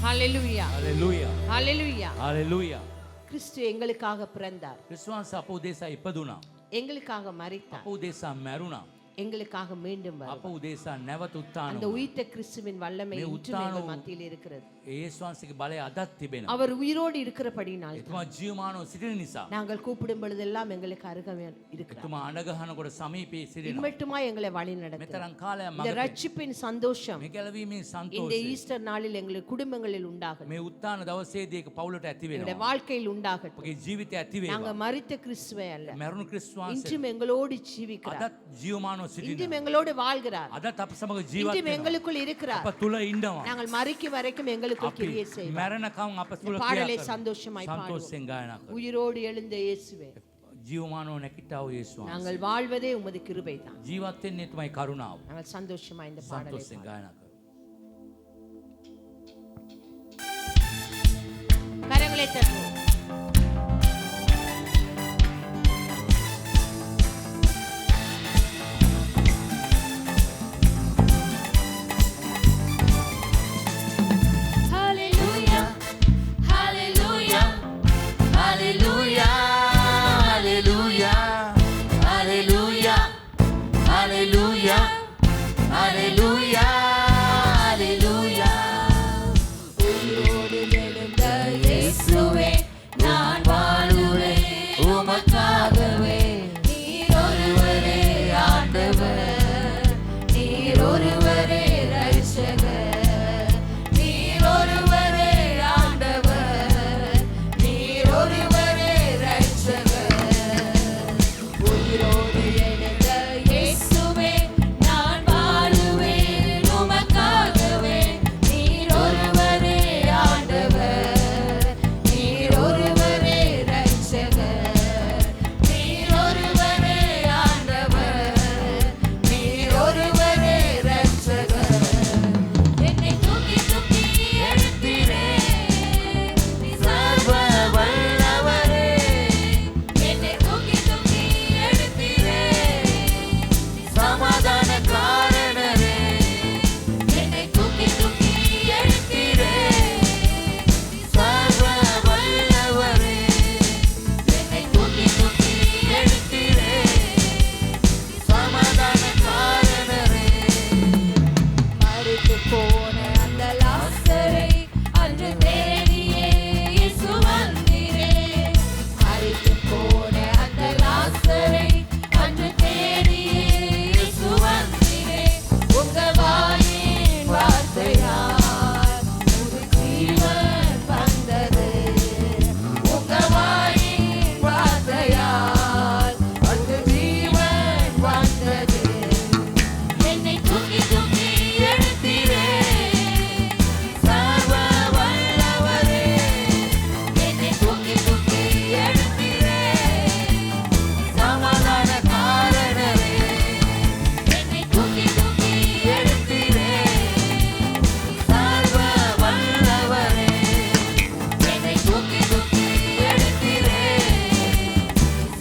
ஹalleluya hallelujah ஹalleluya hallelujah. கிறிஸ்து எங்களுக்காக பிறந்தார், ක්‍රිස්තුවන්ස අප උදෙසා ඉපදුනා. எங்களுக்காக மரித்தார், අප උදෙසා මැරුණා. எங்களுக்காக மீண்டும் අප வருவார். උදෙසා නැවත උත්ථාන அந்த වුණා. உயிர்த்த கிறிஸ்துவின் வல்லமை මේ இன்றும் උත්ථාන எங்கள் වූ மத்தியில் இருக்கிறது. යේසුස් වහන්සේගේ බලය අදත් තිබෙනවා. அவர் உயிரோடு இருக்கிறபடினால் එතුමා ජීවමානව සිටින නිසා. நாங்கள் கூப்பிடும் பொழுதெல்லாம் எங்களுக்கு அருகமே இருக்கிறார். එතුමා අඬගහනකොට සමීපේ සිටිනවා. இம்மட்டுமா எங்களை வழி நடத்துகிறார். මෙතරම් කාලයක් இந்த මඟ ரட்சிப்பின் சந்தோஷம் මේ ගැලවීමේ இந்த සන්තෝෂය ஈஸ்டர் நாளில் எங்கள் குடும்பங்களில் உண்டாகட்டும், මේ උත්ථාන දවසේදී ඒක පවුලට ඇති எங்களுடைய වෙනවා. வாழ்க்கையில் உண்டாகட்டும். අපගේ ජීවිතය ඇති நாங்க වේවා. மரித்த கிறிஸ்துவை அல்ல, මැරුණු ක්‍රිස්තුස් වහන්සේ இன்றும் எங்களோடு ஜீவிக்கிறார், අදත් ජීවමානව இன்றும் සිටිනවා. எங்களோடு வாழ்கிறார், අදත් අප සමග ජීවත් இன்றும் වෙනවා. எங்களுக்குள் இருக்கிறார். අප තුල ඉන්නවා. நாங்கள் மறிக்கும் வரைக்கும் எங்களுக்குள் අපි கிரியை செய்வார். මැරෙනකම් අප තුල பாடலை ක්‍රියා சந்தோஷமாய் කරනවා. பாடுவோம். සන්තෝෂයෙන් ගායනා කරනවා. உயிரோடு எழுந்த இயேசுவே, ජීවමානව නැකිටව යේසුස් වහන්සේ. நாங்கள் வாழ்வதே உமது கிருபை தான். ජීවත් වෙන්නේ තමයි කරුණාව. நாங்கள் சந்தோஷமா இந்த பாடலை සන්තෝෂයෙන් பாடுவோம். ගායනා කරනවා. கரங்களை தட்டுவோம். Hallelujah, hallelujah, hallelujah, hallelujah, hallelujah, hallelujah, hallelujah, hallelujah. உயிரோடு எழுந்த இயேசுவே, நான் வாழுவேன் உமக்காகவே. நீர் ஒருவரே ஆண்டவர், நீர் ஒருவரே இரட்சகர், நீர் ஒருவரே ஆண்டவர், நீர் ஒருவரே இரட்சகர். உயிரோடு எழுந்த இயேசுவே, நான் வாழுவேன் உமக்காகவே. நீர் ஒருவரே ஆண்டவர், நீர் ஒருவரே இரட்சகர், நீர் ஒருவரே ஆண்டவர், நீர் ஒருவரே இரட்சகர். என்னை தூக்கி தூக்கி எடுத்தீரே, நீ சர்வ வல்லவரே. என்னை தூக்கி தூக்கி எடுத்தீரே, நீ சமாதான காரணரே. என்னை தூக்கி தூக்கி எடுத்தீரே, நீ சர்வ வல்லவரே. என்னை தூக்கி தூக்கி எடுத்தீரே, நீ சமாதான காரணரே. மரித்து போன அந்த லாசரை அன்று தேடியே இயேசு வந்தீரே. மரித்து போன அந்த லாசரை அன்று தேடியே இயேசு வந்தீரே. உங்க வாயின் வார்த்தையால் புது ஜீவன் வந்தது. உங்க வாயின் வார்த்தையால் புது ஜீவன் வந்தது. என்னை தூக்கி தூக்கி எடுத்தீரே, சர்வ வல்லவரே. என்னை தூக்கி தூக்கி எடுத்தீரே, சமாதான காரணரே. என்னை தூக்கி தூக்கி எடுத்தீரே, சர்வ வல்லவரே. என்னை தூக்கி தூக்கி எடுத்தீரே,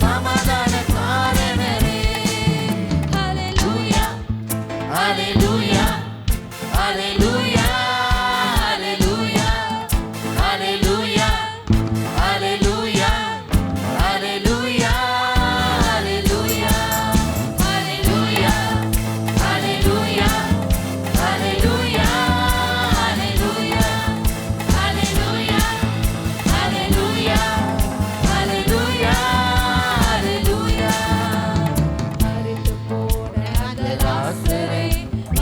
சமாதான காரணரே. Hallelujah, hallelujah, hallelujah, hallelujah, hallelujah, hallelujah, hallelujah, hallelujah, hallelujah, hallelujah, hallelujah, hallelujah, hallelujah, hallelujah, hallelujah, hallelujah. மரித்து போன அந்த லாசரை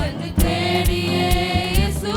அன்று தேடியே இயேசு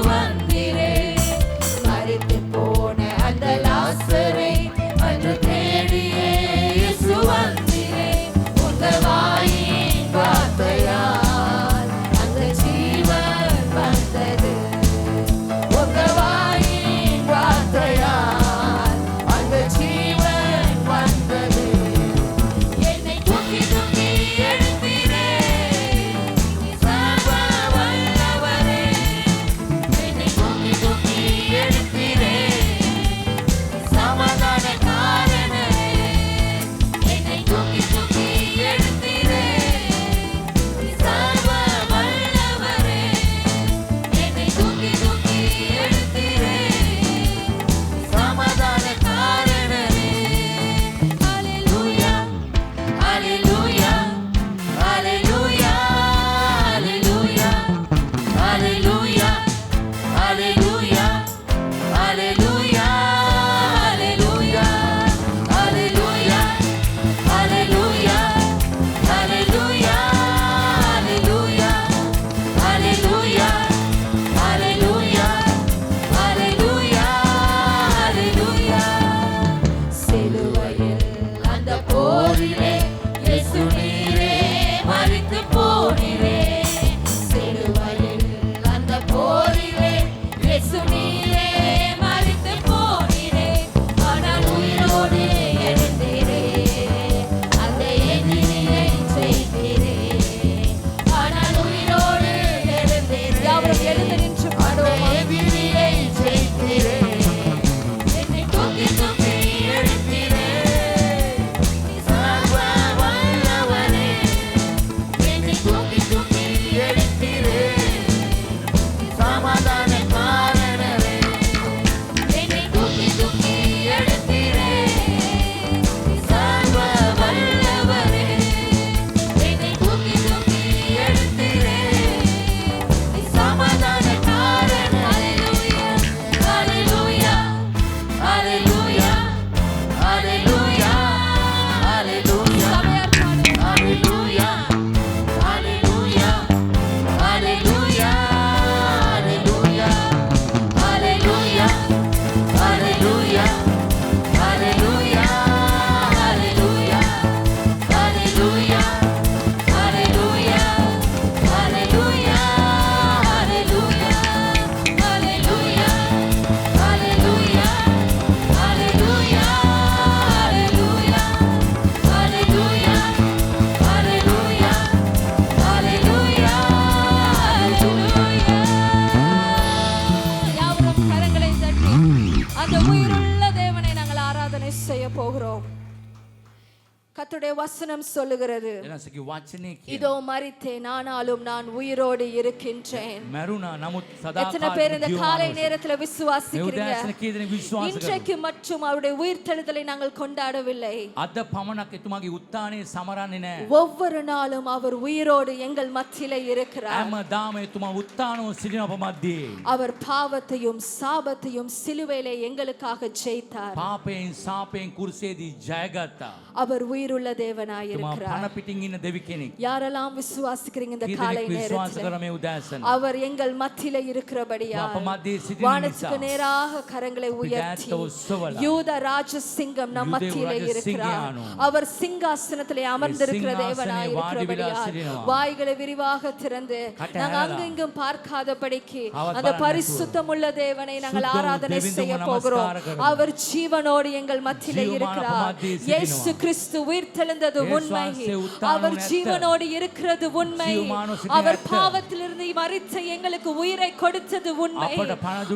ஆண்டவருடைய வசனம் சொல்லுகிறது, එනසකි වචනේ இதோ කියන மரித்தேன் ஆனாலும் நான் உயிரோடு இருக்கின்றேன். මැරුණා නමුත් எத்தனை பேர் இந்த காலை සදාකාලික நேரத்துல விசுவாசிக்கிறீங்க? ජීවමානව කී දෙනෙක් විශ්වාස කරනවා இன்றைக்கு மற்றும் அவருடைய உயிர்த்தெழுதலை நாங்கள் கொண்டாடவில்லை. අද පමණක් එතුමාගේ උත්ථානයේ සමරන්නේ නැහැ ஒவ்வொரு நாளும் அவர் உயிரோடு எங்கள் மத்தியிலே இருக்கிறார். හැමදාම එතුමා උත්ථානව සිටින අප මැද්දේ அவர் பாவத்தையும் சாபத்தையும் சிலுவையிலே எங்களுக்காக ஜெயித்தார். පාපයෙන් සාපයෙන් කුරුසේදී ජයගත්තා அவர் உயிருள்ள தேவனாய் එතුමා இருக்கிறார். පණ පිටින් ඉන්න දෙවි කෙනෙක් யாரெல்லாம் விசுவாசிக்கிறீங்க இந்த කී காலை දෙනෙක් විශ්වාස நேரத்தில்? කර මේ උදෑසන அவர் எங்கள் மத்தியிலே இருக்கிறபடியா අප මැද්දේ සිටින வானத்துக்கு නිසා நேராக கரங்களை உயர்த்தி யூத ராஜசிங்கம் நம் மத்தியிலே இருக்கிறார். அவர் சிங்காசனத்திலே அமர்ந்திருக்கிற தேவனாய் இருக்கிறபடியா வாய்களை விரிவாக திறந்து நாங்கள் அங்கெங்கும் பார்க்காதபடிக்கு அந்த பரிசுத்தமுள்ள தேவனை நாங்கள் ஆராதனை செய்ய போகிறோம். அவர் ஜீவனோடு எங்கள் மத்தியிலே இருக்கிறார். இயேசு கிறிஸ்து உயிர்த்தெழுந்தது உண்மை. அவர் ஜீவனோடு இருக்கிறது உண்மை. அவர் பாவத்திலிருந்து மரித்த எங்களுக்கு உயிரை கொடுத்தது உண்மை.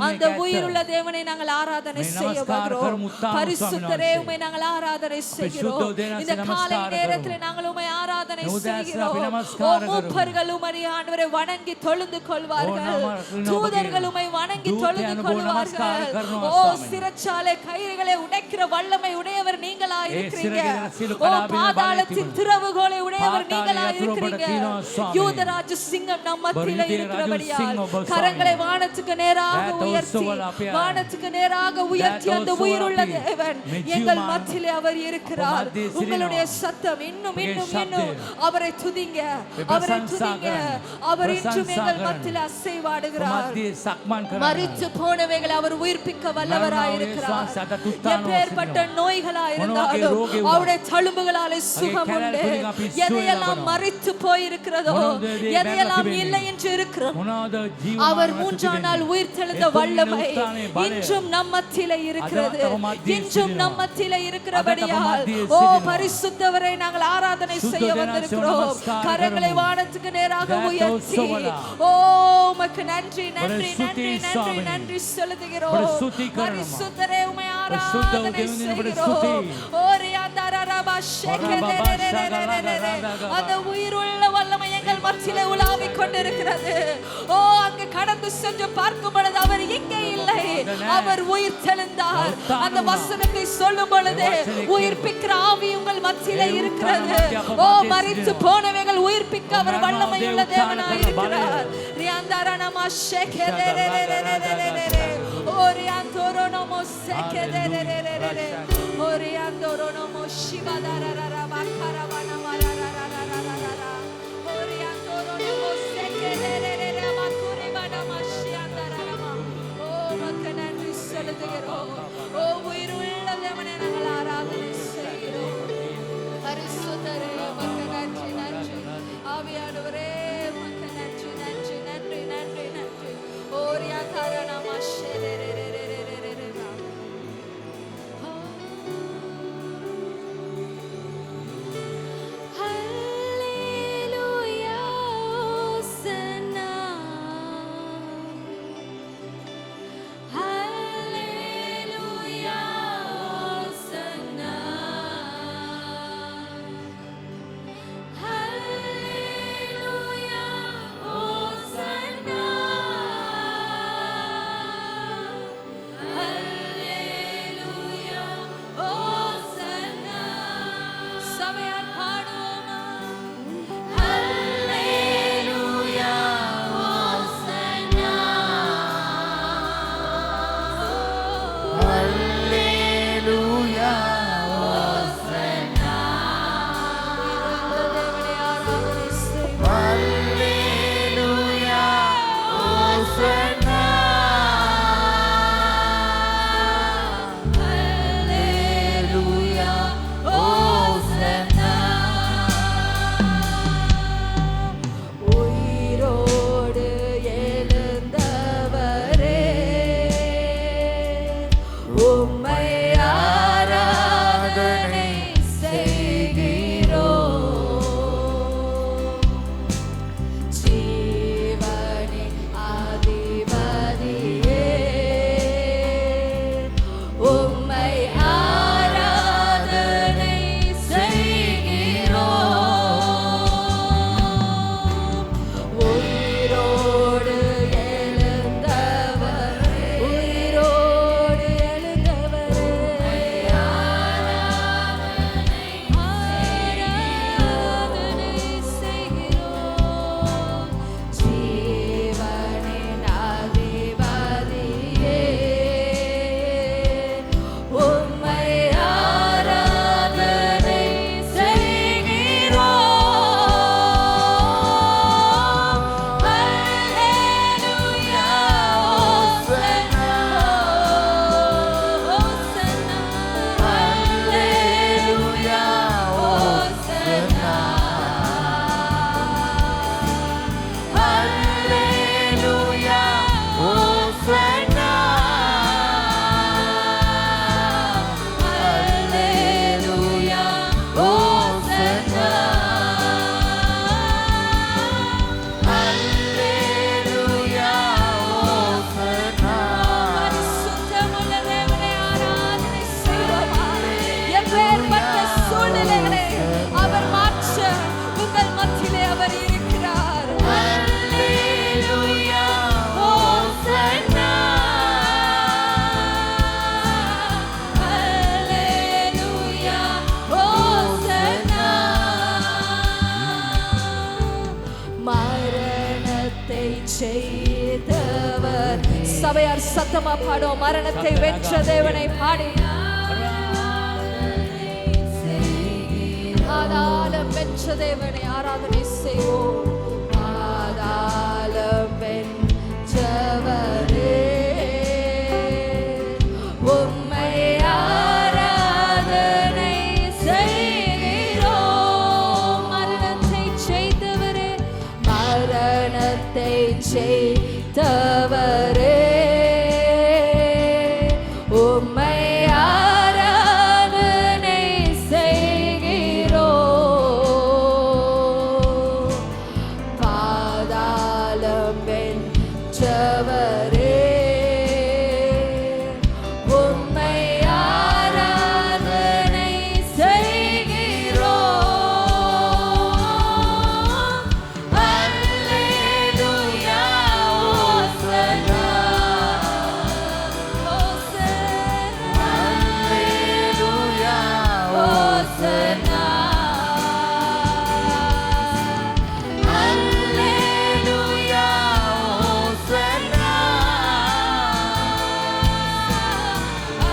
அந்த உயிருள்ள தேவனை நாங்கள் ஆராதனை செய்ய போகிறோம். பரிசுத்தரே உம்மை நாங்கள் ஆராதனை செய்கிறோம். இந்த காலை நேரத்தில் நாங்கள் உம்மை ஆராதனை செய்கிறோம். ஓ மூப்பர்கள் உம்மை ஆண்டவரை வணங்கி தொழுது கொள்வார்கள். தூதர்கள் உம்மை வணங்கி தொழுது கொள்வார்கள். ஓ சிறைச்சாலை கயிறுகளை உடைக்கிற வல்லமை உடையவர் நீங்களா இருக்கிறீங்க. ஓ பாதாளத்தின் திறவுகோலை உடையவர் நீங்களா இருக்கிறீங்க. யூதராஜ சிங்கம் நம் மத்தியிலே இருக்கிறபடியால் கரங்களை வானத்துக்கு நேராக உயர்த்தி வானத்துக்கு நேராக உயர்த்தி அந்த உயிருள்ள தேவன் எங்கள் மத்தியிலே அவர் இருக்கிறார். உங்களுடைய சத்தம் இன்னும் இன்னும் இன்னும் அவரை துதிங்க, அவரை துதிங்க. அவர் இன்றும் எங்கள் மத்தியிலே அசைவாடுகிறார். மரித்து போனவைகளை அவர் உயிர்ப்பிக்க வல்லவராய் இருக்கிறார். எப்பேற்பட்ட நோய்களாய் இருந்தாலும் அவருடைய தழும்புகளாலே சுகம் உண்டு. எதையெல்லாம் மரித்து போயிருக்கிறதோ, எதையெல்லாம் இல்லை என்று இருக்கிறோம், அவர் மூன்றாம் நாள் உயிர்த்தெழுந்த வல்லமை இன்றும் நம் மத்தியிலே இருக்கிறது. இன்றும் நம் மத்தியிலே இருக்கிறபடியால் ஓ பரிசுத்தவரை நாங்கள் ஆராதனை செய்ய வந்திருக்கிறோம். கரங்களை வானத்துக்கு நேராக உயர்த்தி ஓ உமக்கு நன்றி நன்றி நன்றி நன்றி நன்றி செலுத்துகிறோம். பரிசுத்தரே உம்மை ஆராதனை செய்கிறோம். அந்த உயிருள்ள வல்லமை எங்கள் மத்தியிலே உலாவிக் கொண்டிருக்கிறது. ஓ அங்கு கடந்து சென்று பார்க்கும் பொழுது அவர் இங்கே இல்லை, அவர் உயிர் தெழுந்தார். அந்த வசனத்தை சொல்லும் பொழுது உயிர்ப்பிக்கிற ஆவி உங்கள் மத்தியிலே இருக்கிறது. ஓ மரித்து போனவைகள் உயிர்ப்பிக்க அவர் வல்லமையுள்ள தேவனாய் இருக்கிறார். ரியாந்தாரணமா ஷேகேரேரேரேரேரேரே ஓரியாந்தோரோனமோ சேகேரேரேரேரே ஓரியாந்தோரோனமோ சிவதாரரரா வக்கரவனவரரரரரரரா ஓரியாந்தோரோனமோ சேகேரேரேரே மக்குரிவனமஷியாந்தரரமா. ஓ உமக்கு நன்றி செலுத்துகிறோம். ஓ உயிருள்ள தேவனை நாங்கள் ஆராதனை செய்கிறோம். பரிசுத்தரே உமக்கு நன்றி நன்றி. ஆவியானவரே உமக்கு நன்றி நன்றி நன்றி நன்றி நன்றி. ஓரியாந்தரணமா ஷேரேரேரேரேரேரேரா செய்தவர். சபையார் சத்தமா பாடும். மரணத்தை வென்ற தேவனை பாடி பாதாளம் வென்ற தேவனை ஆராதனை செய்வோம். பாதாளம் வென்றவரே உம்மை ஆராதனை செய்கிறோம். மரணத்தை செய்தவரே மரணத்தை செய்தவரே உம்மை ஆராதனை செய்கிறோம். பாதாளம் வென்றவரே உம்மை ஆராதனை செய்கிறோம். அல்லேலூயா ஓசன்னா ஓசன்னா அல்லேலூயா ஓசன்னா அல்லேலூயா ஓசன்னா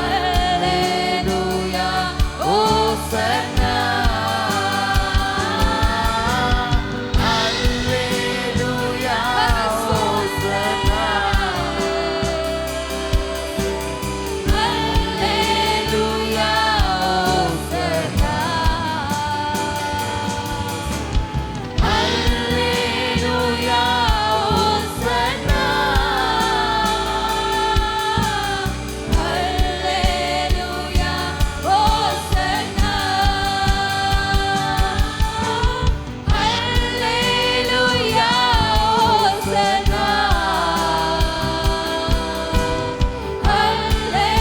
அல்லேலூயா ஓசன்னா அல்லேலூயா ஓசன்னா அல்லேலூயா ஓசன்னா அல்லேலூயா ஓசன்னா அல்லேலூயா ஓசன்னா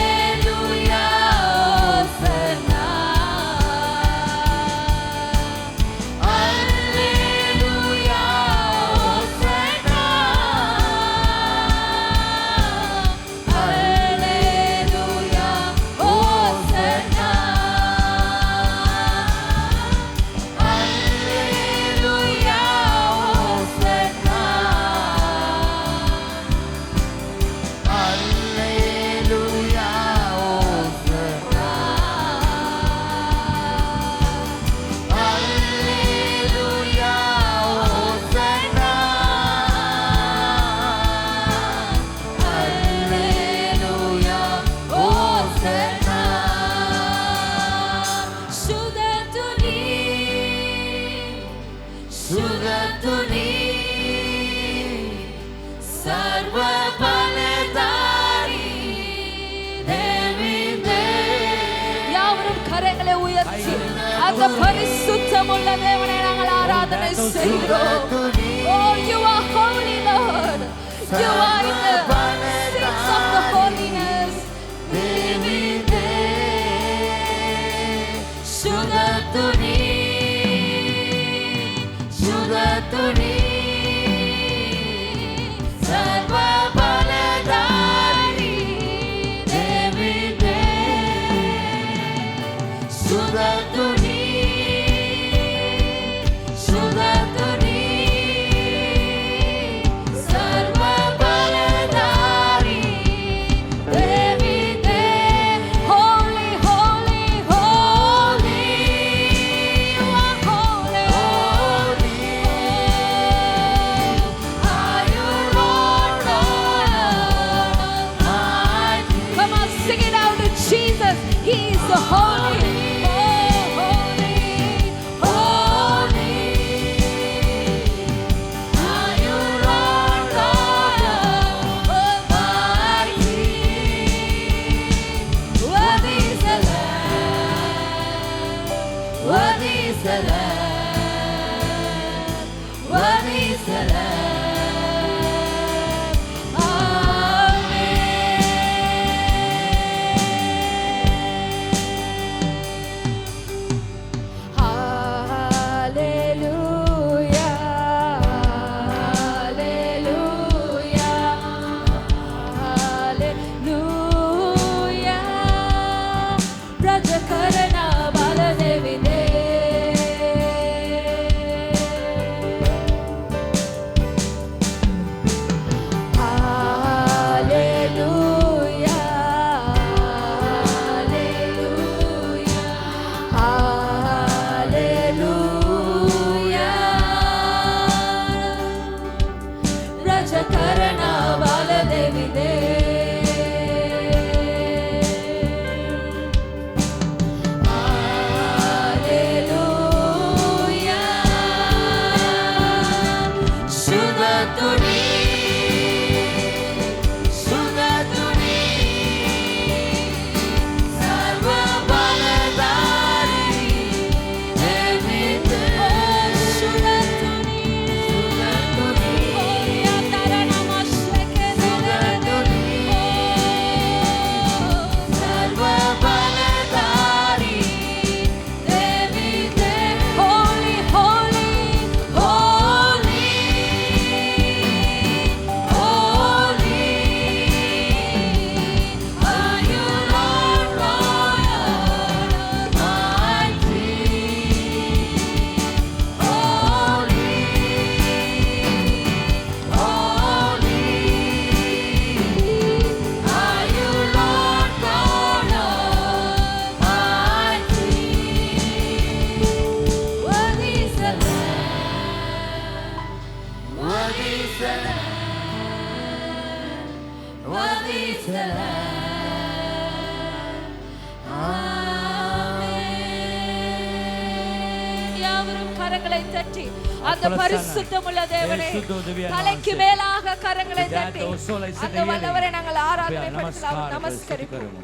அல்லேலூயா ஓசன்னா அல்லேலூயா ஓசன்னா அல்லேலூயா ஓசன்னா அல்லேலூயா ஓசன்னா அல்லேலூயா ஓசன்னா அல்லேலூயா ஓசன்னா அல்லேலூயா ஓசன்னா அல்லேலூயா ஓசன்னா சுகதுனி சுகதுனி சர்வ பலதாரி தேவிதே. யாவரும் கரங்களை உயர்த்தி அந்த பரிசுத்தமுள்ள தேவனை நாங்கள் ஆராதனை செய்கிறோம். Oh, you are holy, Lord. You are in the seats of the holiness. தேவிதே சுகதுனி சுகதுனி சர்வ பலதாரி தேவிதே சுகதுனி சுகதுனி சர்வ பலதாரி රජකරන බල දෙවිදේ கரங்களை தட்டி அந்த பரிசுத்தமுள்ள தேவனே தலைக்கு மேலாக கரங்களை தட்டி அந்த வல்லவரை நாங்கள் ஆராதனைப்படுத்தலாம் நமஸ்கரிப்போம்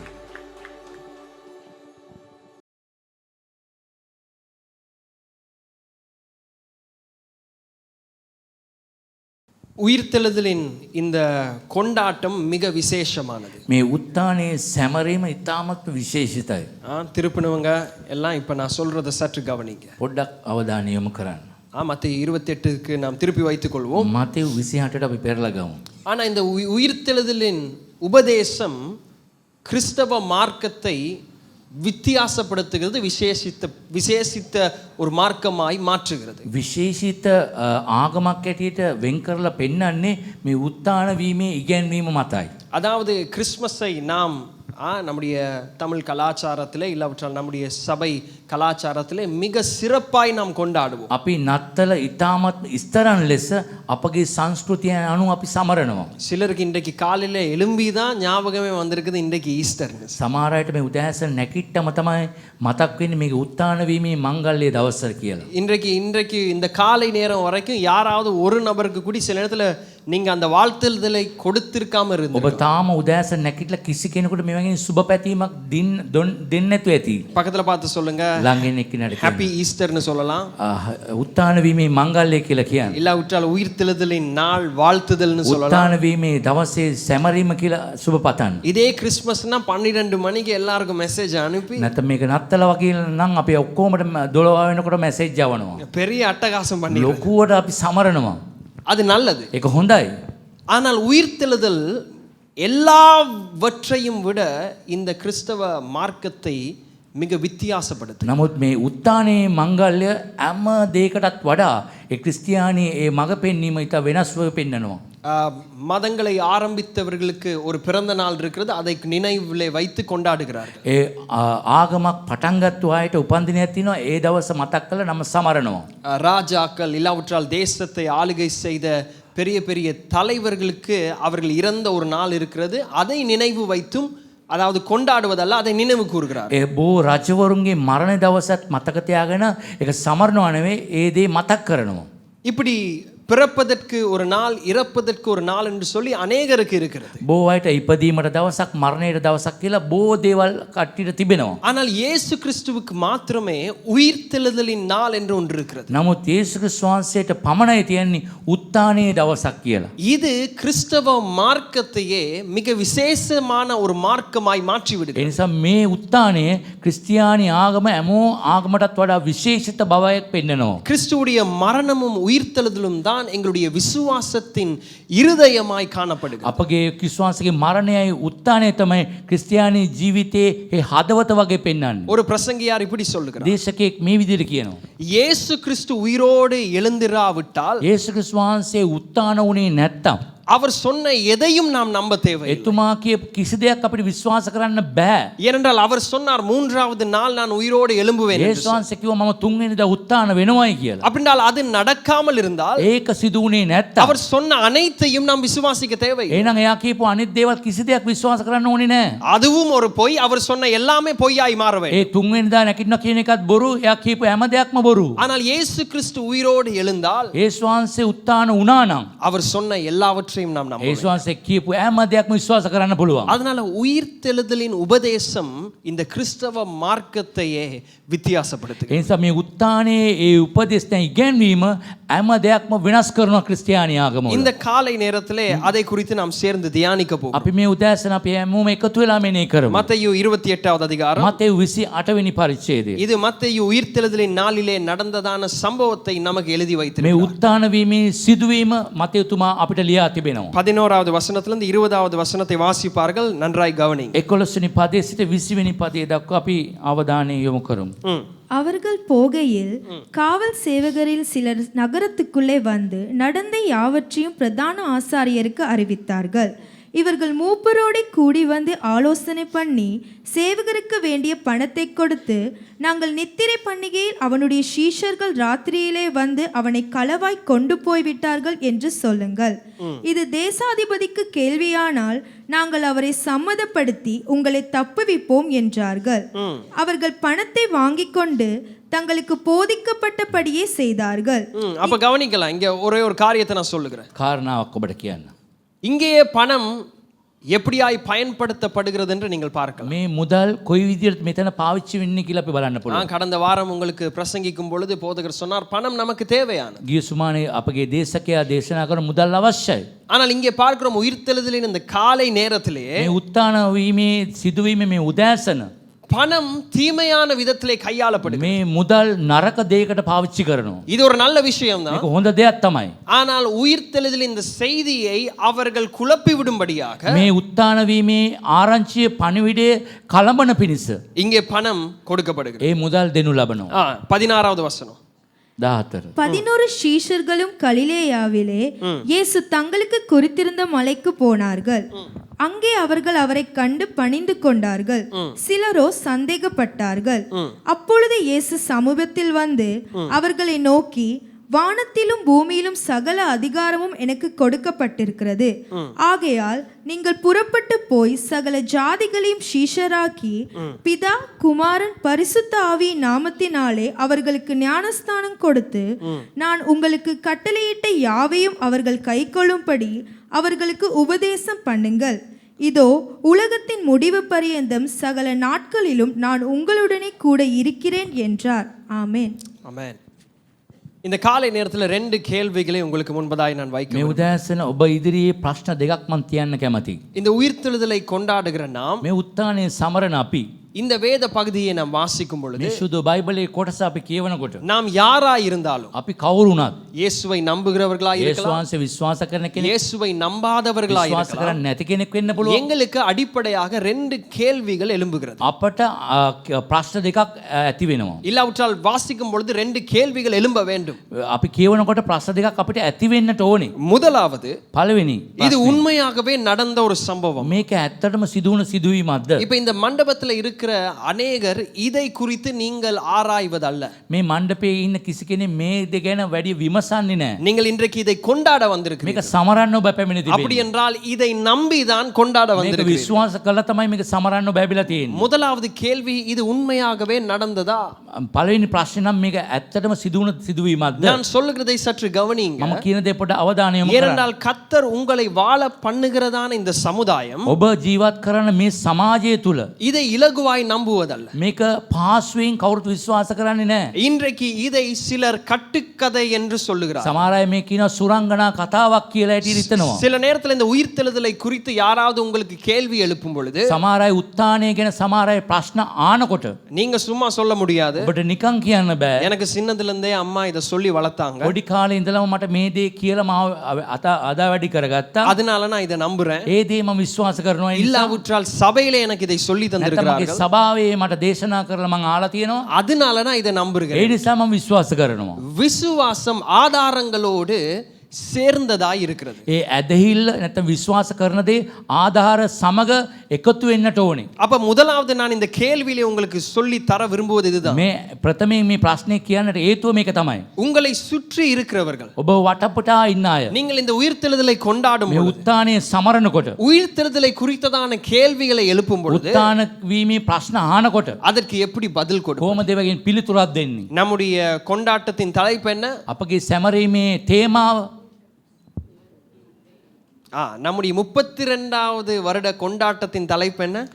உயிர்த்தெழுதலின் இந்த கொண்டாட்டம் மிக விசேஷமானது. මේ උත්තානයේ සැමරීම ඉතාමත් විශේෂිතයි. திருப்பினவங்க எல்லாம் இப்ப நான் சொல்றத சற்று கவனிங்க. පොඩ්ඩක් අවධානය යොමු කරන්න. மத்தேயு 28க்கு நாம் திருப்பி வைத்துக் கொள்வோம். මතෙව් 28ට අපි පෙරලා ගමු. ஆனா இந்த உயிர்த்தெழுதலின் உபதேசம் கிறிஸ்தவ மார்க்கத்தை வித்தியாசப்படுத்துகிறது, விசேஷித்த ஒரு மார்க்கமாய் மாற்றுகிறது. විශේෂිත ආගමක් ඇටියට වෙන් කරලා පෙන්වන්නේ මේ උත්තාන වීමේ ඉගැන්වීම මතයි. அதாவது கிறிஸ்மஸை நாம் நம்முடைய தமிழ் கலாச்சாரத்திலே இல்லாவிட்டால் நம்முடைய சபை கலாச்சாரத்திலே மிக சிறப்பாய் நாம் கொண்டாடுவோம். අපි නත්තල ඉතාමත් ස්තරන් ලෙස අපගේ සංස්කෘතිය අනුව අපි සමරනවා. சிலருக்கு இன்றைக்கு காலையில எழும்பி தான் ஞாபகமே வந்திருக்குது இன்றைக்கு ஈஸ்டர்னு. සමහර අයට මේ උදෑසන නැගිට්ටම තමයි මතක් වෙන්නේ මේක උත්තාන වීමේ මංගල්‍ය දවස කියලා. இன்றைக்கு இந்த காலை நேரம் வரைக்கும் யாராவது ஒரு நபருக்கு கூட சில நேரத்துல நீங்க அந்த வாழ்த்துதலை கொடுத்திருக்காம இருந்து ඔබ තාම උදෑසන නැගිටලා කිසි කෙනෙකුට මේ වගේ සුබ පැතීමක් දෙන්න නැතුව ඇති. பக்கத்துல பார்த்து சொல்லுங்க, ළඟින් එක්කිනට ஹாப்பி ஈஸ்டர்னு சொல்லலாம். උත්තාන වීමේ මංගල්‍ය කියලා කියන්නේ. இல்லாவிட்டால் உயிர்த்தெழுதலின் நாள் வாழ்த்துதல்னு சொல்லலாம். උත්තාන වීමේ දවසේ සැමරීම කියලා සුබ පතන්න. இதே கிறிஸ்மஸ்னா 12 மணிக்கு எல்லாருக்கும் மெசேஜ் அனுப்பி නැත්නම් මේක නත්තල වගේ නම් අපි ඔක්කොමට 12 වෙනකොට මැසේජ් යවනවා. பெரிய அட்டகாசம் பண்ணி ලොකුවට අපි සමරනවා. அது நல்லது. ඒක හොඳයි. ஆனால் உயிர்த்தெழுதல் எல்லாவற்றையும் விட இந்த கிறிஸ்தவ மார்க்கத்தை மிக வித்தியாசப்படுத்து. නමුත් මේ උත්තානයේ මංගල්‍ය හැම දෙයකටත් වඩා ඒ ක්‍රිස්තියානි ඒ මඟ පෙන්වීම ඉතා වෙනස්ව පෙන්වනවා. மதங்களை ஆரம்பித்தவர்களுக்கு ஒரு பிறந்த நாள் இருக்கிறது, அதை நினைவிலே வைத்து கொண்டாடுகிறார்கள். ඒ ආගමක් පටන් ගත්ත අයට උපන්දිනයක් තියෙනවා, ඒ දවස මතක් කරලා නම සමරනවා. ராஜாக்கள் இல்லாவிட்டால் தேசத்தை ஆளுகை செய்த பெரிய பெரிய தலைவர்களுக்கு அவர்கள் இறந்த ஒரு நாள் இருக்கிறது, அதை நினைவு வைத்தும் அதாவது கொண்டாடுவதல்ல அதை நினைவு கூறுகிறார். ඒ බෝ රජවරුන්ගේ මරණ දවසත් මතක තියාගෙන ඒක සමරනවා නෙවෙයි, ඒ දේ මතක් කරනවා. இப்படி பிறப்பதற்கு ஒரு நாள் இறப்பதற்கு ஒரு நாள் என்று சொல்லி அநேகருக்கு இருக்கிறது. බෝ අයට ඉපදීමට දවසක් මරණයට දවසක් කියලා බෝ දේවල් කට්ටියට තිබෙනවා. ஆனால் இயேசு கிறிஸ்துவுக்கு மாத்திரமே உயிர்த்தெழுதலின் நாள் என்று ஒன்று இருக்கிறது. නමුත් යේසුස් ක්‍රිස්තුස් වහන්සේට පමණයි තියන්නේ උත්ථානයේ දවසක් කියලා. இது கிறிஸ்தவ மார்க்கத்தையே மிக விசேஷமான ஒரு மார்க்கமாய் மாற்றி விடுகிறது. ඒ නිසා මේ උත්ථානය ක්‍රිස්තියානි ආගම හැමෝ ආගමටත් වඩා විශේෂිත බවක් පෙන්වනවා. கிறிஸ்துவுடைய மரணமும் உயிர்த்தெழுதலும் தான் எங்களுடைய விசுவாசத்தின் இருதயமாய் காணப்படுகிறது. අපගේ ක්‍රිස්තුස්ගේ මරණයයි උත්ථානය තමයි ක්‍රිස්තියානි ජීවිතයේ ඒ හදවත වගේ පෙන්වන්නේ. ஒரு பிரசங்கியார் இப்படி சொல்லுகிறார், දේශකෙක් මේ විදිහට කියනවා. இயேசு கிறிஸ்து உயிரோடு எழுந்திராவிட்டால் යේසුස් ක්‍රිස්තුස් වහන්සේ උත්ථාන වුණේ නැත්තම් அவர் சொன்ன எதையும் நாம் நம்ப தேவை. එතුමා කියපු කිසි දෙයක් අපිට විශ්වාස කරන්න බෑ. ஏனென்றால் அவர் சொன்னார் 3வது நாள் நான் உயிரோடு எழும்புவேன் என்று. යේසුස් වහන්සේ කිව්වා මම තුන්වෙනිදා උත්ථාන වෙනවයි කියලා. அப்படினால் அது நடக்காமல் இருந்தால் ඒක සිදු වුණේ නැත්තම් அவர் சொன்ன அனைத்தையும் நாம் விசுவாசிக்க தேவை. එහෙනම් එයා කියපු අනිත් දේවල් කිසි දෙයක් විශ්වාස කරන්න ඕනේ නැහැ. அதுவும் ஒரு பொய். அவர் சொன்ன எல்லாமே பொய்யாய் மாற வேண்டும். ඒ තුන්වෙනිදා නැගිටිනවා කියන එකත් බොරු. එයා කියපු හැම දෙයක්ම බොරු. ஆனால் இயேசு கிறிஸ்து உயிரோடு எழுந்தால் යේසුස් වහන්සේ උත්ථාන වුණා නම් அவர் சொன்ன எல்லாவற்றையும் நாம் நம்ப යේසුස් වහන්සේ කියපු හැම දෙයක්ම විශ්වාස කරන්න පුළුවන්. அதனால உயிர்த்தெழுதலின் உபதேசம் இந்த கிறிஸ்தவ மார்க்கத்தையே வித்தியாசப்படுத்துகிறது. ඒ නිසා මේ උත්ථානයේ ඒ උපදේශ දැන් ඉගැන්වීම හැම දෙයක්ම වෙනස් කරනවා ක්‍රිස්තියානි ආගම වල. இந்த காலை நேரத்திலே அதை குறித்து நாம் சேர்ந்து தியானிக்க போகிறோம். අපි මේ උදෑසන අපි හැමෝම එකතු වෙලා මෙනේ කරමු. மத்தேயு 28வது அதிகாரம். මතෙව් 28 වෙනි පරිච්ඡේදය. இது மத்தேயு உயிர்த்தெழுதலின் நாளிலே நடந்ததான சம்பவத்தை நமக்கு எழுதி මේ வைத்திருக்கிறார். උත්ථාන වීමේ සිදුවීම මතෙව්තුමා අපිට ලියා තිබෙනවා. 11வது வசனத்திலிருந்து 20வது வசனத்தை வாசிப்பார்கள். நன்றாய் கவனிங்க. 11 වෙනි පදයේ සිට 20 වෙනි පදයේ දක්වා අපි අවධානය යොමු කරමු. அவர்கள் போகையில் காவல் சேவகரில் சிலர் நகரத்துக்குள்ளே வந்து நடந்த யாவற்றையும் பிரதான ஆசாரியருக்கு அறிவித்தார்கள். இவர்கள் மூப்பரோடு கூடி வந்து ஆலோசனை பண்ணி சேவகருக்கு வேண்டிய பணத்தை கொடுத்து, நாங்கள் நித்திரை பண்ணுகையில் அவனுடைய சீஷர்கள் ராத்திரியிலே வந்து அவனை களவாய் கொண்டு போய்விட்டார்கள் என்று சொல்லுங்கள். இது தேசாதிபதிக்கு கேள்வியானால் நாங்கள் அவரை சம்மதப்படுத்தி உங்களை தப்புவிப்போம் என்றார்கள். அவர்கள் பணத்தை வாங்கிக் கொண்டு தங்களுக்கு போதிக்கப்பட்டபடியே செய்தார்கள். அப்ப கவனிக்கலாம். இங்க ஒரே ஒரு காரியத்தை நான் சொல்லுகிறேன். කාරණාවක් ඔබට කියන්න. இங்கேயே பணம் எப்படியாய் பயன்படுத்தப்படுகிறது என்று நீங்கள் பார்க்கலாம். මේ මුදල් කොයි විදිහට මෙතන පාවිච්චි වෙන්නේ කියලා අපි බලන්න පුළුවන්. நான் கடந்த வாரம் உங்களுக்கு பிரசங்கிக்கும் பொழுது போதகர் சொன்னார் பணம் நமக்கு தேவையானது. ගිය සුමානේ අපගේ දේශකයා දේශනා කරන මුදල් අවශ්‍යයි. ஆனால் இங்கே பார்க்கிறோம் உயிர்த்தெழுதலின் இந்த காலை நேரத்திலே මේ උත්ථාන වීමේ සිදුවීමේ මේ උදෑසන பணம் தீமையான விதத்திலே கையாளப்படுகிறது. මේ මුදල් නරක දෙයකට පාවිච්චි කරනවා. இது ஒரு நல்ல விஷயம் தான். මේක හොඳ දෙයක් තමයි. ஆனால் உயிர்த்தெழுதலின் இந்த செய்தியை அவர்கள் குழப்பி விடும்படியாக මේ උත්ථාන වීමේ ආරංචියේ පණිවිඩය කලබන පිණිස இங்கே பணம் கொடுக்கப்படுகிறது. ඒ මුදල් දෙනු ලබනවා. 16வது வசனம். 14 11 சீஷர்களும் கலிலேயாவிலே இயேசு தங்களுக்கு குறித்திருந்த மலைக்கு போனார்கள். அங்கே அவர்கள் அவரை கண்டு பணிந்து கொண்டார்கள். சிலரோ சந்தேகப்பட்டார்கள். அப்பொழுது இயேசு சமூகத்தில் வந்து அவர்களை நோக்கி, வானத்திலும் பூமியிலும் சகல அதிகாரமும் எனக்கு கொடுக்கப்பட்டிருக்கிறது. ஆகையால் நீங்கள் புறப்பட்டு போய் சகல ஜாதிகளையும் சீஷராக்கி பிதா குமாரன் பரிசுத்த ஆவியின் நாமத்தினாலே அவர்களுக்கு ஞானஸ்தானம் கொடுத்து, நான் உங்களுக்கு கட்டளையிட்ட யாவையும் அவர்கள் கைக்கொள்ளும்படி அவர்களுக்கு உபதேசம் பண்ணுங்கள். இதோ உலகத்தின் முடிவு பரியந்தம் சகல நாட்களிலும் நான் உங்களுடனே கூட இருக்கிறேன் என்றார். ஆமென். ஆமென். இந்த காலை நேரத்தில் 2 கேள்விகளை உங்களுக்கு முன்பதாய் நான் මේ வைக்கிறேன். උදෑසන ඔබ ඉදිරියේ ප්‍රශ්න දෙකක් මම තියන්න කැමතියි. இந்த உயிர்த்தெழுதலை கொண்டாடுகிற நாம் මේ උත්ථානයේ සමරන අපි இந்த வேத பகுதியை நாம் வாசிக்கும் பொழுது මේ සුදු බයිබලයේ කොටස අපි කියවනකොට நாம் யாராய் இருந்தாலும் අපි කවුරු වුණත් இயேசுவை நம்புகிறவர்களாய் යේසුස් இருக்கலாம், වහන්සේ විශ්වාස කරන කෙනෙක් இயேசுவை நம்பாதவர்களாய் විශ්වාස இருக்கலாம். කරන්නේ නැති කෙනෙක් වෙන්න පුළුවන්. எங்களுக்கு அடிப்படையாக 2 கேள்விகள் எழும்புகிறது. අපට ප්‍රශ්න දෙකක් ඇති වෙනවා. இல்லாவிட்டால் வாசிக்கும் பொழுது 2 கேள்விகள் எழும்ப வேண்டும். අපි කියවනකොට ප්‍රශ්න දෙකක් අපිට ඇති වෙන්නට ඕනේ. முதலாவது, පළවෙනි இது உண்மையாகவே நடந்த ஒரு சம்பவம். මේක ඇත්තටම සිදුවුණ සිදුවීමක්ද? இப்ப இந்த மண்டபத்தில் இருக்கிற அநேகர் இதை குறித்து நீங்கள் ஆராய்வதல்ல. මේ මණ්ඩපයේ ඉන්න කිසි කෙනෙක් මේ දෙ ගැන වැඩි විමසන්නේ නැහැ. நீங்கள் இன்றைக்கு இதை கொண்டாட මේක வந்திருக்கிறீர்கள். සමරන්න ඔබ පැමිණ அப்படி තිබෙනවා. என்றால் இதை நம்பி தான் கொண்டாட මේක வந்திருக்கிறீர்கள். විශ්වාස කළා තමයි මේක සමරන්න ඔබ ඇවිල්ලා තියෙන්නේ. முதலாவது கேள்வி, இது உண்மையாகவே நடந்ததா? පළවෙනි ප්‍රශ්නේ නම් මේක ඇත්තටම සිදුවුණ සිදුවීමක්ද? நான் சொல்லுகிறதை சற்று கவனிங்க. මම කියන දේ පොඩ්ඩ අවධානය යොමු කරන්න. ஏனென்றால் கர்த்தர் உங்களை வாழ பண்ணுகிறதான இந்த சமுதாயம் ඔබ ජීවත් කරන මේ සමාජය තුල இதை இலகுவாய் நம்புவதல்ல. මේක පාස්වෙන් කවුරුත් විශ්වාස කරන්නේ නැහැ. இன்றைக்கு இதை சிலர் கட்டுக்கதை என்று சொல்லுகிறார். සමහර අය මේ කියන සුරංගනා කතාවක් කියලා ඇටි හිතනවා. சில நேரத்தில் இந்த உயிர்த்தெழுதலை குறித்து யாராவது உங்களுக்கு கேள்வி எழுப்பும் பொழுது සමහර අය උත්ථානය ගැන සමහර අය ප්‍රශ්න ආනකොට நீங்க சும்மா சொல்ல முடியாது, ඔබට නිකන් කියන්න බෑ. எனக்கு சின்னதுல இருந்தே அம்மா இதை சொல்லி வளர்த்தாங்க, පොඩි කාලේ ඉඳලම මට මේ දේ කියලා මාව අදා වැඩි කරගත්තා. அதனால நான் இதை நம்புறேன். ඒ දේ මම විශ්වාස කරනවා. ඒ නිසා இல்லாவிட்டால் சபையிலே எனக்கு இதை சொல்லி නැත්නම් මගේ தந்திருக்கிறார்கள், සභාවේ මට දේශනා කරලා මං ආලා තියෙනවා. அதனால நான் இதை ඒ நம்புகிறேன். නිසා මම විශ්වාස කරනවා. விசுவாசம் ஆதாரங்களோடு சேர்ந்ததாய் இருக்கிறது. ඒ ඇදහිල්ල නැත්නම් විශ්වාස කරන දේ ආධාර සමග එකතු වෙන්නට ඕනේ. அப்ப முதலாவது நான் இந்த கேள்வியிலே உங்களுக்கு சொல்லி தர விரும்புவது இதுதான். මේ ප්‍රථමයෙන් මේ ප්‍රශ්නේ කියන්නට හේතුව මේක තමයි. உங்களை சுற்றி இருக்கிறவர்கள், ඔබ වටපිටා ඉන්න අය நீங்கள் இந்த உயிர்த்தெழுதலை கொண்டாடும் මේ பொழுது, උත්තානයේ සමරනකොට உயிர்த்தெழுதலை குறித்ததான கேள்விகளை எழுப்பும் பொழுது උත්තාන වීමේ ප්‍රශ්න අහනකොට அதற்கு எப்படி பதில் கொடுப்போம்? කොහොමද ඒවගෙන් පිළිතුරක් දෙන්නේ? நம்முடைய கொண்டாட்டத்தின் தலைப்பு என்ன? අපගේ සැමරීමේ තේමාව நம்முடைய 32வது வருட கொண்டாட்டத்தின் தலைப்பு என்ன?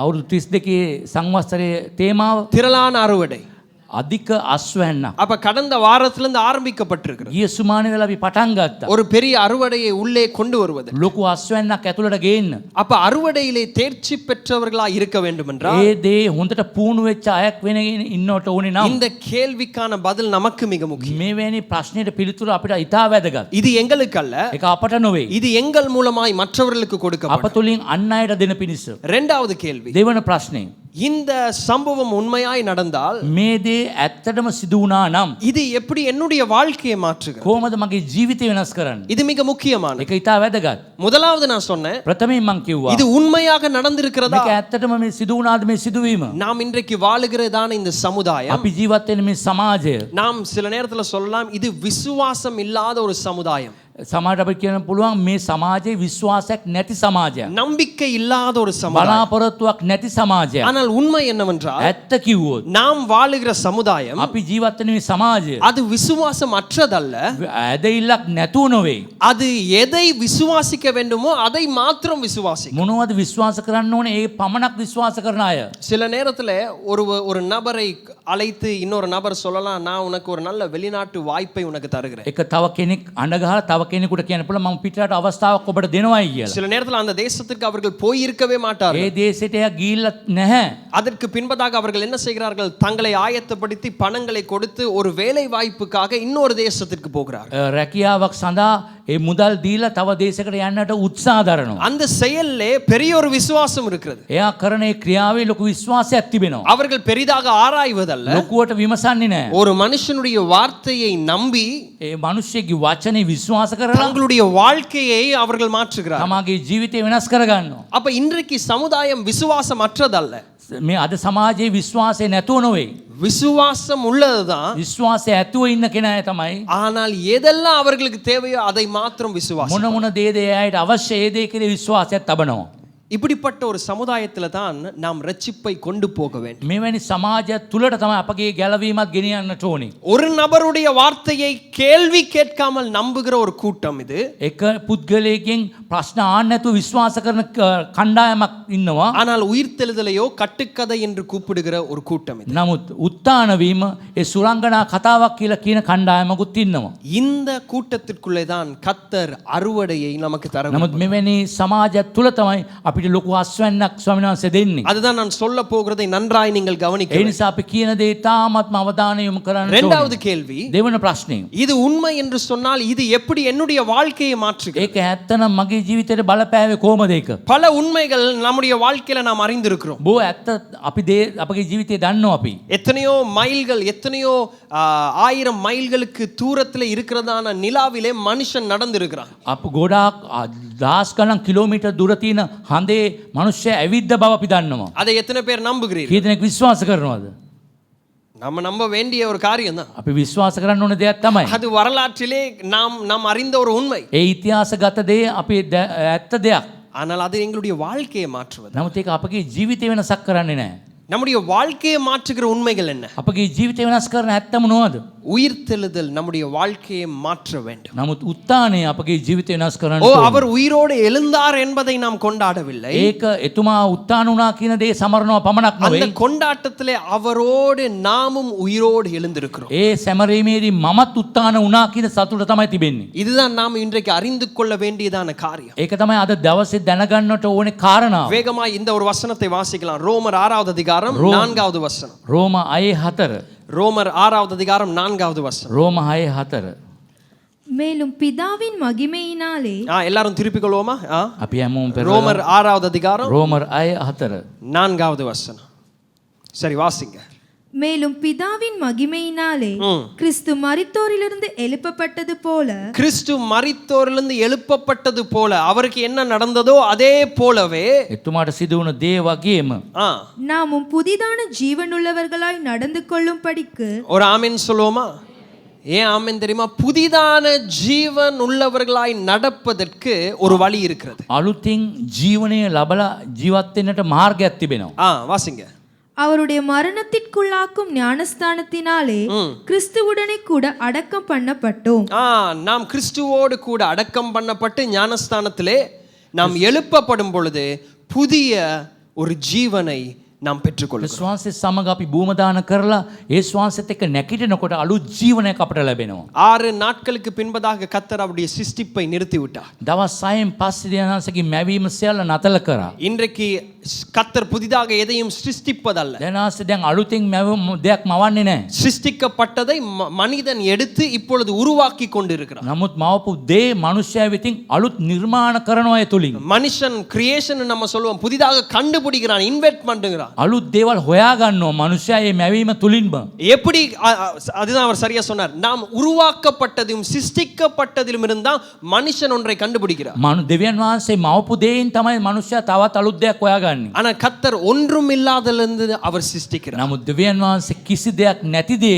අවුරුදු 32 සංවත්සරයේ තේමාව திரளான அறுவடை. අධික අස්වැන්න. அப்ப கடந்த வாரத்திலிருந்து ஆரம்பிக்கப்பட்டிருக்கிறது. ගිය සුමානේ අපි පටන් ගත්තා. ஒரு பெரிய அறுவடையை உள்ளே கொண்டு வருவது. ලොකු අස්වැන්නක් ඇතුළට ගේන්න. அப்ப அறுவடையிலே தேர்ச்சி பெற்றவர்களா இருக்க வேண்டும் என்றால் ඒ දේ හොඳට පුහුණු වෙච්ච අයක් වෙනගෙන ඉන්නවට ඕනේ නම් இந்த கேள்விக்கான பதில் நமக்கு மிக முக்கியம். මේවැනි ප්‍රශ්නෙට පිළිතුර අපිට ඉතා වැදගත්. இது எங்களுக்கு அல்ல, ඒක අපට නොවේ. இது எங்கள் மூலமாய் மற்றவர்களுக்கு අප கொடுக்கப்படும். තුලින් අන් අයට දෙන පිණිස. இரண்டாவது கேள்வி, දෙවන ප්‍රශ්නේ இந்த சம்பவம் உண்மையாய் நடந்தால் මේ දේ ඇත්තටම සිදු වුණා නම් இது எப்படி என்னுடைய வாழ்க்கையை மாற்றுகிறது? කොහොමද මගේ ජීවිතය වෙනස් කරන්නේ? இது மிக முக்கியமானது. ඒක ඉතා වැදගත්. முதலாவது நான் சொன்னேன், ප්‍රථමයෙන් මං කිව්වා இது உண்மையாக நடந்திருக்கிறதா? මේක ඇත්තටම මේ සිදු වුණාද මේ සිදුවීම? நாம் இன்றைக்கு வாழுகிறதான இந்த சமுதாயம், අපි ජීවත් වෙන මේ සමාජය நாம் சில நேரத்துல சொல்லலாம் இது விசுவாசம் இல்லாத ஒரு சமுதாயம், සමහරට අපිට කියන්න පුළුවන් මේ සමාජයේ විශ්වාසයක් නැති සමාජයක්. நம்பிக்கை இல்லாத ஒரு சமுதாயம். බලාපොරොත්තුවක් නැති සමාජයක්. ஆனால் உண்மை என்னவென்றால் ඇත්ත කිව්වොත් நாம் வாழுகிற சமுதாயம் අපි ජීවත් වෙන මේ සමාජය அது விசுவாசம் அற்றதல்ல, ඇදහිල්ලක් නැතුව නොවේ. அது எதை விசுவாசிக்க வேண்டுமோ அதை மாத்திரம் விசுவாசிக்கும். මොනවද විශ්වාස කරන්න ඕනේ ඒ පමණක් විශ්වාස කරන අය. சில நேரத்துல ஒரு நபரை அழைத்து இன்னொரு நபர் சொல்லலாம், நான் உனக்கு ஒரு நல்ல வெளிநாட்டு வாய்ப்பை உனக்கு தருகிறேன். එක තව කෙනෙක් අඬගහලා තව කෙනෙකුට කියන්න පුළුවන් මම පිටරට අවස්ථාවක් ඔබට දෙනවායි කියලා. சில நேரத்துல அந்த தேசத்திற்கு அவர்கள் போயிருக்கவே மாட்டார்கள். ඒ දේශයට එයා ගිහිල්ලා නැහැ. அதற்கு பின்பதாக அவர்கள் என்ன செய்கிறார்கள்? தங்களை ஆயத்தப்படுத்தி பணங்களை கொடுத்து ஒரு வேலை வாய்ப்புக்காக இன்னொரு தேசத்திற்கு போகிறார்கள். රැකියාවක් සඳහා ඒ මුදල් දීලා තව දේශයකට යන්නට උත්සාහ දරනවා. அந்த செயல்லே பெரிய ஒரு விசுவாசம் இருக்கிறது. එයා කරන ඒ ක්‍රියාවේ ලොකු විශ්වාසයක් තිබෙනවා. அவர்கள் பெரிதாக ஆராய்வதல்ல, ලොකුවට විමසන්නේ නැහැ. ஒரு மனுஷனுடைய வார்த்தையை நம்பி ඒ මිනිස්සෙගේ වචනේ විශ්වාස කරලා தங்களுடைய வாழ்க்கையை அவர்கள் மாற்றுகிறார்கள். තමගේ ජීවිතය වෙනස් කරගන්නවා. அப்ப இன்றைக்கு சமுதாயம் விசுவாசம் அற்றதல்ல, මේ අද සමාජයේ විශ්වාසය නැතුව නොවේ. விசுவாசம் உள்ளதுதான். විශ්වාසය ඇතුව ඉන්න කෙනා තමයි ஆனால் எதெல்லாம் அவர்களுக்கு தேவையோ அதை மாத்திரம் விசுவாசம். මොන මොන දේද එයාට අවශ්‍ය ඒ දේ කෙරේ විශ්වාසයක් තබනවා. இப்படிப்பட்ட ஒரு சமுதாயத்துல தான் நாம் ரட்சிப்பை கொண்டு போக வேண்டும். මෙවැනි සමාජයක් තුලට තමයි අපගේ ගැලවීමත් ගෙනියන්නට ඕනේ. ஒரு நபருடைய வார்த்தையை கேள்வி கேட்காமல் நம்புகிற ஒரு கூட்டம் இது. එක පුද්ගලයෙක්ගෙන් ප්‍රශ්න ආන්න නැතුව විශ්වාස කරන කණ්ඩායමක් ඉන්නවා. ஆனால் உயிர்த்தெழுதலையோ கட்டுக்கதை என்று கூப்பிடுகிற ஒரு கூட்டம் இது. නමුත් උත්තාන වීම ඒ සුරංගනා කතාවක් කියලා කියන කණ්ඩායමකුත් ඉන්නවා. இந்த கூட்டத்திற்குள்ளே தான் கர்த்தர் அறுவடையை நமக்கு தர வேண்டும். නමුත් මෙවැනි සමාජයක් තුල තමයි අපිට ලොකු අස්වැන්නක් ස්වාමීන් වහන්සේ දෙන්නේ. அதுதான் நான் சொல்ல போகிறதை நன்றாய் நீங்கள் கவனிக்க ඒ வேண்டும். නිසා අපි කියන දේ තාමත්ම අවධානය යොමු කරන්න இரண்டாவது ඕනේ. கேள்வி, දෙවන ප්‍රශ්නේ. இது உண்மை என்று சொன்னால் இது எப்படி என்னுடைய வாழ்க்கையை மாற்றுகிறது? ඒක ඇත්තනම් මගේ ජීවිතේට බලපෑවේ කොහොමද ඒක? பல உண்மைகள் நம்முடைய வாழ்க்கையில நாம் அறிந்திருக்கிறோம். බෝ ඇත්ත අපි අපගේ ජීවිතේ දන්නවා අපි. எத்தனையோ மைல்கள், எத்தனையோ 1000 மைல்களுக்கு தூரத்துல இருக்கிறதான நிலாவிலே மனுஷன் நடந்திருக்கிறான். අප ගොඩාක් දහස් ගණන් කිලෝමීටර් දුර තියෙන හඳේ මිනිස්සු ඇවිද්ද බව අපි දන්නවා. அதை எத்தனை பேர் நம்புகிறீர்கள்? කී දෙනෙක් විශ්වාස කරනවද? நம்ம நம்ப வேண்டிய ஒரு காரியம் தான். අපි විශ්වාස කරන්න ඕන දෙයක් තමයි. அது வரலாற்றிலே நாம் அறிந்த ஒரு உண்மை. ඒ ඉතිහාසගත දේ අපි ඇත්ත දෙයක්. ஆனால் அது எங்களுடைய வாழ்க்கையை மாற்றுவது. නමුත් ඒක අපගේ ජීවිතේ වෙනසක් කරන්නේ නැහැ. நம்முடைய வாழ்க்கையை மாற்றுகிற உண்மைகள் என்ன? අපගේ ජීවිතේ වෙනස් කරන ඇත්ත මොනවද? உயிர்த்தெழுதல் நம்முடைய வாழ்க்கையை மாற்ற வேண்டும். නමුත් උත්තානය අපගේ ජීවිතේ වෙනස් කරන්න ஓ, ඕනේ. அவர் உயிரோடு எழுந்தார் என்பதை நாம் கொண்டாடவில்லை. ඒක එතුමා උත්තාන වුණා කියන දේ සමරනවා පමණක් அந்த නෙවෙයි. கொண்டாட்டத்திலே அவரோடு நாமும் உயிரோடு எழுந்திருக்கிறோம். ඒ සැමරීමේදී මමත් උත්තාන වුණා කියන සතුට තමයි තිබෙන්නේ. இதுதான் நாம் இன்றைக்கு அறிந்து கொள்ள வேண்டியதான காரியம். ඒක තමයි අද දවසේ දැනගන්නට ඕනේ කාරණාව. வேகமாய் இந்த ஒரு வசனத்தை வாசிக்கலாம். ரோமர் 6வது அதிகாரம் 4வது வசனம். රෝම 6:4. ரோமர் 6வது அதிகாரம் 4வது வசனம். රෝම 6:4. மேலும் பிதாவின் மகிமையினாலே எல்லாரும் திருப்பிக் கொள்வோமா? අපි හැමෝම පෙරලා ரோமர் 6வது அதிகாரம் රෝමර් 6:4. 4வது வசனம். சரி, வாசிங்க. மேலும் பிதாவின் மகிமையினாலே கிறிஸ்து மரித்தோரிலிருந்து எழுப்பப்பட்டது போல கிறிஸ்து மரித்தோரிலிருந்து எழுப்பப்பட்டது போல அவருக்கு என்ன நடந்ததோ அதே போலவே එතුමාට සිදු වුණ දේ වගේම ஆ, நாமும் புதிதான ஜீவனுள்ளவர்களாய் நடந்து கொள்ளும்படிக்கு ஒரு ஆமென் சொல்லுவோமா? ஏன் ஆமென் தெரியுமா? புதிதான ஜீவன் உள்ளவர்களாய் நடப்பதற்கு ஒரு வழி இருக்கிறது. අලුතින් ජීවනය ලබලා ජීවත් වෙන්නට මාර්ගයක් තිබෙනවා. வாசிங்க. அவருடைய மரணத்திற்குள்ளாக்கும் ஞானஸ்தானத்தினாலே கிறிஸ்துவுடனே கூட அடக்கம் பண்ணப்பட்டோம். நாம் கிறிஸ்துவோடு கூட அடக்கம் பண்ணப்பட்டு ஞானஸ்தானத்திலே நாம் எழுப்பப்படும் பொழுது புதிய ஒரு ஜீவனை நாம் பெற்றுக்கொள்கிறோம். විශ්වාසය සමග අපි භූමදාන කරලා ඒ ශ්වාසෙත් එක්ක නැගිටිනකොට අලුත් ජීවනයක් අපට ලැබෙනවා. 6 நாட்களுக்கு பின்பதாக கர்த்தர் அவருடைய சிருஷ்டிப்பை நிறுத்தி விட்டார். දවස් 6න් පස්සේ දෙනාසගේ මැවීම සියල්ල නතර කරා. இன்றைக்கு கர்த்தர் புதிதாக எதையும் சிருஷ்டிப்பதல்ல. දෙනාස දැන් අලුතින් මැවීම දෙයක් මවන්නේ නැහැ. சிருஷ்டிக்கப்பட்டதை மனிதன் எடுத்து இப்பொழுது உருவாக்கி கொண்டிருக்கிறார். නමුත් මවපු දේ මනුෂ්‍යයා විසින් අලුත් නිර්මාණ කරනවා ඒ තුලින්. மனுஷன் கிரியேஷன் நம்ம சொல்லுவோம், புதிதாக கண்டுபிடிக்கிறான், இன்வென்ட் பண்ணுகிறான். අලුත් දේවල් හොයා ගන්නවා මනුෂ්‍යයා මේ මැවීම තුලින්ම. எப்படி அதுதான் அவர் சரியா சொன்னார். நாம் உருவாக்கப்பட்டதும் சிருஷ்டிக்கப்பட்டதிலும் இருந்தா மனுஷன் ஒன்றை கண்டுபிடிக்கிறார். දෙවියන් වහන්සේ මවපු දේෙන් තමයි මනුෂ්‍යයා තවත් අලුත් දෙයක් හොයාගන්නේ. ஆனா கர்த்தர் ஒன்றும் இல்லாததிலிருந்து அவர் சிருஷ்டிக்கிறார். නමුත් දෙවියන් වහන්සේ කිසි දෙයක් නැති දේ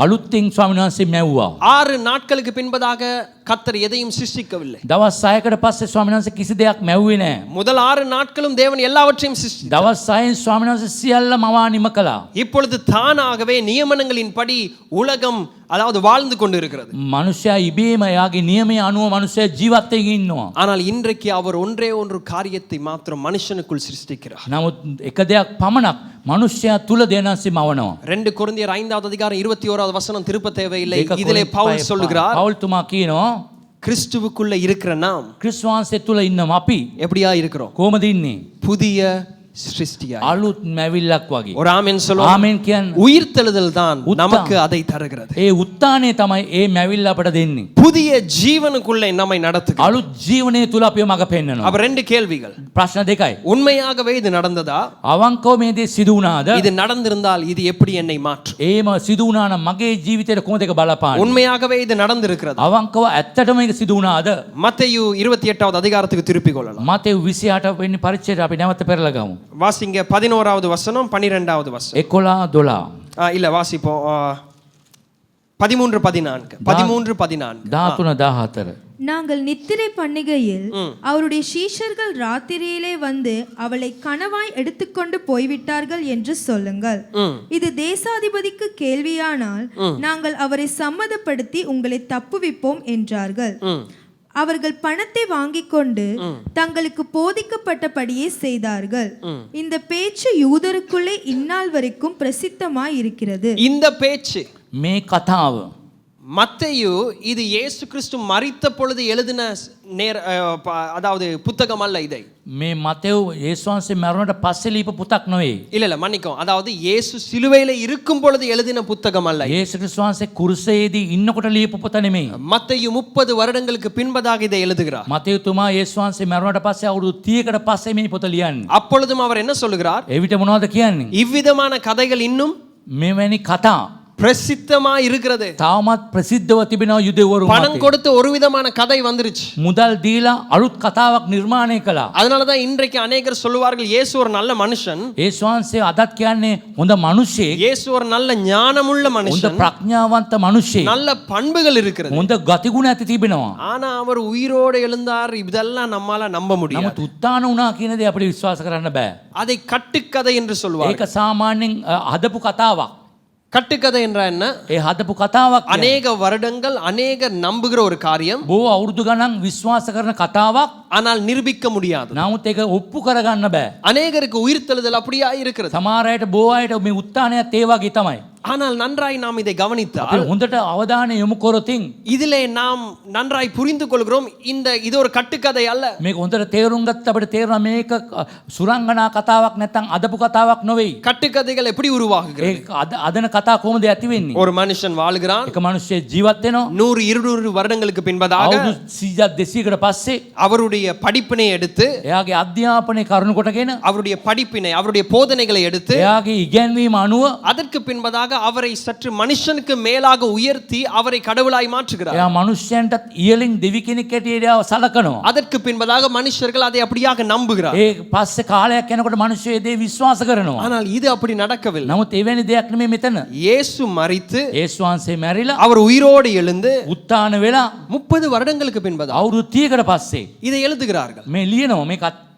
අලුත්ින් ස්වාමීන් වහන්සේ මැව්වා. 6 நாட்களுக்கு பின்பதாக கர்த்தர் எதையும் சிருஷ்டிக்கவில்லை. දවස් 6කට පස්සේ ස්වාමීන් වහන්සේ කිසි දෙයක් මැව්වේ නැහැ. முதல் 6 நாட்களும் தேவன் எல்லாவற்றையும் சிருஷ்டித்தார். දවස් 6න් ස්වාමීන් වහන්සේ සියල්ල මවා නිම කළා. இப்பொழுது தானாகவே நியமனங்களின்படி உலகம் அதாவது வாழ்ந்து கொண்டிருக்கிறது. මනුෂ්‍යයා ඉබේම එයාගේ නියමයේ අනුව මනුෂ්‍යයා ජීවත් වෙමින් ඉන්නවා. ஆனால் இன்றைக்கு அவர் ஒன்றே ஒன்று காரியத்தை மாத்திரம் மனுஷனுக்குள் சிருஷ்டிக்கிறார். නමුත් එක දෙයක් පමණක් මනුෂ්‍යයා තුල දෙනාසි මවනවා. 2 கொரிந்தியர் 5வது அதிகாரம் 21வது வசனம் திருப்ப தேவையில்லை. இதிலே பவுல் சொல்லுகிறார், පවුල්තුමා කියනවා கிறிஸ்துவுக்குள்ள இருக்கிற நாம் ක්‍රිස්තුස් වහන්සේ තුල ඉන්නම අපි எப்படியா இருக்கிறோம்? කොහමද ඉන්නේ? புதிய சிருஷ்டியா. අලුත් මැවිල්ලක් වගේ. ஒரு ஆமென் சொல்லுவோம். ආමෙන් කියන්න. உயிர்த்தெழுதல் தான் உத்தானம். நமக்கு அதை தருகிறது. ඒ උත්තානේ තමයි ඒ මැවිල්ල අපට දෙන්නේ. புதிய ஜீவனுக்குள்ளே நம்மை நடத்துகிறது. අලුත් ජීවනයේ තුල අපිව මඟ පෙන්නනවා. அப்ப 2 கேள்விகள். ප්‍රශ්න දෙකයි. உண்மையாகவே இது நடந்ததா? අවංකව මේ දේ සිදු වුණාද? இது நடந்திருந்தால் இது எப்படி என்னை மாற்றும்? ඒම සිදු වුණා නම් මගේ ජීවිතේට කොහොමද ඒක බලපාන්නේ? உண்மையாகவே இது நடந்திருக்கிறது. අවංකව ඇත්තටම ඒක සිදු වුණාද? மத்தேயு 28வது அதிகாரத்துக்கு திருப்பிக் கொள்ளலாம். මතෙව් 28 වෙනි පරිච්ඡේදය අපි නැවත පෙරලා ගමු. வாசிங்க 11வது வசனம் 12வது வசனம். 11 இல்ல வாசிப்போம். 13 14 13 14 13 14 நாங்கள் நித்திரை பண்ணுகையில் அவருடைய சீஷர்கள் ராத்திரியிலே வந்து அவளை கனவாய் எடுத்துக்கொண்டு போய்விட்டார்கள் என்று சொல்லுங்கள். இது தேசாதிபதிக்கு கேள்வியானால் நாங்கள் அவரை சம்மதப்படுத்தி உங்களை தப்புவிப்போம் என்றார்கள். அவர்கள் பணத்தை வாங்கிக் கொண்டு தங்களுக்கு போதிக்கப்பட்டபடியே செய்தார்கள். இந்த பேச்சு யூதருக்குள்ளே இந்நாள் வரைக்கும் பிரசித்தமாய் இருக்கிறது. இந்த பேச்சு මේ කතාව மத்தேயு இது இயேசு கிறிஸ்து மரித்த பொழுது எழுதின அதாவது புத்தகம் அல்ல. இதை මේ මතෙව් යේසුස් වහන්සේ මරණයට පස්සේ ලියපු පුතක් නෙවෙයි. இல்ல மன்னிக்கும், அதாவது இயேசு சிலுவையில இருக்கும் பொழுது எழுதின புத்தகம் அல்ல. යේසුස් ක්‍රිස්තුස් වහන්සේ කුරුසයේදී ඉන්නකොට ලියපු පුත නෙමෙයි. மத்தேயு 30 வருடங்களுக்கு பின்பதாக இதை எழுதுகிறார். මතෙව් තුමා යේසුස් වහන්සේ මරණයට පස්සේ අවුරුදු 30කට පස්සේ මේ පොත ලියන්නේ. அப்பொழுதும் அவர் என்ன சொல்லுகிறார்? එවිට මොනවද කියන්නේ? இவ்விதமான கதைகள் இன்னும் මෙවැනි කතා பிரசித்தமா இருக்கிறது. තාමත් ප්‍රසිද්ධව තිබෙනවා යුදෙවරු பணம் මතේ. கொடுத்து ஒரு விதமான கதை வந்துருச்சு. මුදල් දීලා අලුත් කතාවක් නිර්මාණය කළා. அதனாலதான் இன்றைக்கு அநேகர் சொல்லுவார்கள் இயேசு ஒரு நல்ல மனுஷன், යේසුස් වහන්සේ අදත් කියන්නේ හොඳ මිනිසෙක්, இயேசு ஒரு நல்ல ஞானமுள்ள හොඳ மனுஷன், ප්‍රඥාවන්ත මිනිසෙක්, நல்ல பண்புகள் இருக்கிறது. හොඳ ගතිගුණ ඇති තිබෙනවා. ஆனா அவர் உயிரோடு எழுந்தார், இதெல்லாம் நம்மால நம்ப முடியாது. නමුත් උත්තාන වුණා කියන දේ අපිට විශ්වාස කරන්න බෑ. அதை கட்டுக்கதை என்று சொல்வார். ඒක සාමාන්‍යයෙන් හදපු කතාවක්. கட்டுக்கதை என்ற என்ன? ඒ හදපු කතාවක්. அநேக வருடங்கள் அநேகர் நம்புகிற ஒரு காரியம், බොහෝ අවුරුදු ගණන් විශ්වාස කරන කතාවක්. ஆனால் நிரூபிக்க முடியாது. නමුත් ඒක ඔප්පු කරගන්න බෑ. அநேகருக்கு உயிர்த்தெழுதல் அப்படியே இருக்கிறது. සමහර අයට බොහෝ අයට මේ උත්තානයත් ඒ වගේ තමයි. ஆனால் நன்றாய் நாம் இதை අපි கவனித்தால் හොඳට අවධානය යොමු කරොතින් இதிலே நாம் நன்றாய் புரிந்து கொள்கிறோம் இது ஒரு கட்டுக்கதை அல்ல. මේක හොඳට තේරුම් ගත්ත අපිට තේරෙනවා මේක සුරංගනා කතාවක් නැත්නම් අදපු කතාවක් නෙවෙයි. கட்டுக்கதைகள் எப்படி உருவாகுகிறது? ඒ අදන කතා කොහොමද ඇති වෙන්නේ? ஒரு மனுஷன் வாழ்கிறான், එක මිනිස්සෙක් ජීවත් වෙනවා 100-200 வருடங்களுக்கு பின்பதாக අවුරුදු 100-200කට පස්සේ அவருடைய படிப்பினை எடுத்து එයාගේ අධ්‍යාපනය කරුණු කොටගෙන அவருடைய படிப்பினை அவருடைய போதனைகளை எடுத்து එයාගේ ඉගැන්වීම අනුව அதற்கு பின்பதாக அவரை சற்று மனுஷனுக்கு மேலாக உயர்த்தி அவரை கடவுளாய் மாற்றுகிறார். එයා මනුෂ්‍යයන්ටත් ඉහළින් දෙවි කෙනෙක් හැටියට එයාව සලකනවා. அதற்கு பின்பதாக மனுஷர்கள் அதை அப்படியாக நம்புகிறார். ඒ පස්සේ කාලයක් යනකොට මිනිස්සු ඒ දේ විශ්වාස කරනවා. ஆனால் இது அப்படி நடக்கவில்லை. නමුත් එවැනි දෙයක් නෙමෙයි මෙතන. இயேசு மரித்து යේසුස් වහන්සේ මැරිලා அவர் உயிரோடு எழுந்து උත්ථාන වෙලා 30 வருடங்களுக்கு பின்பதாக අවුරුදු 30කට පස්සේ இதை எழுதுகிறார்கள். මේ ලියනවා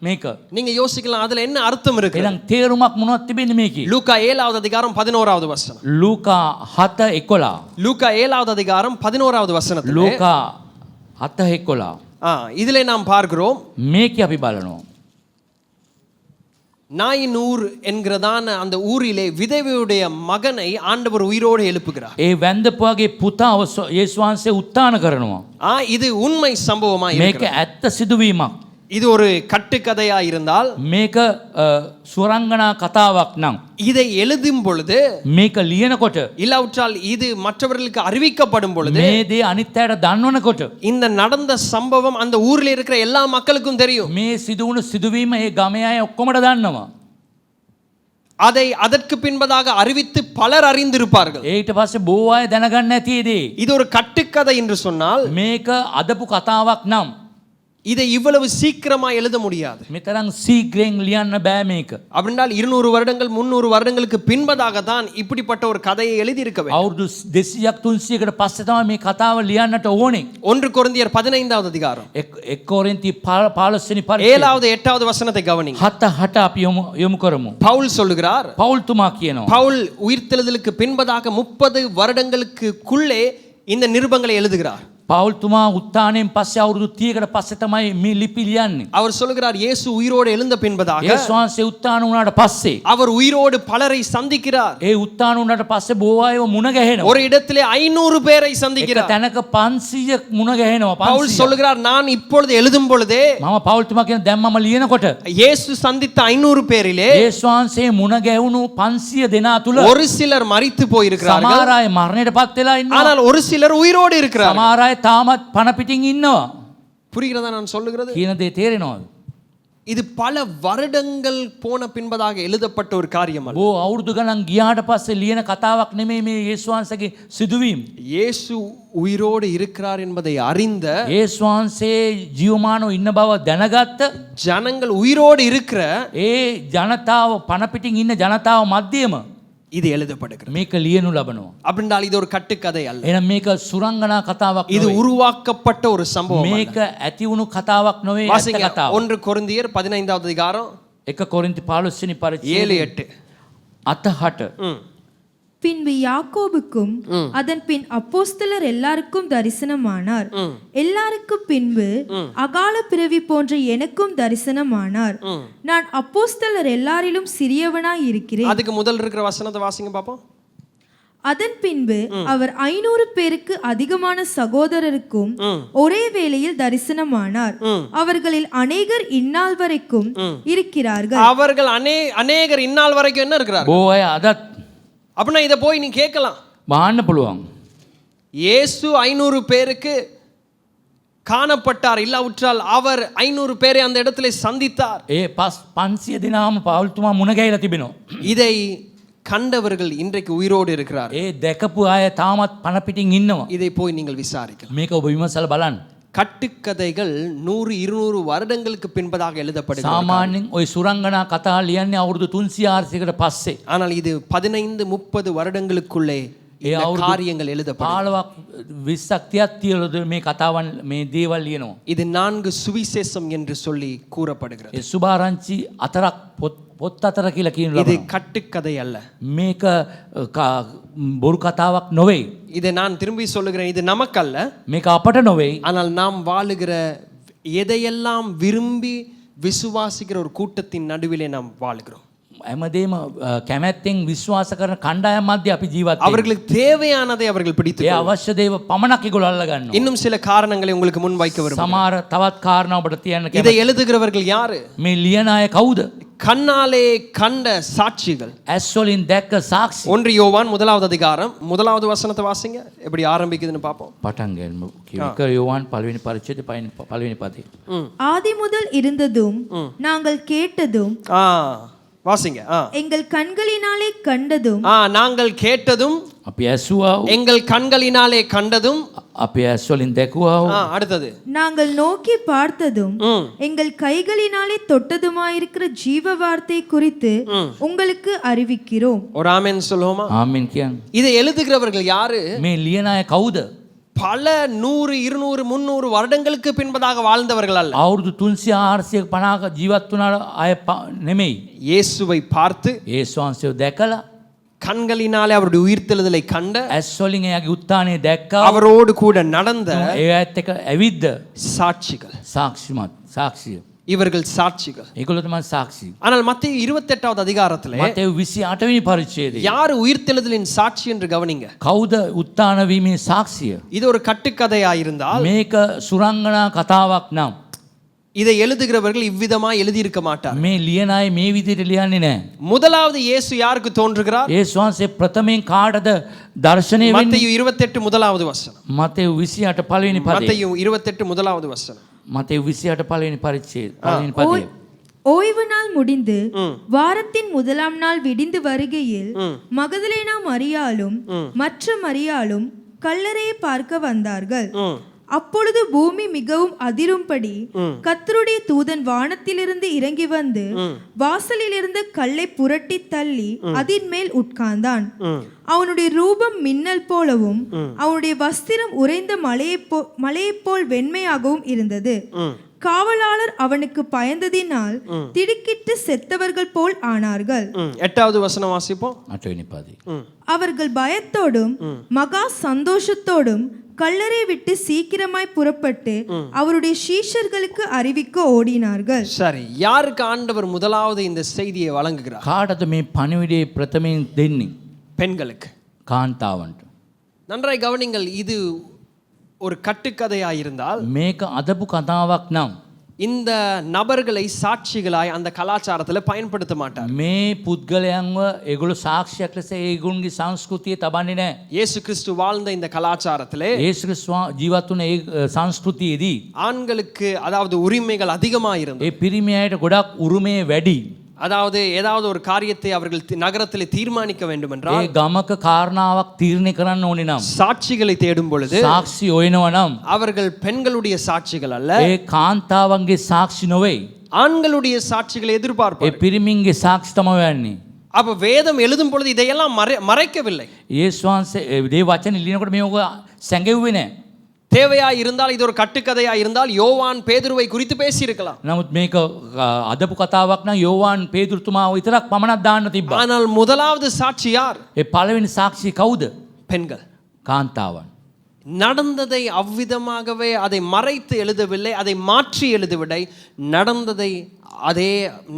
මේක. நீங்க யோசிக்கலாம் அதுல என்ன அர்த்தம் இருக்கு? එහෙනම් තේරුමක් මොනවද තිබෙන්නේ මේකේ? லூக்கா 7வது அதிகாரம் 11வது வசனம். ලූකා 7:11. லூக்கா 7வது அதிகாரம் 11வது வசனத்துல ලූකා 7:11. இதிலே நாம் பார்க்கிறோம் මේකේ අපි බලනවා. நாயின் ஊர் என்கிறதான அந்த ஊரிலே விதவையுடைய மகனை ஆண்டவர் உயிரோடு எழுப்புகிறார். ඒ වැන්දපුවාගේ පුතාව යේසුස් වහන්සේ උත්ථාන කරනවා. இது உண்மை சம்பவமா මේක இருக்கிறது. ඇත්ත සිදුවීමක්. இது ஒரு கட்டுக்கதையா இருந்தால் මේක සුරංගනා කතාවක් නම් இதை எழுதும் பொழுது මේක ලියනකොට இல்லாவிட்டால் இது மற்றவர்களுக்கு அறிவிக்கப்படும் பொழுது මේ දේ අනිත් අයට දන්වනකොට இந்த நடந்த சம்பவம் அந்த ஊரில் இருக்கிற எல்லா மக்களுக்கும் தெரியும். මේ සිදුවුණු සිදුවීම ඒ ගමේ අය ඔක්කොමඩ දන්නවා. அதை அதற்கு பின்பதாக அறிவித்து பலர் அறிந்திருப்பார்கள். ඊට පස්සේ බොහෝ අය දැනගන්න ඇති ඒ දේ. இது ஒரு கட்டுக்கதை என்று சொன்னால் මේක අදපු කතාවක් නම් இதை இவ்வளவு சீக்கிரமா எழுத முடியாது. මෙතරම් සීක්‍රෙන් ලියන්න බෑ මේක. அப்படினால் 200 வருடங்கள் 300 வருடங்களுக்கு பின்பதாக தான் இப்படிப்பட்ட ஒரு கதையை எழுதி இருக்க வேண்டும். අවුරුදු 200ක් 300කට පස්සේ තමයි මේ කතාව ලියන්නට ඕනේ. 1 கொரிந்தியர் 15வது அதிகாரம் 1 කොරින්ති 15 වෙනි පරිච්ඡේදය 7வது 8வது வசனத்தை கவனிங்க. 7 අපි යොමු කරමු. பவுல் சொல்லுகிறார், පවුල් තුමා කියනවා பவுல் உயிர்த்தெழுதலுக்கு பின்பதாக 30 வருடங்களுக்குள்ளே இந்த நிருபங்களை எழுதுகிறார். පවුල් තුමා උත්ථානයෙන් පස්සේ අවුරුදු 30කට පස්සේ තමයි මේ ලිපි ලියන්නේ. அவர் சொல்லுகிறார், இயேசு உயிரோடு எழுந்த பின்பதாக යේසුස් වහන්සේ උත්ථාන වුණාට පස්සේ அவர் உயிரோடு பலரை சந்திக்கிறார். ඒ උත්ථාන වුණාට පස්සේ බොහෝ අයව මුණ ගැහෙනවා. ஒரு இடத்திலே 500 பேரை එක சந்திக்கிறார். තැනක 500ක් මුණ ගැහෙනවා. பவுல் 500. சொல்லுகிறார், நான் இப்பொழுது எழுதும் பொழுதே මම පවුල් තුමා කියන දැන් මම ලියනකොට இயேசு சந்தித்த 500 பேரிலே යේසුස් වහන්සේ මුණ ගැහුණු 500 දෙනා තුල ஒரு சிலர் மரித்து போயிருக்கிறார்கள். සමහර අය මරණයටපත් වෙලා ඉන්නවා. ஆனால் ஒரு சிலர் உயிரோடு இருக்கிறார்கள். සමහර අය තාමත් පණ පිටින් ඉන්නවා. புரிகிறதா நான் சொல்லுகிறது? කියන දේ තේරෙනවද? இது பல வருடங்கள் போன பின்பதாக எழுதப்பட்ட ஒரு காரியம் அல்ல. ඕ අවුරුදු ගණන් ගියාට පස්සේ ලියන කතාවක් නෙමෙයි මේ යේසුස් වහන්සේගේ සිදුවීම. இயேசு உயிரோடு இருக்கிறார் என்பதை அறிந்த යේසුස් වහන්සේ ජීවමානව ඉන්න බව දැනගත්ත ஜனங்கள் உயிரோடு இருக்கிற ඒ ජනතාව පණ පිටින් ඉන්න ජනතාව මැදියම இது எழுதப்படுகிறது. මේක ලියනු ලබනවා. அப்படின்றால் இது ஒரு கட்டுக்கதை அல்ல. එහෙනම් මේක සුරංගනා කතාවක් இது නෙවෙයි. உருவாக்கப்பட்ட ஒரு சம்பவம் அல்ல. මේක ඇති වුණු කතාවක් නෙවෙයි ඇත්ත வாசிங்க, කතාව. 1 கொரிந்தியர் 15வது அதிகாரம் 1 කොරින්ති 15 වෙනි 7 පරිච්ඡේදය 8. 8. பின்பு யாக்கோபுக்கும் அதன் பின் அப்போஸ்தலர் எல்லாருக்கும் தரிசனமானார். எல்லாருக்கும் பின்பு அகால பிறவி போன்ற எனக்கும் தரிசனமானார். நான் அப்போஸ்தலர் எல்லாரிலும் சிறியவனாய் இருக்கிறேன். அதுக்கு முதல் இருக்கிற வசனத்தை வாசிங்க பாப்போம். அதன் பின்பு அவர் 500 பேருக்கு அதிகமான சகோதரருக்கும் ஒரே வேளையில் தரிசனமானார். அவர்களில் அநேகர் இந்நாள் வரைக்கும் இருக்கிறார்கள். அவர்கள் அநேகர் இந்நாள் வரைக்கும் என்ன இருக்கிறார்கள்? බොහෝ අය අදත් அப்படின்னா இதை போய் நீ கேட்கலாம். බාන්න පුළුවන්. இயேசு 500 பேருக்கு காணப்பட்டார், இல்லாவிட்டால் அவர் 500 பேரை அந்த இடத்துல சந்தித்தார். ඒ 500 දිනාම පවුල් තුමා මුණ ගැහිලා තිබෙනවා. இதை கண்டவர்கள் இன்றைக்கு உயிரோடு இருக்கிறார். ඒ දැකපු අය තාමත් පණ පිටින් ඉන්නවා. இதை போய் நீங்கள் விசாரிக்கலாம். මේක ඔබ විමසලා බලන්න. கட்டுக்கதைகள் 100-200 வருடங்களுக்கு பின்பதாக எழுதப்படுகிறது. සාමාන්‍යයෙන් ওই සුරංගනා කතා ලියන්නේ අවුරුදු 300-400කට පස්සේ. ஆனால் இது 15-30 வருடங்களுக்குள்ளே இந்த காரியங்கள் எழுதப்படும். 15ක් 20ක් තියලා මේ කතාවන් මේ දේවල් ලියනවා. இது 4 சுவிசேஷம் என்று சொல்லி கூறப்படுகிறது. ඒ සුභාරංචි 4ක් පොත් 4 කියලා කියන இது ලබනවා. கட்டுக்கதை அல்ல. මේක බොරු කතාවක් නොවේ. இதை நான் திரும்பி சொல்லுகிறேன், இது நமக்கல்ல. මේක අපට නොවේ. ஆனால் நாம் வாழுகிற எதையெல்லாம் விரும்பி விசுவாசிக்கிற ஒரு கூட்டத்தின் நடுவிலே நாம் வாழுகிறோம். හැමදේම කැමැත්තෙන් විශ්වාස කරන කණ්ඩායම් මැද්දේ අපි ජීවත් වෙන්නේ. அவர்களுக்கு தேவையானதை அவர்கள் பிடித்து ඒ අවශ්‍ය දේව පමණක් ඒගොල්ලෝ අල්ල ගන්නවා. இன்னும் சில காரணங்களை உங்களுக்கு முன் வைக்க விரும்புகிறேன். සමහර තවත් කාරණා ඔබට තියන්න இதை කැමතියි. எழுதுகிறவர்கள் யாரு? මේ ලියන අය කවුද? கண்ணாலே கண்ட சாட்சிகள். ඇස් වලින් දැක්ක සාක්ෂි. 1 யோவான் 1வது அதிகாரம் 1வது வசனத்தை வாசிங்க. எப்படி ஆரம்பிக்குதுன்னு பாப்போம். පටන් ගන්න කියනක යෝවාන් පළවෙනි පරිච්ඡේදය පළවෙනි පදේ. ஆதி முதல் இருந்ததும் நாங்கள் கேட்டதும் ஆ வாசிங்க. எங்கள் கண்களினாலே கண்டதும் நாங்கள் கேட்டதும் අපි ඇසුවා වූ, எங்கள் கண்களினாலே கண்டதும் අපි ඇස් වලින් දැකුවා වූ, அடுத்தது நாங்கள் நோக்கி பார்த்ததும் எங்கள் கைகளினாலே தொட்டதுமாயிருக்கிற ஜீவ வார்த்தை குறித்து உங்களுக்கு அறிவிக்கிறோம். ஒரு ஆமென் சொல்லுவோமா? ආමෙන් කියන්නේ. இதை எழுதுகிறவர்கள் யாரு? මේ ලියන අය කවුද? பல 100 200 300 வருடங்களுக்கு பின்பதாக வாழ்ந்தவர்கள் அல்ல. අවුරුදු 300 450ක ජීවත් වුණ අය නෙමෙයි. இயேசுவை பார்த்து යේසුස් වහන්සේව දැකලා கண்களினாலே அவருடைய உயிர்த்தெழுதலை கண்ட, ඇස් වලින් එයාගේ උත්ථානය දැක්කා. அவரோடு கூட நடந்த ඒ ඇත් එක ඇවිද්ද சாட்சிகள். සාක්ෂිමත් සාක්ෂිය. இவர்கள் சாட்சிகள். ඒගොල්ලෝ තමයි සාක්ෂි. ஆனால் மத்தேயு 28வது அதிகாரத்திலே මතෙව් 28 වෙනි පරිච්ඡේදයේ யார் உயிர்த்தெழுதலின் சாட்சி என்று கவனிங்க. කවුද උත්ථාන වීමේ සාක්ෂිය? இது ஒரு கட்டுக்கதையா இருந்தால் මේක සුරංගනා කතාවක් නම් இதை எழுதுகிறவர்கள் இவ்விதமா எழுதியிருக்க மாட்டார். මේ ලියන අය මේ විදිහට ලියන්නේ නැහැ. முதலாவது இயேசு யாருக்கு தோன்றுகிறார்? යේසුස් වහන්සේ ප්‍රථමයෙන් කාටද දර්ශනය වෙන්නේ? மத்தேயு 28 முதலாவது வசனம். මතෙව් 28 පළවෙනි පදේ. மத்தேயு 28 முதலாவது வசனம். මතෙව් 28 පළවෙනි පරිච්ඡේදය පළවෙනි පදේ. ஓய்வு நாள் முடிந்து வாரத்தின் முதலாம் நாள் விடிந்து வருகையில் மகதலேனா மரியாளும் மற்ற மரியாளும் கல்லறையை பார்க்க வந்தார்கள். அப்பொழுது பூமி மிகவும் அதிரும்படி கர்த்தருடைய தூதன் வானத்திலிருந்து இறங்கி வந்து வாசலில் இருந்த கல்லை புரட்டி தள்ளி அதின் மேல் உட்கார்ந்தான். அவனுடைய ரூபம் மின்னல் போலவும் அவனுடைய வஸ்திரம் உறைந்த மலையைப் போல் வெண்மையாகவும் இருந்தது. காவலாளர் அவனுக்கு பயந்ததினால் திடுக்கிட்டு செத்தவர்கள் போல் ஆனார்கள். 8வது வசனம் வாசிப்போம். 8 වෙනි පදේ. அவர்கள் பயத்தோடும் மகா சந்தோஷத்தோடும் கல்லறை விட்டு சீக்கிரமாய் புறப்பட்டு அவருடைய சீஷர்களுக்கு அறிவிக்க ஓடினார்கள். சரி, யாருக்கு ஆண்டவர் முதலாவது இந்த செய்தியை வழங்குகிறார்? කාටද මේ පණිවිඩයේ ප්‍රථමයෙන් දෙන්නේ? பெண்களுக்கு. කාන්තාවන්ට. நன்றாய் கவனிங்கள். இது ஒரு கட்டுக்கதையா இருந்தால் මේක අදපු කතාවක් නම් இந்த நபர்களை சாட்சிகளாய் அந்த கலாச்சாரத்துல பயன்படுத்த மாட்டார். මේ පුද්ගලයන්ව ඒගොල්ලෝ සාක්ෂියක් ලෙස ඒගොල්ලන්ගේ සංස්කෘතිය තබන්නේ නැහැ. இயேசு கிறிஸ்து வாழ்ந்த இந்த கலாச்சாரத்திலே යේසුස් ජීවත් වුණ ඒ සංස්කෘතියේදී ஆண்களுக்கு அதாவது உரிமைகள் அதிகமா இருந்தது. ඒ පිරිමි අයට ගොඩක් උරුමය වැඩි. அதாவது ஏதாவது ஒரு காரியத்தை அவர்கள் நகரத்திலே தீர்மானிக்க வேண்டும் ඒ என்றால் ගමක කාරණාවක් තීරණය කරන්න ඕනේ නම් சாட்சிகளை தேடும் பொழுது සාක්ෂි හොයනවා නම් அவர்கள் பெண்களுடைய சாட்சிகள் அல்ல, ඒ කාන්තාවන්ගේ සාක්ෂි නොවේ. ஆண்களுடைய சாட்சிகளை ඒ எதிர்பார்ப்பார். පිරිමින්ගේ සාක්ෂි තමයි යන්නේ. அப்ப வேதம் எழுதும் பொழுது இதையெல்லாம் மறைக்கவில்லை. යේසුස් වහන්සේ ඒ වචන ලියනකොට මේක සැඟෙව්වේ නැහැ. தேவையா இருந்தால் இது ஒரு கட்டுக்கதையா இருந்தால் யோவான் பேதுருவை குறித்து பேசி இருக்கலாம். නමුත් මේක අදපු කතාවක් නම් යෝවාන් පේදුරුතුමාව විතරක් පමණක් දාන්න තිබ්බා. ஆனால் முதலாவது சாட்சி யார்? ඒ පළවෙනි සාක්ෂි කවුද? பெண்கள். කාන්තාවන්. நடந்ததை அவ்விதமாகவே அதை மறைத்து எழுதவில்லை, அதை மாற்றி எழுதவில்லை,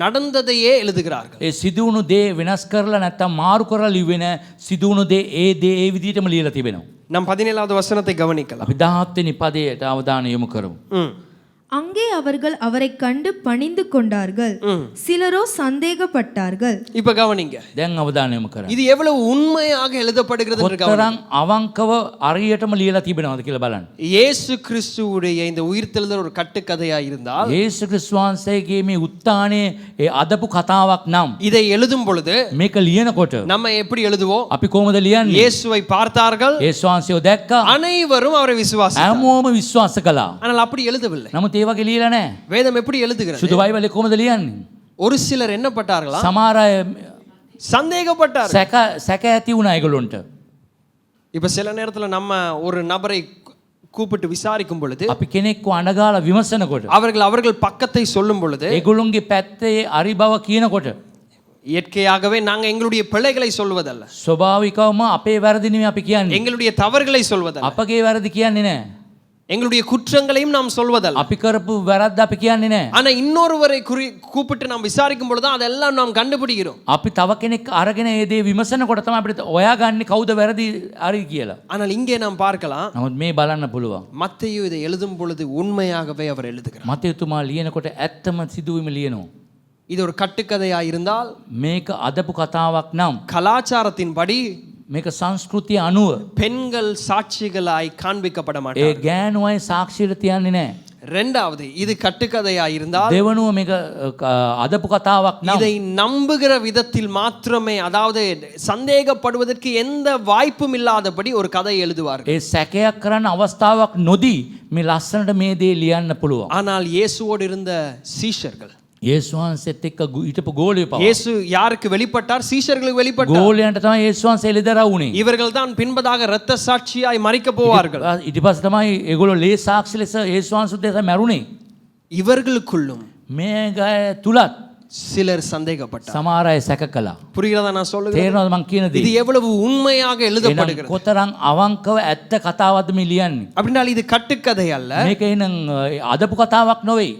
நடந்ததையே எழுதுகிறார்கள். ඒ සිදුවුණු දේ වෙනස් කරලා නැත්තම් මාරු කරලා ලිව්වේ නැහැ. සිදුවුණු දේ ඒ විදිහටම ලියලා තිබෙනවා. நாம் 17வது வசனத்தை கவனிக்கலாம். අපි 17 වෙනි පදයට අවධානය යොමු කරමු. அங்கே அவர்கள் அவரை கண்டு பணிந்து கொண்டார்கள். சிலரோ சந்தேகப்பட்டார்கள். இப்ப கவனிங்க. දැන් අවධානය යොමු කරමු. இது எவ்வளவு உண்மையாக எழுதப்படுகிறது என்று கவனிங்க. කොතරම් අවංකව අරියටම ලියලා තිබෙනවද කියලා බලන්න. இயேசு கிறிஸ்துவுடைய இந்த உயிர்த்தெழுதல் ஒரு கட்டுக்கதையா இருந்தால் යේසුස් ක්‍රිස්තුස් වහන්සේගේ මේ උත්ථානයේ ඒ අදපු කතාවක් නම් இதை எழுதும் பொழுது මේක ලියනකොට நம்ம எப்படி எழுதுவோம்? අපි කොහොමද ලියන්නේ? இயேசுவை பார்த்தார்கள், යේසුස් වහන්සේව දැක්කා, அனைவரும் அவரை விசுவாசித்தார்கள். හැමෝම විශ්වාස කළා. ஆனால் அப்படி எழுதவில்லை. නමුත් ඒ වගේ ලියලා නැහැ. வேதம் எப்படி எழுதுகிறது? සුදු බයිබලේ කොහොමද ලියන්නේ? ஒரு சிலர் என்ன பட்டார்களா? සමහර අය சந்தேகப்பட்டார்கள். සැක ඇති වුණා ඒගොල්ලොන්ට. இப்ப சில நேரத்துல நம்ம ஒரு நபரை கூப்பிட்டு விசாரிக்கும் பொழுது අපි කෙනෙක්ව අඬගාලා විමසනකොට அவர்கள் பக்கத்தை சொல்லும் பொழுது ඒගොල්ලොන්ගේ පැත්තේ අරි බව කියනකොට இயற்கையாகவே நாங்க எங்களுடைய பிழைகளை சொல்வதல்ல, ස්වභාවිකවම අපේ වැරදි නෙමෙයි අපි කියන්නේ. எங்களுடைய தவறுகளை சொல்வதல்ல, අපගේ වැරදි කියන්නේ නැහැ. எங்களுடைய குற்றங்களையும் நாம் சொல்வதல்ல. අපි කරපු වැරද්ද අපි කියන්නේ නැහැ. ஆனா இன்னொருவரை கூப்பிட்டு நாம் விசாரிக்கும் பொழுது அதெல்லாம் நாம் கண்டுபிடிக்கிறோம். අපි තව කෙනෙක් අරගෙන ඒ දේ විමසනකොට තමයි අපිට හොයාගන්නේ කවුද වැරදි හරි කියලා. ஆனால் இங்கே நாம் பார்க்கலாம், නමුත් මේ බලන්න පුළුවන්. மத்தேயு இதை எழுதும் பொழுது உண்மையாகவே அவர் எழுதுகிறார். මතයතුමා ලියනකොට ඇත්තම සිදුවීම ලියනවා. இது ஒரு கட்டுக்கதையா இருந்தால், මේක අදපු කතාවක් නම් கலாச்சாரத்தின்படி මේක සංස්කෘතිය අනුව பெண்கள் சாட்சிகளாய் காண்பிக்கப்பட ඒ மாட்டார்கள். ගෑනුවයි සාක්ෂියට තියන්නේ නැහැ. இரண்டாவது, இது கட்டுக்கதையா இருந்தால் දෙවනුව මේක අදපු කතාවක් නම් இதை நம்புகிற விதத்தில் மாத்திரமே, அதாவது சந்தேகப்படுவதற்கு எந்த வாய்ப்பும் இல்லாதபடி ஒரு கதை எழுதுவார்கள். ඒ සැකයක් කරන්න අවස්ථාවක් නොදී මේ ලස්සනට මේ දේ ලියන්න පුළුවන්. ஆனால் இயேசுவோடு இருந்த சீஷர்கள், යේසුස් වහන්සේත් එක්ක හිටපු ගෝලියෝ පවා இயேசு யாருக்கு வெளிப்பட்டார்? சீஷர்களுக்கு வெளிப்பட்டார். ගෝලයන්ට තමයි යේසුස් වහන්සේ එළිදරව් වුණේ. இவர்கள் தான் பின்பதாக இரத்த சாட்சியாய் மறிக்க போவார்கள். ඊට පස්සේ තමයි ඒගොල්ලෝ ලේ සාක්ෂි ලෙස යේසුස් වහන්සේ උදෙසා මැරුණේ. இவர்களுக்குள்ளும் මේ අය තුලත් சிலர் சந்தேகப்பட்டார். සමහර අය සැක කළා. புரிகிறதா நான் சொல்லுகிறேன்? තේරෙනවද මං කියන දේ? இது எவ்வளவு உண்மையாக එහෙනම් எழுதப்படுகிறது. කොතරම් අවංකව ඇත්ත කතාවක්ද මේ ලියන්නේ? அப்படினால் இது கட்டுக்கதை அல்ல, මේක එනං අදපු කතාවක් නොවේ.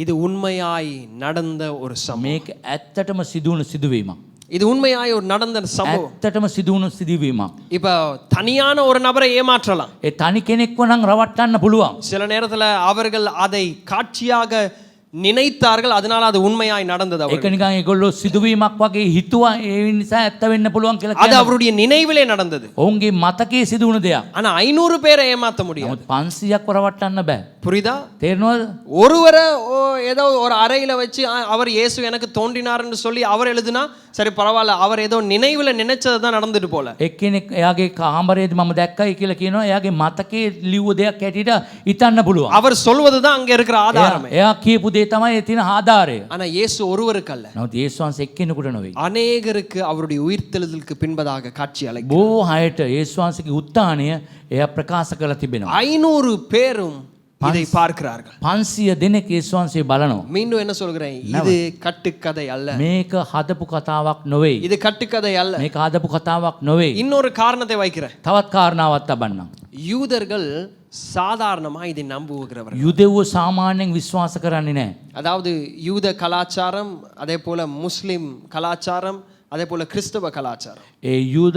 இது உண்மையாய் நடந்த ஒரு சம்பவம். මේක ඇත්තටම සිදුවුණු සිදුවීමක්. இது உண்மையாய் ஒரு நடந்த சம்பவம். ඇත්තටම සිදුවුණු සිදුවීමක්. இப்ப தனியான ஒரு நபரை ஏமாற்றலாம். ඒ තනි කෙනෙක්ව නම් රවට්ටන්න පුළුවන්. சில நேரத்துல அவர்கள் அதை காட்சியாக நினைத்தார்கள், அதனால அது உண்மையாய் நடந்தது. ඒක அவர்கள் නිකන් ඒගොල්ලෝ සිදුවීමක් වගේ හිතුවා, ඒ නිසා ඇත්ත වෙන්න පුළුවන් කියලා அது කියනවා. அவருடைய நினைவிலே நடந்தது. ඔවුන්ගේ මතකයේ සිදුවුණු දෙයක්. ஆனா 500 பேரை ஏமாத்த முடியாது. නමුත් 500ක් රවට්ටන්න බෑ. புரியுதா? තේරෙනවද? ஒருவரை ஏதோ ஒரு அறையில வச்சு அவர் இயேசு எனக்கு தோன்றினார்னு சொல்லி அவர் எழுதுனா சரி பரவாயில்ல, அவர் ஏதோ நினைவுல நினைச்சது தான் நடந்துட்டு போல. එක්කෙනෙක් එයාගේ කාමරේදී මම දැක්කයි කියලා කියනවා. එයාගේ මතකයේ ලියුව දෙයක් ඇටියට හිතන්න පුළුවන්. அவர் சொல்வதுதான் அங்க இருக்கிற ஆதாரமே. එයා කියපු දේ තමයි ඒ තියෙන ආධාරය. ஆனா இயேசு ஒருவருக்கு அல்ல, නමුත් යේසුස් වහන්සේ එක්කෙනෙකුට නෙවෙයි. அநேகருக்கு அவருடைய உயிர்த்தெழுதலுக்கு பின்பதாக காட்சி அளிக்கிறார். බොහෝ අයට යේසුස් වහන්සේගේ උත්ථානය එයා ප්‍රකාශ කරලා තිබෙනවා. 500 பேரும் இதை பார்க்கிறார்கள். 500 දෙනෙක් යේසුස් වහන්සේ බලනවා. மீண்டும் என்ன சொல்கிறேன், இது கட்டுக்கதை அல்ல, මේක හදපු කතාවක් නොවේ. இது கட்டுக்கதை அல்ல. මේක හදපු කතාවක් නොවේ. இன்னொரு காரணத்தை வைக்கிறேன். තවත් කාරණාවක් තබන්නම්. யூதர்கள் சாதாரணமா இதை நம்புகிறவர்கள். යුදෙව්ව සාමාන්‍යයෙන් විශ්වාස කරන්නේ නැහැ. அதாவது யூத கலாச்சாரம், அதே போல முஸ்லிம் கலாச்சாரம், அதே போல கிறிஸ்தவ கலாச்சாரம், ඒ යුද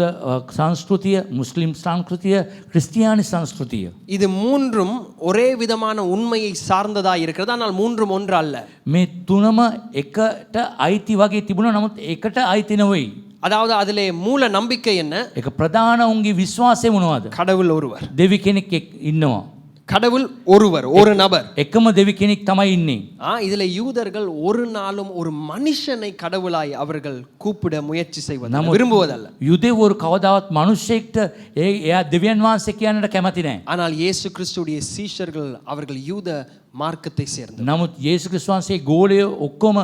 සංස්කෘතිය, මුස්ලිම් සංස්කෘතිය, ක්‍රිස්තියානි සංස්කෘතිය. இது மூன்றும் ஒரே விதமான உண்மையை சார்ந்ததா இருக்கிறது. ஆனால் மூன்றும் ஒன்று அல்ல. මේ තුනම එකට අයිති වගේ තිබුණා, නමුත් එකට අයිති නෙවෙයි. அதாவது அதிலே மூல நம்பிக்கை என்ன? ඒක ප්‍රධාන උන්ගේ විශ්වාසය මොනවද? கடவுள் ஒருவர். දෙවි කෙනෙක් ඉන්නවා. கடவுள் ஒருவர், ஒரு நபர். එකම දෙවි කෙනෙක් තමයි ඉන්නේ. இதுல யூதர்கள் ஒரு நாளும் ஒரு மனுஷனை கடவுளாய் அவர்கள் கூப்பிட முயற்சி செய்வது விரும்புவதல்ல. යුදෙව්වරු කවදාවත් මිනිස්සෙක්ට එයා දෙවියන් වහන්සේ කියන්නට කැමති නැහැ. ஆனால் இயேசு கிறிஸ்துடைய சீஷர்கள் அவர்கள் யூத மார்க்கத்தை சேர்ந்தவர். නමුත් යේසුස් ක්‍රිස්තුස් වහන්සේ ගෝලයෝ ඔක්කොම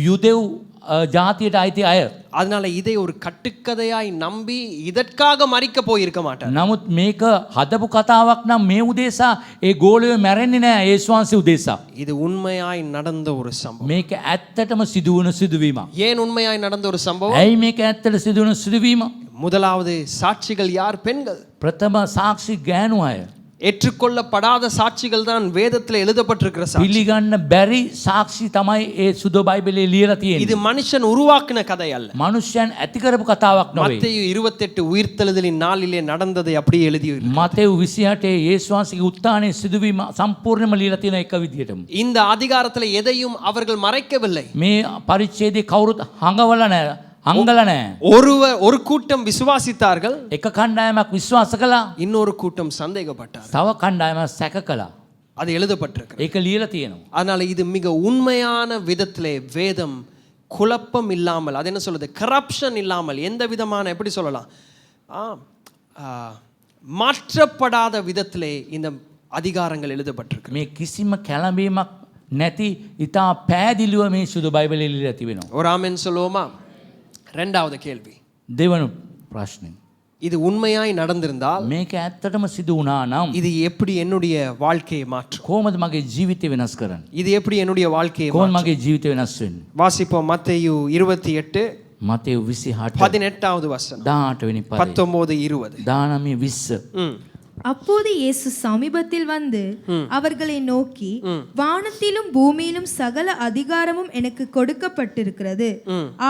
යුදෙව් ජාතියට අයිති අය. அதனால இதை ஒரு கட்டுக்கதையாய் நம்பி இதற்காக மறிக்க போயிருக்க மாட்டார். නමුත් මේක හදපු කතාවක් නම් මේ උදේසා ඒ ගෝලයෝ මැරෙන්නේ නැහැ යේසුස් වහන්සේ උදේසා. இது உண்மையாய் நடந்த ஒரு சம்பவம். මේක ඇත්තටම සිදුවන සිදුවීමක්. ஏன் உண்மையாய் நடந்த ஒரு சம்பவம்? ඇයි මේක ඇත්තට සිදුවන සිදුවීමක්? முதலாவது சாட்சிகள் யார்? பெண்கள். ප්‍රථම සාක්ෂි ගෑනු අය. ஏற்றுக்கொள்ளப்படாத சாட்சிகள் தான் வேதத்தில் எழுதப்பட்டிருக்கிற சாட்சி. පිළිගන්න බැරි සාක්ෂි තමයි ඒ සුදු බයිබලයේ ලියලා තියෙන්නේ. இது மனுஷன் உருவாக்கின கதை அல்ல. මනුෂ්‍යයන් ඇති කරපු කතාවක් නෙවෙයි. மத்தேயு 28 உயிர்த்தெழுதலின் நாளிலே நடந்ததை அப்படியே எழுதியுள்ளார். මතෙව් 28 යේසුස් වහන්සේගේ උත්ථානයේ සිදුවීම සම්පූර්ණයෙන්ම ලියලා තියෙන එක විදිහටම. இந்த அதிகாரத்தில் எதையும் அவர்கள் மறைக்கவில்லை. මේ පරිච්ඡේදයේ කවුරුත් හංගවලා නැහැ. අංගල නැහැ. ஒரு கூட்டம் விசுவாசித்தார்கள், එක කණ්ඩායමක් විශ්වාස කළා. இன்னொரு கூட்டம் சந்தேகப்பட்டார். තව කණ්ඩායමක් සැක කළා. அது எழுதப்பட்டிருக்கிறது. ඒක ලියලා තියෙනවා. அதனால இது மிக உண்மையான விதத்திலே வேதம் குழப்பம் இல்லாமல், அது என்ன சொல்றது, கரப்ஷன் இல்லாமல், எந்த விதமான, எப்படி சொல்லலாம், மாற்றப்படாத விதத்திலே இந்த அதிகாரங்கள் எழுதப்பட்டிருக்கு. මේ කිසිම කැළඹීමක් නැති ඉතා පෑදිලිව මේ සුදු බයිබලයේ ලියලා තිබෙනවා. ஒரு ஆமென் சொல்லுவோமா? இரண்டாவது கேள்வி, දෙවනු ප්‍රශ්නේ. இது உண்மையாய் நடந்திருந்தால் මේක ඇත්තටම සිදු වුණා නම් இது எப்படி என்னுடைய வாழ்க்கையை மாற்றும்? කොහොමද මගේ ජීවිතය වෙනස් කරන්නේ? இது எப்படி என்னுடைய வாழ்க்கையை කොහොමද மாற்றும்? මගේ ජීවිතය වෙනස් වෙන්නේ? வாசிப்போம். மத்தேயு 28 මතෙව් 28 18வது வசனம், 18 වෙනි පදේ 19 20. 19 20. அப்போது இயேசு சமீபத்தில் வந்து அவர்களை நோக்கி, வானத்திலும் பூமியிலும் சகல அதிகாரமும் எனக்கு கொடுக்கப்பட்டிருக்கிறது.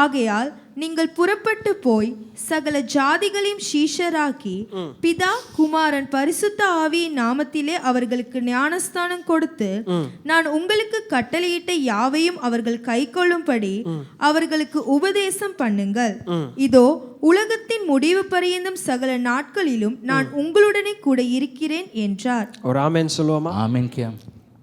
ஆகையால் நீங்கள் புறப்பட்டு போய் சகல ஜாதிகளையும் சீஷராக்கி பிதா குமாரன் பரிசுத்த ஆவியின் நாமத்திலே அவர்களுக்கு ஞானஸ்தானம் கொடுத்து நான் உங்களுக்கு கட்டளையிட்ட யாவையும் அவர்கள் கைக்கொள்ளும்படி அவர்களுக்கு உபதேசம் பண்ணுங்கள். இதோ உலகத்தின் முடிவு பரியந்தம் சகல நாட்களிலும் நான் உங்களுடனே கூட இருக்கிறேன் என்றார். ஒரு ஆமென் சொல்லுவோமா? ආමෙන් කියමු.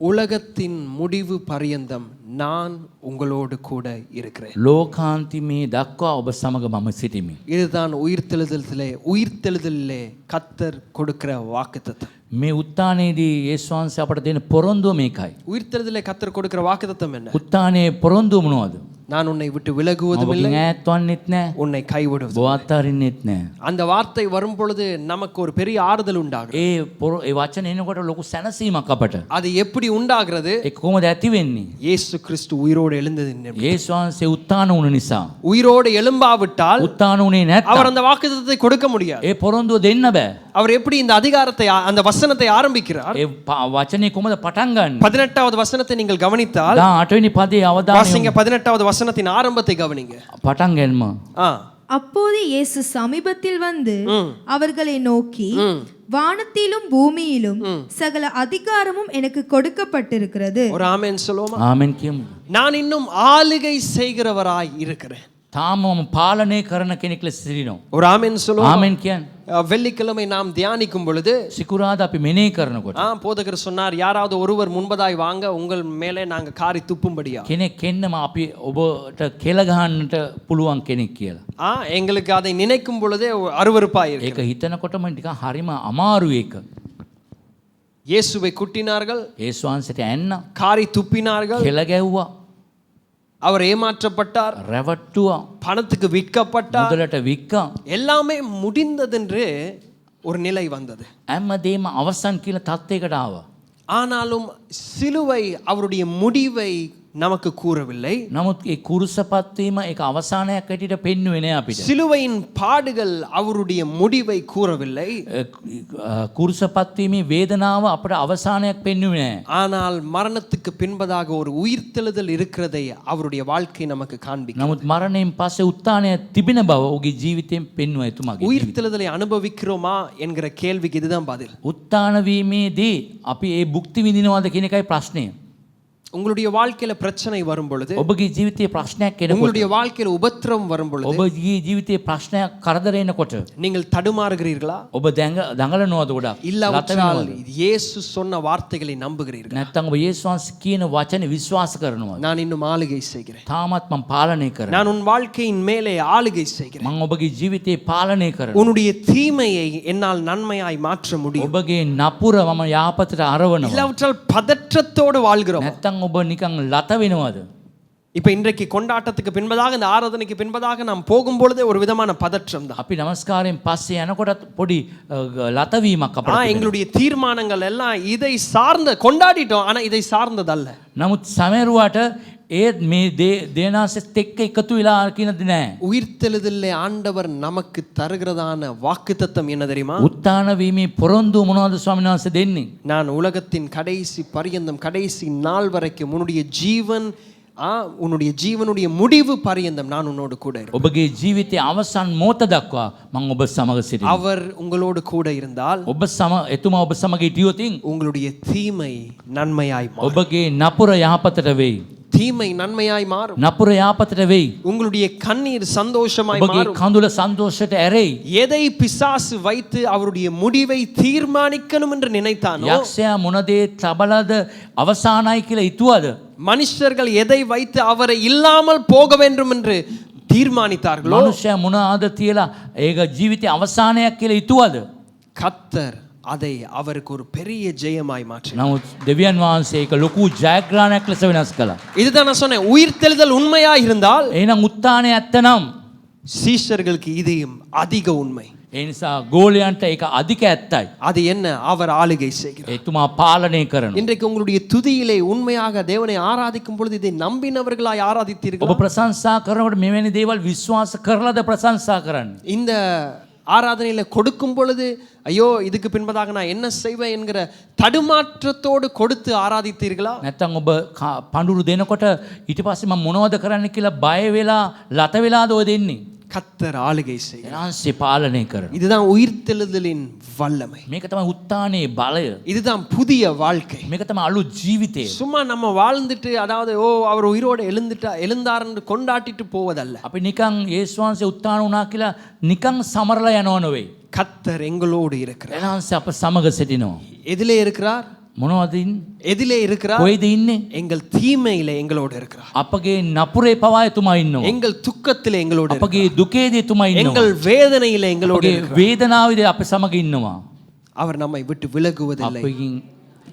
உலகத்தின் முடிவு பரியந்தம் நான் உங்களோடு கூட இருக்கிறேன். ලෝකාන්තිමේ දක්වා ඔබ සමග මම සිටිමි. இதுதான் உயிர்த்தெழுதலிலே கர்த்தர் கொடுக்கிற வாக்குத்தத்தம். මේ උත්තානයේදී යේසුස් වහන්සේ අපට දෙන පොරොන්දුව මේකයි. உயிர்த்தெழுதலிலே கர்த்தர் கொடுக்கிற வாக்குத்தத்தம் என்ன? උත්තානයේ පොරොන්දුව මොනවද? நான் உன்னை விட்டு விலகுவதும் இல்லை, ඔබගෙන් ඈත් වන්නෙත් නැහැ. உன்னை கைவிடுவதும். ඔබ අත්හරින්නෙත් නැහැ. அந்த வார்த்தை வரும் பொழுது நமக்கு ஒரு பெரிய ஆறுதல் உண்டாகும். ඒ වචන එනකොට ලොකු සැනසීමක් අපට. அது எப்படி உண்டாகிறது? ඒක කොහොමද ඇති වෙන්නේ? இயேசு கிறிஸ்து உயிரோடு எழுந்ததின் நிமித்தம். යේසුස් වහන්සේ උත්තාන වුණ නිසා. உயிரோடு எழும்பாவிட்டால் උත්තාන වුණේ නැත්නම් அவர் அந்த வாக்குத்தத்தத்தை கொடுக்க முடியாது. ඒ පොරොන්දුව දෙන්න බෑ. அவர் எப்படி இந்த அதிகாரத்தை அந்த வசனத்தை ஆரம்பிக்கிறார்? ඒ වචනේ කොහොමද පටන් ගන්නේ? 18வது வசனத்தை நீங்கள் கவனித்தால் 8 වෙනි පදේ අවධානය வாசிங்க. 18வது வசனத்தின் ஆரம்பத்தை கவனிங்க. පටන් ගැනීම. அப்போது இயேசு சமீபத்தில் வந்து அவர்களை நோக்கி, வானத்திலும் பூமியிலும் சகல அதிகாரமும் எனக்கு கொடுக்கப்பட்டிருக்கிறது. ஒரு ஆமென் சொல்லுவோமா? ආමෙන් කියමු. நான் இன்னும் ஆளுகை செய்கிறவராய் இருக்கிறேன். තාම මම පාලනය කරන කෙනෙක් ලෙස සිටිනවා. ஒரு ஆமென் சொல்லுவோமா? ආමෙන් කියන්නේ. வெள்ளிக்கிழமை நாம் தியானிக்கும் பொழுது සිකුරාදා අපි මෙනෙහි කරනකොට போதகர் சொன்னார், யாராவது ஒருவர் முன்பதாய் வாங்க, உங்கள் மேலே நாங்க காரி துப்பும்படியா. කෙනෙක් එන්නම අපි ඔබට කෙල ගහන්නට පුළුවන් කෙනෙක් කියලා. எங்களுக்கு அதை நினைக்கும் பொழுதே அருவருப்பாய் இருக்கு. ඒක හිතනකොටම නිකන් හරිම අමාරුයි ඒක. இயேசுவை குட்டினார்கள், යේසුස් වහන්සේට ඇන්න காரி துப்பினார்கள், කෙල ගැව්වා, அவர் ஏமாற்றப்பட்டார், රැවට්ටුවා, பணத்துக்கு விற்கப்பட்டார். මුදලට වික්කා. எல்லாமே முடிந்ததென்று ஒரு நிலை வந்தது. හැමදේම අවසන් කියලා තත්ත්වයකට ආවා. ஆனாலும் சிலுவை அவருடைய முடிவை நமக்கு கூறவில்லை. නමුත් ඒ කුරුසපත් වීම ඒක අවසානයක් හැටියට පෙන්වුවේ නෑ අපිට. சிலுவையின் பாடுகள் அவருடைய முடிவை கூறவில்லை. කුරුසපත් වීමේ වේදනාව අපට අවසානයක් පෙන්වුවේ නෑ. ஆனால் மரணத்துக்கு பின்பதாக ஒரு உயிர்த்தெழுதல் இருக்கிறதை அவருடைய வாழ்க்கை நமக்கு காண்பிக்கும். නමුත් මරණයෙන් පස්සේ උත්ථානය තිබෙන බව ඔහුගේ ජීවිතයෙන් පෙන්වුවා එතුමාගේ. உயிர்த்தெழுதலை அனுபவிக்கிறோமா என்கிற கேள்விக்கு இதுதான் பதில். උත්ථාන වීමේදී අපි ඒ භුක්ති විඳිනවද කියන එකයි ප්‍රශ්නය. உங்களுடைய வாழ்க்கையில பிரச்சனை வரும் பொழுது, ඔබගේ ජීවිතයේ ප්‍රශ්නයක් එනකොට, உங்களுடைய வாழ்க்கையில உபத்திரம் வரும் பொழுது, ඔබගේ ජීවිතයේ ප්‍රශ්නයක් කරදර එනකොට நீங்கள் தடுமாறுகிறீர்களா? ඔබ දඟලනවද ගොඩක්? இல்லாவிட்டால் இயேசு சொன்ன வார்த்தைகளை நம்புகிறீர்களா? නැත්නම් ඔබ යේසුස් වහන්සේ කියන වචනේ විශ්වාස කරනවද? நான் இன்னும் ஆளுகை செய்கிறேன், තාමත් මම පාලනය කරනවා. நான் உன் வாழ்க்கையின் மேலே ஆளுகை செய்கிறேன். මම ඔබගේ ජීවිතේ පාලනය කරනවා. உன்னுடைய தீமையை என்னால் நன்மையாய் மாற்ற முடியும். ඔබගේ නපුර මම යහපතට අරවනවා. இல்லாவிட்டால் பதற்றத்தோடு வாழ்கிறோம். නැත්නම් ඔබ නිකන් ලත වෙනවද? இப்ப இன்றைக்கு கொண்டாட்டத்துக்கு பின்பதாக, இந்த ஆராதனைக்கு பின்பதாக நாம் போகும் பொழுதே ஒரு விதமான பதற்றம் தான். අපි නමස්කාරයෙන් පස්සේ යනකොටත් පොඩි ලතවීමක් අපට තිබෙනවා. எங்களுடைய தீர்மானங்கள் எல்லாம் இதை சார்ந்த கொண்டாடிட்டோம், ஆனா இதை சார்ந்ததல்ல. නමුත් සමහරුවට ඒත් මේ දේනාසෙත් එක්ක එකතු වෙලා කියනද නෑ. உயிர்த்தெழுதலிலே ஆண்டவர் நமக்கு தருகிறதான வாக்குத்தத்தம் என்ன தெரியுமா? උත්ථාන වීමේ පොරොන්දුව මොනවද ස්වාමීන් වහන්සේ දෙන්නේ? நான் உலகத்தின் கடைசி பரியந்தம், கடைசி நாள் வரைக்கும் உன்னுடைய ஜீவனுடைய முடிவு பரியந்தம் நான் உன்னோடு கூட இருப்பேன். ඔබගේ ජීවිතයේ අවසන් මොහොත දක්වා මම ඔබ සමග සිටිනවා. அவர் உங்களோடு கூட இருந்தால் එතුමා ඔබ සමග හිටියොත් உங்களுடைய தீமை நன்மையாய் மாறும். ඔබගේ නපුර යහපතට වෙයි. தீமை நன்மையாய் மாறும். නපුර යහපතට වෙයි. உங்களுடைய கண்ணீர் சந்தோஷமாய் ඔබගේ மாறும். කඳුල සන්තෝෂයට ඇරෙයි. எதை பிசாசு வைத்து அவருடைய முடிவை தீர்மானிக்கணும் என்று நினைத்தானோ, යක්ෂයා මොන දේ තබලද අවසానයි කියලා හිතුවද? மனுஷர்கள் எதை வைத்து அவரை இல்லாமல் போக வேண்டும் என்று தீர்மானித்தார்களோ, මනුෂ්‍යයා මොන ආද තියලා ඒක ජීවිතේ අවසානයක් කියලා හිතුවද? கர்த்தர் அதை அவருக்கு ஒரு பெரிய ஜெயமாய் மாற்றினார். නමුත් දෙවියන් වහන්සේ ඒක ලොකු ජයග්‍රහණයක් ලෙස වෙනස් කළා. இதுதான் நான் சொன்னேன், உயிர்த்தெழுதல் உண்மையா இருந்தால் එහෙනම් උත්ථානය ඇත්තනම් சீஷர்களுக்கு இது அதிக உண்மை. ඒ නිසා ගෝලයන්ට ඒක අධික ඇත්තයි. அது என்ன? அவர் ஆளுகை செய்கிறார். එතුමා පාලනය කරනවා. இன்றைக்கு உங்களுடைய துதியிலே உண்மையாக தேவனை ஆராதிக்கும் பொழுது இதை நம்பினவர்களாய் ஆராதித்தீர்கள். ඔබ ප්‍රශංසා කරනකොට මෙවැනි දේවල් විශ්වාස කරලාද ප්‍රශංසා කරන්නේ? இந்த ஆராதனையில கொடுக்கும் பொழுது ஐயோ இதுக்கு பின்பதாக நான் என்ன செய்வேன் என்கிற தடுமாற்றத்தோடு கொடுத்து ஆராதித்தீர்களா? නැත්තම් ඔබ පඳුරු දෙනකොට ඊට පස්සේ මම මොනවද කරන්න කියලා බය වෙලා ලත වෙලාද ඔය දෙන්නේ? கத்தர் ஆளுகை செய்ய. එනාන්සේ පාලනය කරන. இதுதான் உயிர்த்தெழுதலின் வல்லமை. මේක තමයි උත්ථානයේ බලය. இதுதான் புதிய வாழ்க்கை. මේක තමයි අලුත් ජීවිතය. சும்மா நம்ம வாழ்ந்துட்டு அதாவது ஓ அவர் உயிரோடு எழுந்தார்னு கொண்டாட்டிட்டு போவதல்ல. අපි නිකන් යේසුස් වහන්සේ උත්ථාන වුණා කියලා නිකන් සමරලා යනව නෙවෙයි. கத்தர் எங்களோடு இருக்கிறார். එනාන්සේ අප සමග සිටිනවා. எதிலே இருக்கிறார்? මොනවද ඉන්නේ? எதிலே இருக்கிறார்? කොයිද ඉන්නේ? எங்கள் தீமையிலே எங்களோடு இருக்கிறார். අපගේ නපුරේ පවා එතුමා ඉන්නවා. எங்கள் துக்கத்திலே எங்களோடு இருக்கிறார். අපගේ දුකේදී එතුමා ඉන්නවා. எங்கள் வேதனையிலே எங்களோடு අපගේ இருக்கிறார். වේදනාවේදී අප සමග ඉන්නවා. அவர் நம்மை விட்டு விலகுவதில்லை, අපගෙන්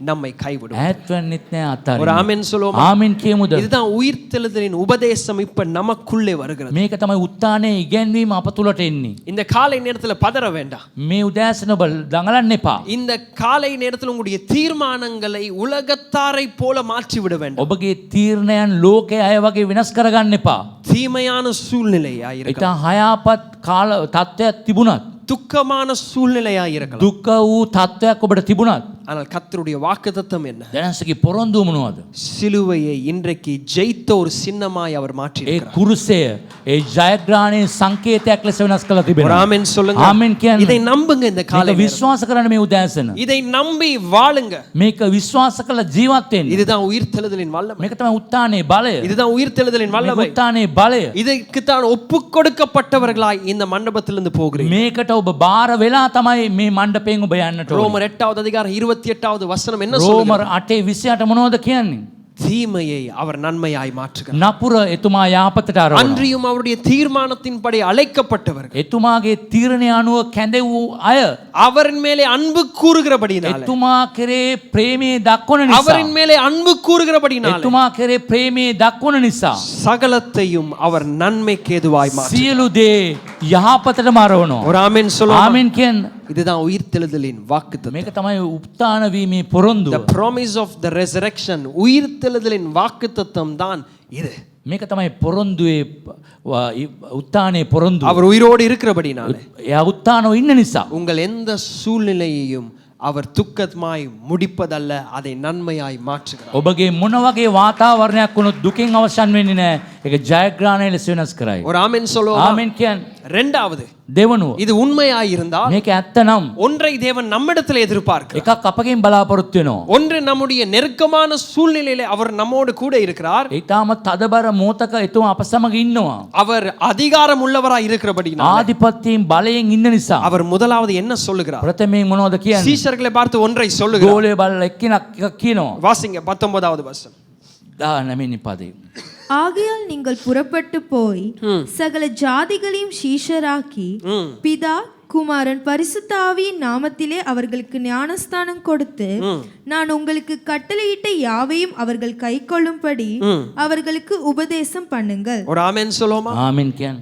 நம்மை கைவிடுவார். ඈත් වෙන්නෙත් නෑ ஒரு අතාරින්න. ஆமென் சொல்லுவோமா? ආමෙන් කියමුද? இதுதான் உயிர்த்தெழுதலின் உபதேசம் இப்ப நமக்குள்ளே வருகிறது. මේක තමයි උත්ථානයේ ඉගැන්වීම අප තුලට එන්නේ. இந்த காலை நேரத்துல பதற வேண்டாம். මේ උදෑසන ඔබ දඟලන්න එපා. இந்த காலை நேரத்தில் உங்களுடைய தீர்மானங்களை உலகத்தாரை போல மாற்றி விட வேண்டாம். ඔබගේ තීරණයන් ලෝකයේ අය වගේ වෙනස් කරගන්න එපා. தீமையான சூழ்நிலையா இருக்கலாம், ඊට හයාපත් කාල තත්ත්වයක් තිබුණත්, துக்கமான சூழ்நிலையா இருக்கலாம், දුක වූ තත්ත්වයක් ඔබට තිබුණත්, ஆனால் கர்த்தருடைய வாக்குத்தத்தம் என்ன? දැනසගේ පොරොන්දුව මොනවද? சிலுவையை இன்றைக்கு ஜெயித்த ஒரு சின்னமாய் அவர் மாற்றி ඒ කුරුසය ඒ ජයග්‍රහණයේ සංකේතයක් ලෙස වෙනස් කළා ஒரு තිබෙනවා. ஆமென் சொல்லுங்க. ආමෙන් කියන්න. இதை நம்புங்க. இந்த காலை මේක විශ්වාස කරන්න මේ උදෑසන. இதை நம்பி வாழுங்க. මේක විශ්වාස කරලා ජීවත් වෙන්න. இதுதான் உயிர்த்தெழுதலின் வல்லமை. මේක තමයි උත්ථානයේ බලය. இதுதான் உயிர்த்தெழுதலின் මේක வல்லமை. උත්ථානයේ බලය. இதற்கு தான் ஒப்பு கொடுக்கப்பட்டவர்களாய் இந்த மண்டபத்திலிருந்து போகிறீங்க. මේකට ඔබ බාර වෙලා තමයි මේ මණ්ඩපයෙන් ඔබ යන්නට ඕනේ. ரோமர் 8வது அதிகாரம் 28வது வசனம் என்ன சொல்லுகிறது? රෝමர் 8:28 මොනවද කියන්නේ? தீமையை அவர் நன்மையாய் மாற்றுகிறார். නපුර එතුමා යාපතට අරවනවා. அன்றியும் அவருடைய தீர்மானத்தின்படி அழைக்கப்பட்டவர்கள் එතුමාගේ තීරණය අනුව කැඳ වූ අය அவரின் மேலே அன்பு கூறுகிறபடினால, එතුමා කෙරේ ප්‍රේමයේ දක්වන නිසා, அவரின் மேலே அன்பு கூறுகிறபடினால එතුමා කෙරේ ප්‍රේමයේ දක්වන නිසා சகலத்தையும் அவர் நன்மைக்கு ஏதுவாய் மாற்றுகிறார். සියලු දේ යහපතට මරවනවා. ஒரு ஆமென் சொல்லுவோமா? ආමෙන් කියන්න. இதுதான் உயிர்த்தெழுதலின் வாக்குத்தத்தம். මේක තමයි උත්ථාන වීමේ පොරොන්දුව. The promise of the resurrection, உயிர்த்தெழுதலின் வாக்குத்தத்தம் தான் இது. මේක තමයි පොරොන්දුවේ උත්ථානයේ පොරොන්දුව. அவர் உயிரோடு இருக்கிறபடினால එයා උත්ථානව ඉන්න නිසා உங்கள் எந்த சூழ்நிலையையும் அவர் துக்கமாய் முடிப்பதல்ல, அதை நன்மையாய் மாற்றுகிறார். ඔබගේ මොන වගේ වාතාවරණයක් වුණොත් දුකෙන් අවසන් වෙන්නේ නැහැ. ඒක ජයග්‍රහණය ලෙස වෙනස් කරයි. ஒரு ஆமென் சொல்லுவோமா? ආමෙන් කියන්න. இரண்டாவது, දෙවනුව இது உண்மையாய் இருந்தால் මේක ඇත්තනම් ஒன்றை தேவன் நம்மிடத்தில் எதிர்பார்க்கிறார். එකක් අපගෙන් බලාපොරොත්තු වෙනවා. ஒன்று, நம்முடைய நெருக்கமான சூழ்நிலையிலே அவர் நம்மோடு கூட இருக்கிறார். ඊටාම තදබර මොහතක එතුමා අප සමග ඉන්නවා. அவர் அதிகாரம் உள்ளவராய் இருக்கிறபடினால ආධිපත්‍යයෙන් බලයෙන් ඉන්න නිසා அவர் முதலாவது என்ன சொல்லுகிறார்? ප්‍රථමයෙන් මොනවද කියන්නේ? சீஷர்களை பார்த்து ஒன்றை சொல்லுகிறார். ගෝලයේ බලලා එකක් කියනවා. வாசிங்க 19வது வசனம். 19 පදේ. ஆகையால் நீங்கள் புறப்பட்டு போய் சகல ஜாதிகளையும் சீஷராக்கி பிதா குமாரன் பரிசுத்த ஆவியின் நாமத்திலே அவர்களுக்கு ஞானஸ்தானம் கொடுத்து நான் உங்களுக்கு கட்டளையிட்ட யாவையும் அவர்கள் கைக்கொள்ளும்படி அவர்களுக்கு உபதேசம் பண்ணுங்கள். ஒரு ஆமென் சொல்லுவோமா? ආමෙන් කියන්න.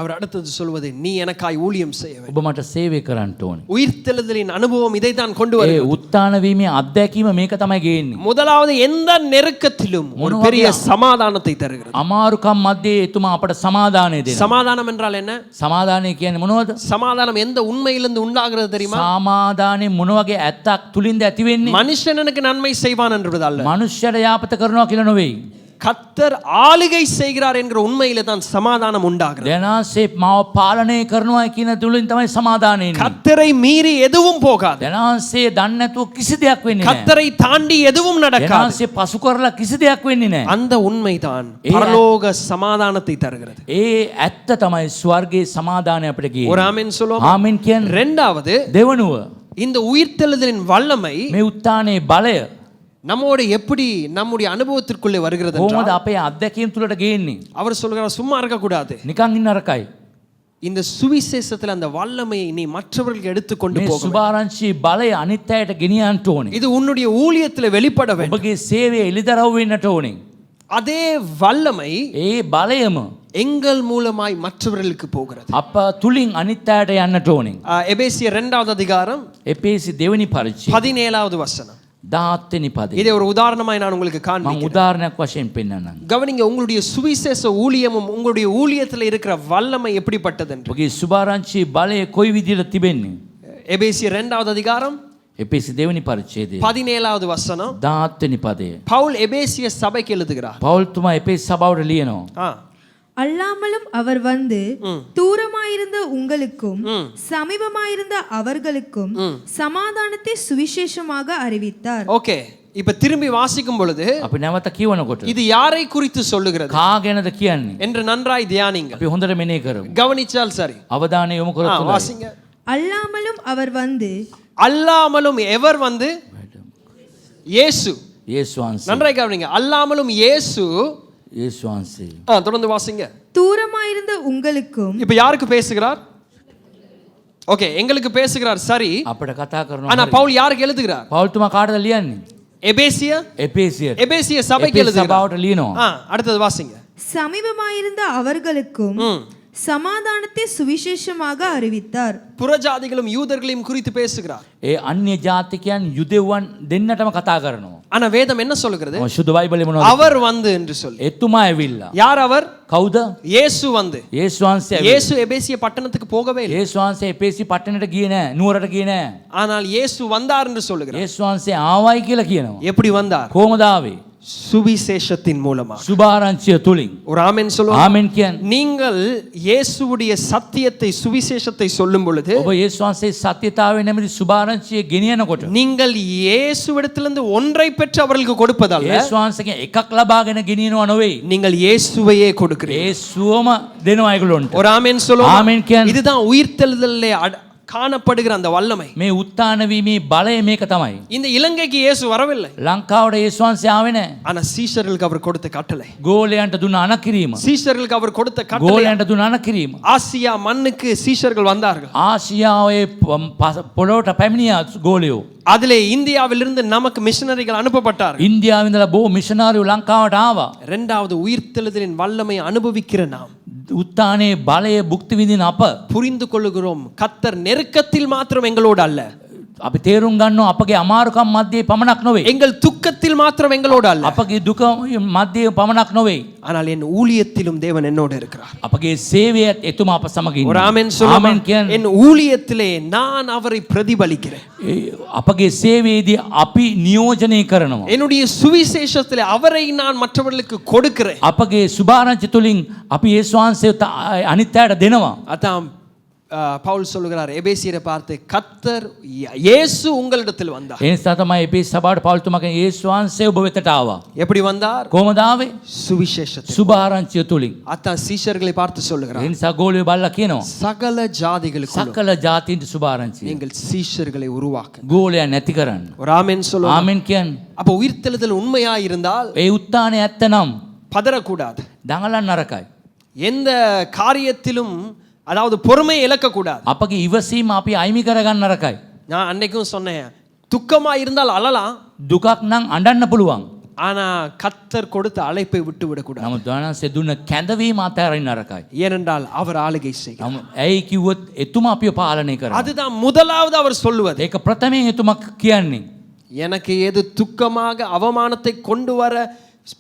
அவர் அடுத்தது சொல்வது, நீ எனக்காய் ஊழியம் செய்ய வேண்டும். ඔබ මට සේවය කරන්න ඕනේ. உயிர்த்தெழுதலின் அனுபவம் இதை தான் கொண்டு ඒ வருகிறது. උත්ථාන වීමේ අත්දැකීම මේක තමයි ගේන්නේ. முதலாவது, எந்த நெருக்கத்திலும் ஒரு பெரிய சமாதானத்தை தருகிறது. අමාරුකම් මැද්දේ එතුමා අපට සමාදානය දෙනවා. சமாதானம் என்றால் என்ன? සමාදානය කියන්නේ මොනවද? சமாதானம் எந்த உண்மையிலிருந்து உண்டாகிறது தெரியுமா? සමාදානයේ මොන වගේ ඇත්තක් තුලින්ද ඇති වෙන්නේ? மனுஷன் எனக்கு நன்மை செய்வான் என்பதல்ல, මනුෂ්‍යයට යාපත කරනවා කියලා නෙවෙයි. கர்த்தர் ஆளுகை செய்கிறார் என்கிற உண்மையில தான் சமாதானம் உண்டாகிறது. දැනාසේ මාව පාලනය කරනවා කියන තුලින් තමයි සමාදානය එන්නේ. கர்த்தரை மீறி எதுவும் போகாது. දැනාසේ දන්නේ නැතුව කිසි දෙයක් වෙන්නේ නැහැ. கர்த்தரை தாண்டி எதுவும் நடக்காது. දැනාසේ පසු කරලා කිසි දෙයක් වෙන්නේ නැහැ. அந்த உண்மைதான் பரலோக சமாதானத்தை தருகிறது. ඒ ඇත්ත තමයි ස්වර්ගයේ සමාදානය අපිට ஒரு ගේන්නේ. ஆமென் சொல்லுவோம். ආමෙන් කියන්නේ. இரண்டாவது, දෙවනුව இந்த உயிர்த்தெழுதலின் வல்லமை මේ උත්ථානයේ බලය நம்மோடு எப்படி நம்முடைய அனுபவத்திற்குள்ளே வருகிறது කොහොමද என்றால், අපේ අත්දැකීම් තුලට ගේන්නේ? அவர் சொல்கிறார், சும்மா இருக்க கூடாது. නිකන් ඉන්න අරකයි. இந்த சுவிசேஷத்தில் அந்த வல்லமையை நீ மற்றவர்களுக்கு எடுத்துக்கொண்டு මේ போக வேண்டும். සුභාරංචි බලය අනිත් අයට ගෙනියන්න ඕනේ. இது உன்னுடைய ஊழியத்தில் வெளிப்பட வேண்டும். ඔබගේ සේවයේ එළිදරව් වෙන්නට ඕනේ. அதே வல்லமை ඒ බලයම எங்கள் மூலமாய் மற்றவர்களுக்கு போகிறது. අප තුලින් අනිත් අයට යන්නට ඕනේ. எபேசியர் 2வது அதிகாரம் එපේසි දෙවෙනි පරිච්ඡේදය 17வது வசனம். 17 පදේ. இதை ஒரு உதாரணமாய் நான் உங்களுக்கு මම காண்பிக்கிறேன். උදාහරණයක් වශයෙන් පෙන්නන්නම්. கவனிங்க, உங்களுடைய சுவிசேஷ ஊழியமும் உங்களுடைய ஊழியத்தில் இருக்கிற வல்லமை எப்படிப்பட்டது என்று. ඔබගේ සුභාරංචියේ බලය කොයි විදිහට තිබෙන්නේ? எபேசியர் 2வது அதிகாரம் එපේසි දෙවෙනි පරිච්ඡේදය 17வது வசனம். 17 පදය. பவுல் எபேசிய சபைக்கு எழுதுகிறார். පෞල්තුමා එපේසි සභාවට ලියනවා. ஆ, அல்லாமலும் அவர் வந்து தூரமாயிருந்த உங்களுக்கும் சமீபமாயிருந்த அவர்களுக்கும் சமாதானத்தை சுவிசேஷமாக அறிவித்தார். ஓகே, இப்ப திரும்பி வாசிக்கும் பொழுது අපි නැවත කියවනකොට இது யாரை குறித்து சொல்லுகிறது කා ගැනද කියන්නේ? என்று நன்றாய் தியானிங்கள். අපි හොඳට මෙනෙහි කරමු. கவனிச்சால் சரி. අවධානය යොමු ஆ, කරොත් හොඳයි. வாசிங்க. அல்லாமலும் அவர் வந்து அல்லாமலும் எவர் வந்து? இயேசு. යේසුස් වහන්සේ. நன்றாய் கவனிங்க. அல்லாமலும் இயேசு. යේසුස් වහන්සේ. தொடர்ந்து வாசிங்க. தூரமாயிருந்த உங்களுக்கும் இப்ப யாருக்கு பேசுகிறார்? ஓகே, எங்களுக்கு பேசுகிறார் சரி. අපිට කතා කරනවා. ஆனா பவுல் யாருக்கு எழுதுகிறார்? පෞල්තුමා කාටද ලියන්නේ? எபேசிய එපේසියට. எபேசிய சபைக்கு එපේසි எழுதுகிறார். සභාවට ලියනවා. அடுத்தது வாசிங்க. சமீபமாயிருந்த அவர்களுக்கும் சமாதானத்தை சுவிசேஷமாக அறிவித்தார். புறஜாதிகளும் யூதர்களையும் குறித்து பேசுகிறார். ඒ අන්‍ය ජාතිකයන් යුදෙව්වන් දෙන්නටම කතා කරනවා. ஆனா வேதம் என்ன சொல்லுகிறது? ශුද්ධ බයිබලෙ මොනවද? அவர் வந்து என்று சொல்லி. එතුමා ඇවිල්ලා. யார் அவர்? කවුද? இயேசு வந்து. යේසුස් වහන්සේ ඇවිල්ලා. இயேசு எபேசிய பட்டணத்துக்கு போகவே இல்லை. යේසුස් වහන්සේ එපේසි පట్టණයට ගියේ නෑ. නුවරට ගියේ නෑ. ஆனால் இயேசு வந்தார் என்று சொல்லுகிறார். යේසුස් වහන්සේ ආවයි කියලා කියනවා. எப்படி வந்தார்? කොහොමද ආවේ? சுவிசேஷத்தின் மூலமா. සුභාරංචිය තුලින්. ஒரு ஆமென் சொல்லுங்க. ආමෙන් කියන්න. நீங்கள் இயேசுவுடைய சத்தியத்தை சுவிசேஷத்தை சொல்லும் பொழுது ඔබ යේසුස් වහන්සේ සත්‍යතාවය නැමැති සුභාරංචිය ගෙනියනකොට நீங்கள் இயேசுவிடத்திலிருந்து ஒன்றை பெற்று அவர்களுக்கு கொடுப்பதல்ல, යේසුස් වහන්සේගෙන් එකක් ලබාගෙන ගෙනියනවා නෙවෙයි. நீங்கள் இயேசுவையே கொடுக்கிறீர்கள். යේසුවම දෙනවා ඒගොල්ලොන්ට. ஒரு ஆமென் சொல்லுங்க. ஆமென் කියන්න. இதுதான் உயிர்த்தெழுதலிலே காணப்படுகிற அந்த வல்லமை. මේ උත්තාන වීමේ බලය මේක තමයි. இந்த இலங்கைக்கு இயேசு வரவில்லை, ලංකාවට යේසුස් වහන්සේ ආවේ නැහැ. ஆனா சீஷர்களுக்கு அவர் கொடுத்த கட்டளை. ගෝලයන්ට දුන්න අනකිරීම. சீஷர்களுக்கு அவர் கொடுத்த கட்டளை. ගෝලයන්ට දුන්න අනකිරීම. ஆசியா மண்ணுக்கு சீஷர்கள் வந்தார்கள். ආසියාවේ පොළොවට පැමිණියා ගෝලයෝ. அதிலே இந்தியாவிலிருந்து நமக்கு மிஷனரிகள் அனுப்பப்பட்டார்கள். ඉන්දියාවේ ඉඳලා බොහෝ මිෂනාරියෝ ලංකාවට ආවා. இரண்டாவது உயிர்த்தெழுதலின் வல்லமை அனுபவிக்கிற நாம் උත්තානේ බලය භුක්ති විඳින අප புரிந்து கொள்ளுகிறோம், கர்த்தர் நெருக்கத்தில் மாத்திரம் எங்களோடு அல்ல, අපි තේරුම් ගන්නවා අපගේ අමාරුකම් මැද්දේ පමණක් නොවේ. எங்கள் துக்கத்தில் மாத்திரம் எங்களோடு அல்ல, අපගේ දුක මැද්දේ පමණක් නොවේ. ஆனால் என் ஊழியத்திலும் தேவன் என்னோடு இருக்கிறார். අපගේ සේවයත් එතුමා අප සමග ஒரு ඉන්නවා. ஆமென் சொல்லுங்க. ආමෙන් කියන්න. என் ஊழியத்திலே நான் அவரை பிரதிபலிக்கிறேன். අපගේ සේවයේදී අපි නියෝජනය කරනවා. என்னுடைய சுவிசேஷத்திலே அவரை நான் மற்றவர்களுக்கு கொடுக்கிறேன். අපගේ සුභාරංචි තුලින් අපි යේසුස් වහන්සේ අනිත් අයට දෙනවා. அதான் பவுல் சொல்லுகிறார் எபேசியரை பார்த்து, கர்த்தர் இயேசு உங்களிடத்தில் வந்தார். ඒ නිසා තමයි එපේ සභාවට පෞල්තුමාගේ යේසුස් වහන්සේ ඔබ වෙතට ආවා. எப்படி வந்தார்? කොහොමද ආවේ? சுவிசேஷத்தில். සුභාරංචිය තුලින්. அதான் சீஷர்களை பார்த்து சொல்லுகிறார், ඒ නිසා ගෝලියෝ බල්ලා කියනවා சகல ஜாதிகளுக்கு සකල ජාතීන්ට සුභාරංචිය. நீங்கள் சீஷர்களை உருவாக்க. ගෝලයා නැති කරන්න. ஒரு ஆமென் சொல்லுங்க. ආමෙන් කියන්න. அப்ப உயிர்த்தெழுதல் உண்மையா இருந்தால் ඒ උත්තානේ ඇත්තනම් பதறக்கூடாது. දඟලන්න නරකයි. எந்த காரியத்திலும் அதாவது பொறுமையை இழக்கக்கூடாது. අපගේ ඉවසීම අපි අයිමි කරගන්න නරකයි. நான் அன்னைக்கும் சொன்னேன், துக்கமா இருந்தால் அழலாம், දුකක් නම් අඬන්න පුළුවන්. ஆனா கர்த்தர் கொடுத்த அழைப்பை விட்டு விடக்கூடாது. නමුත් ධනන්සේ දුන්න කැඳවීම අතහැරින්න නරකයි. ஏனென்றால் அவர் ஆளுகை செய்கிறார். ඇයි කිව්වොත් එතුමා අපිව පාලනය කරනවා. அதுதான் முதலாவது அவர் சொல்லுவது. ඒක ප්‍රථමයෙන් එතුමා කියන්නේ. எனக்கு எது துக்கமாக அவமானத்தை கொண்டு வர